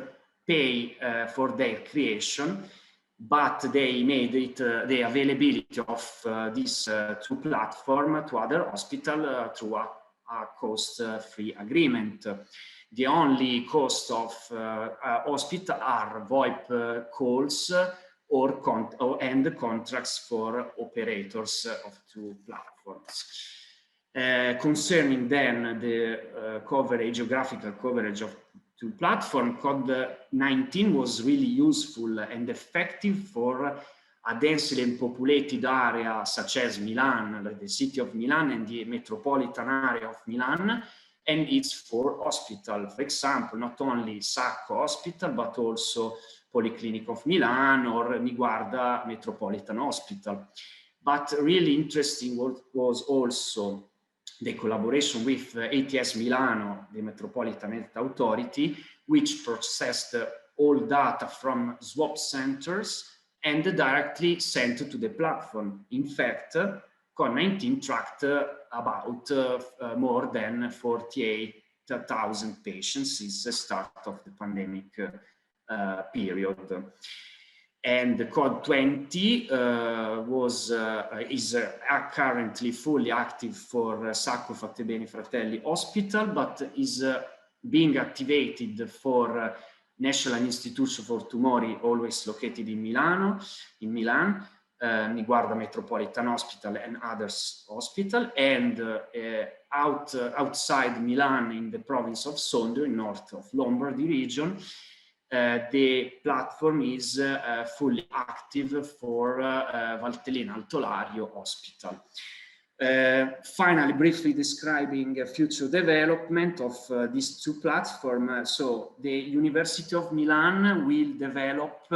pay for their creation, but they made it the availability of these two platforms to other hospitals through a cost-free agreement. The only cost of hospital are VoIP calls and contracts for operators of two platforms. Concerning then the geographical coverage of two platforms, COD19 was really useful and effective for a densely populated area such as Milan, like the city of Milan and the metropolitan area of Milan, and it's for hospital. For example, not only Sacco Hospital, but also Polyclinic of Milan or Niguarda Metropolitan Hospital. But really interesting was also the collaboration with ATS Milano, the Metropolitan Health Authority, which processed all data from swab centers and directly sent to the platform. In fact, COD19 tracked about more than 48,000 patients since the start of the pandemic period. And the COD20 is currently fully active for Sacco Fattebene Fratelli Hospital, but is being activated for National Institute for Tumori, always located in Milan, Niguarda Metropolitan Hospital and others hospital, and outside Milan in the province of Sondrio, north of Lombardy region. The platform is fully active for Valtellina Altolario Hospital. Finally, briefly describing future development of these two platforms. So the University of Milan will develop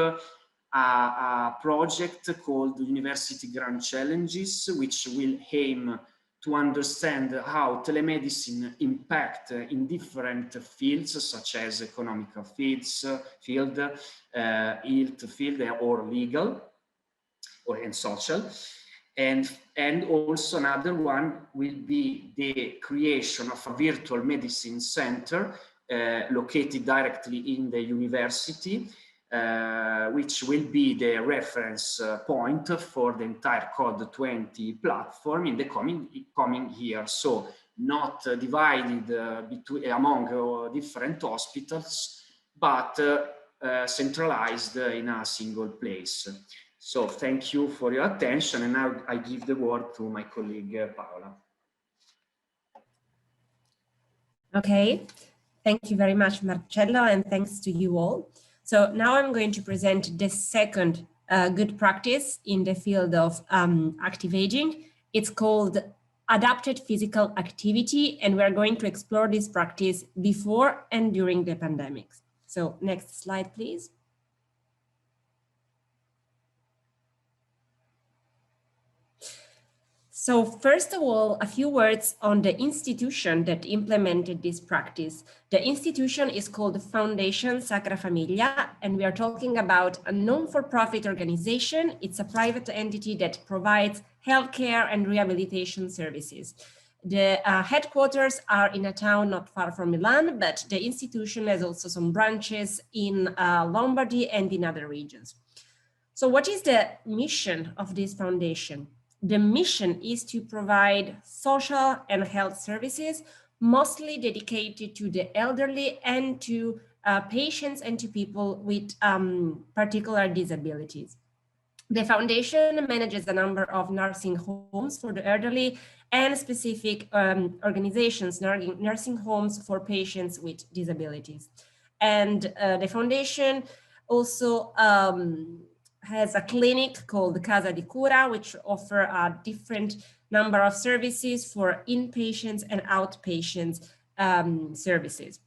a project called University Grand Challenges, which will aim to understand how telemedicine impact in different fields, such as economical field, health field, or legal, and social. And also another one will be the creation of a virtual medicine center located directly in the university, which will be the reference point for the entire COD20 platform in the coming year. So not divided among different hospitals, but centralized in a single place. So thank you for your attention, and now I give the word to my colleague Paola. Okay, thank you very much, Marcello, and thanks to you all. So now I'm going to present the second good practice in the field of active aging. It's called adapted physical activity, and we're going to explore this practice before and during the pandemic. So next slide, please. So first of all, a few words on the institution that implemented this practice. The institution is called Foundation Sacra Famiglia, and we are talking about a non-for-profit organization. It's a private entity that provides healthcare and rehabilitation services. The headquarters are in a town not far from Milan, but the institution has also some branches in Lombardy and in other regions. So what is the mission of this foundation? The mission is to provide social and health services, mostly dedicated to the elderly and to patients and to people with particular disabilities. The foundation manages a number of nursing homes for the elderly and specific organizations, nursing homes for patients with disabilities. And the foundation also has a clinic called Casa di Cura, which offer different number of services for inpatients and outpatients services.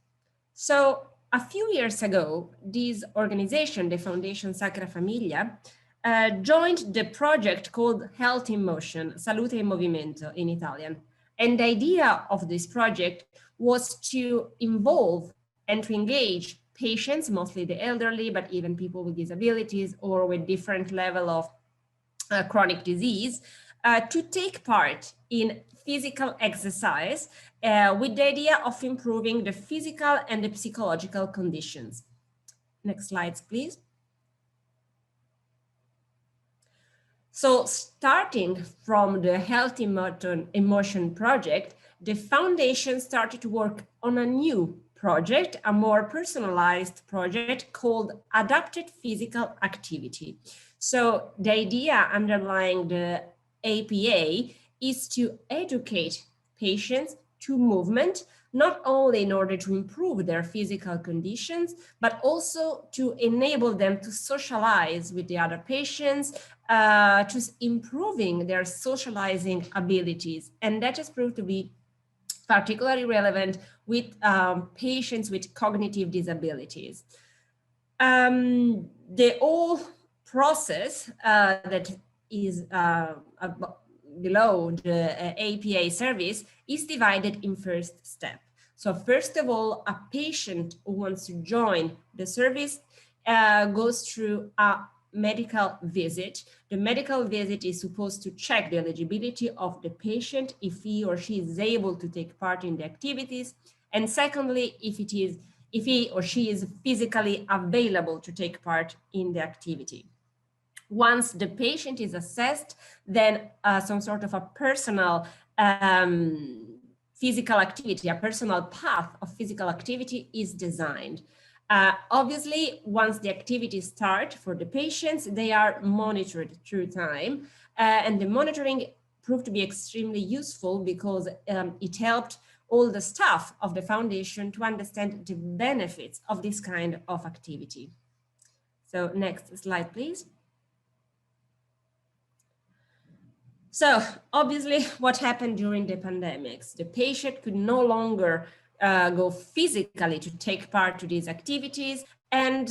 So a few years ago, this organization, the Foundation Sacra Famiglia, joined the project called Health in Motion, Salute in Movimento in Italian. And the idea of this project was to involve and to engage patients, mostly the elderly, but even people with disabilities or with different level of chronic disease, to take part in physical exercise with the idea of improving the physical and the psychological conditions. Next slides, please. So starting from the Health in Motion project, the foundation started to work on a new project, a more personalized project called Adapted Physical Activity. So the idea underlying the APA is to educate patients to movement, not only in order to improve their physical conditions, but also to enable them to socialize with the other patients, to improving their socializing abilities. And that has proved to be particularly relevant with patients with cognitive disabilities. The whole process that is below the APA service is divided in first step. So first of all, a patient who wants to join the service goes through a medical visit. The medical visit is supposed to check the eligibility of the patient, if he or she is able to take part in the activities. And secondly, if he or she is physically available to take part in the activity. Once the patient is assessed, then some sort of a personal physical activity, a personal path of physical activity is designed. Obviously, once the activities start for the patients, they are monitored through time. And the monitoring proved to be extremely useful because it helped all the staff of the foundation to understand the benefits of this kind of activity. So next slide, please. So obviously, what happened during the pandemics? The patient could no longer go physically to take part to these activities, and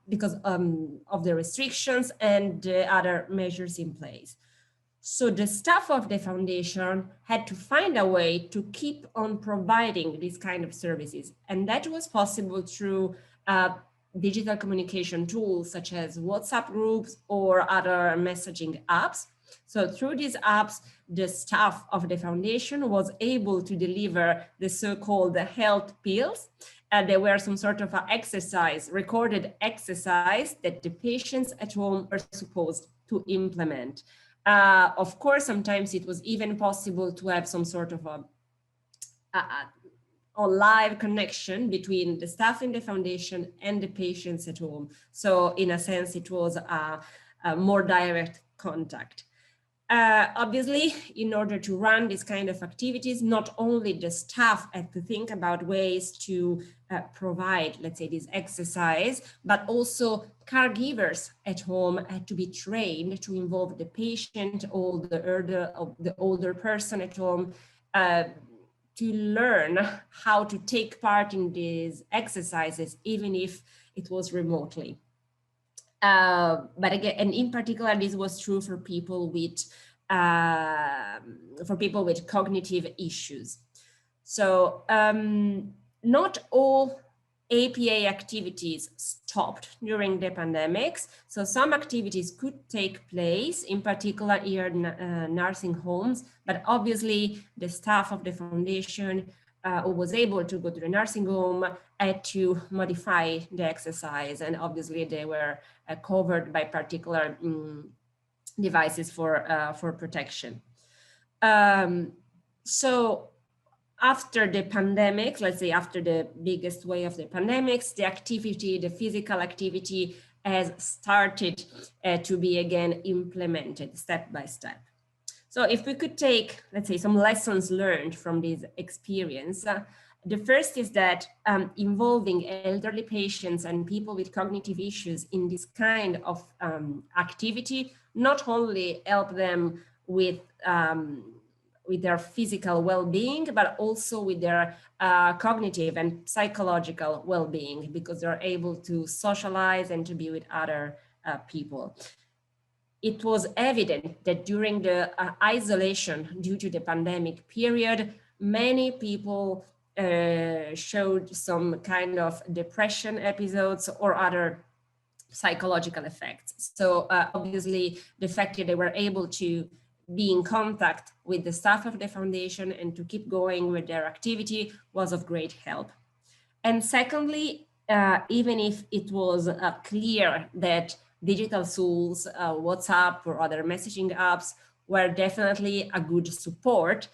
because of the restrictions and the other measures in place. So the staff of the foundation had to find a way to keep on providing these kind of services. And that was possible through digital communication tools such as WhatsApp groups or other messaging apps. So through these apps, the staff of the foundation was able to deliver the so-called health pills. There were some sort of exercise, recorded exercise that the patients at home are supposed to implement. Of course, sometimes it was even possible to have some sort of a live connection between the staff in the foundation and the patients at home. So in a sense, it was a more direct contact. Obviously, in order to run this kind of activities, not only the staff had to think about ways to provide, let's say, this exercise, but also caregivers at home had to be trained to involve the patient or the older person at home to learn how to take part in these exercises, even if it was remotely. But again, and in particular, this was true for people with cognitive issues. So not all APA activities stopped during the pandemics. So some activities could take place, in particular here in nursing homes, but obviously the staff of the foundation who was able to go to the nursing home had to modify the exercise, and obviously they were covered by particular devices for protection. So after the pandemic, let's say after the biggest wave of the pandemics, the activity, the physical activity has started to be again implemented step by step. So if we could take, let's say, some lessons learned from this experience, the first is that involving elderly patients and people with cognitive issues in this kind of activity not only help them with their physical well-being, but also with their cognitive and psychological well-being, because they're able to socialize and to be with other people. It was evident that during the isolation due to the pandemic period, many people showed some kind of depression episodes or other psychological effects. So obviously the fact that they were able to be in contact with the staff of the foundation and to keep going with their activity was of great help. And secondly, even if it was clear that digital tools, WhatsApp or other messaging apps were definitely a good support,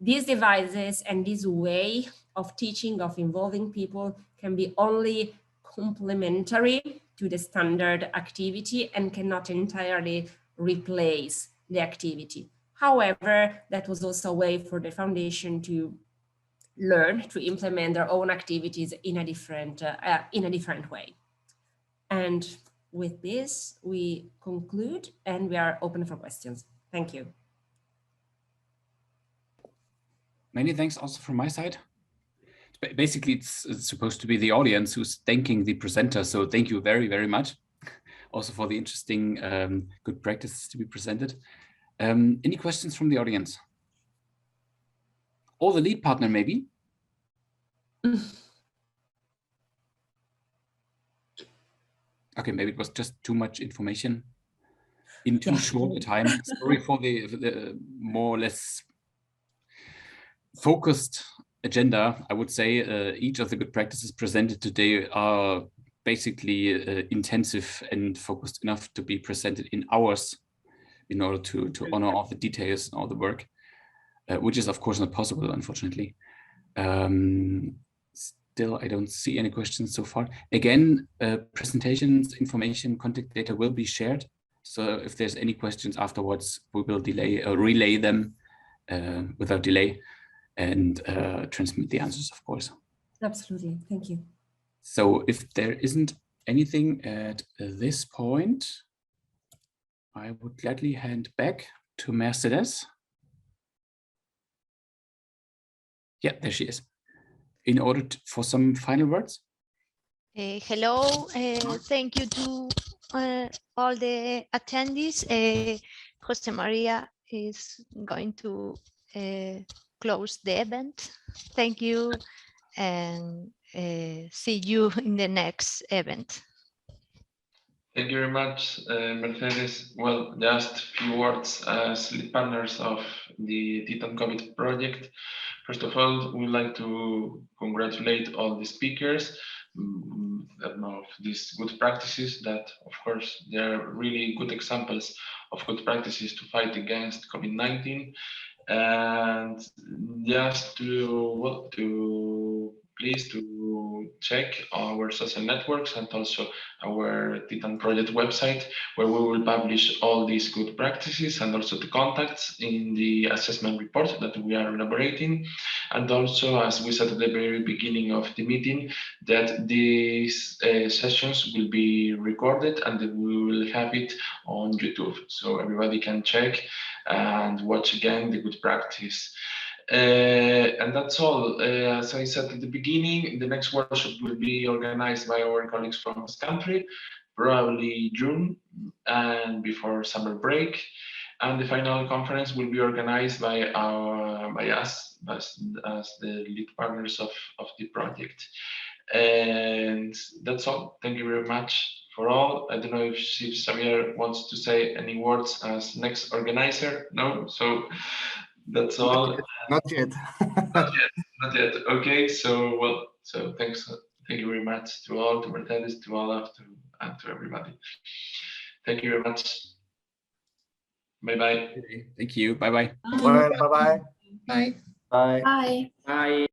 these devices and this way of teaching, of involving people, can be only complementary to the standard activity and cannot entirely replace the activity. However, that was also a way for the foundation to learn to implement their own activities in a different way. And with this, we conclude and we are open for questions. Thank you. Many thanks also from my side. Basically, it's supposed to be the audience who's thanking the presenter. So thank you very, very much also for the interesting good practices to be presented. Any questions from the audience? Or the lead partner, maybe? Okay, maybe it was just too much information in too short a time. Sorry for the more or less focused agenda. I would say each of the good practices presented today are basically intensive and focused enough to be presented in hours in order to honor all the details and all the work, which is of course not possible, unfortunately. Still, I don't see any questions so far. Again, presentations, information, contact data will be shared. So if there's any questions afterwards, we will relay them without delay and transmit the answers, of course. Absolutely, thank you. So if there isn't anything at this point, I would gladly hand back to Mercedes. Yeah, there she is. In order for some final words. Hello, thank you to all the attendees. Jose Maria is going to close the event. Thank you and see you in the next event. Thank you very much, Mercedes. Well, just a few words as lead partners of the TITTAN COVID project. First of all, we'd like to congratulate all the speakers of these good practices that, of course, they are really good examples of good practices to fight against COVID-19. And just please to check our social networks and also our TITTAN project website, where we will publish all these good practices and also the contacts in the assessment report that we are elaborating. And also, as we said at the very beginning of the meeting, that these sessions will be recorded and that we will have it on YouTube, so everybody can check and watch again the good practice. And that's all. As I said at the beginning, the next workshop will be organized by our colleagues from this country, probably June and before summer break. And the final conference will be organized by us as the lead partners of the project. And that's all. Thank you very much for all. I don't know if Xavier wants to say any words as next organizer. No, so that's all. Not yet. Not yet. Okay, so well, so thank you very much to all, to Mercedes, to Olaf, and to everybody. Thank you very much. Bye bye. Thank you. Bye bye. Bye bye. Bye. Bye. Bye. Bye.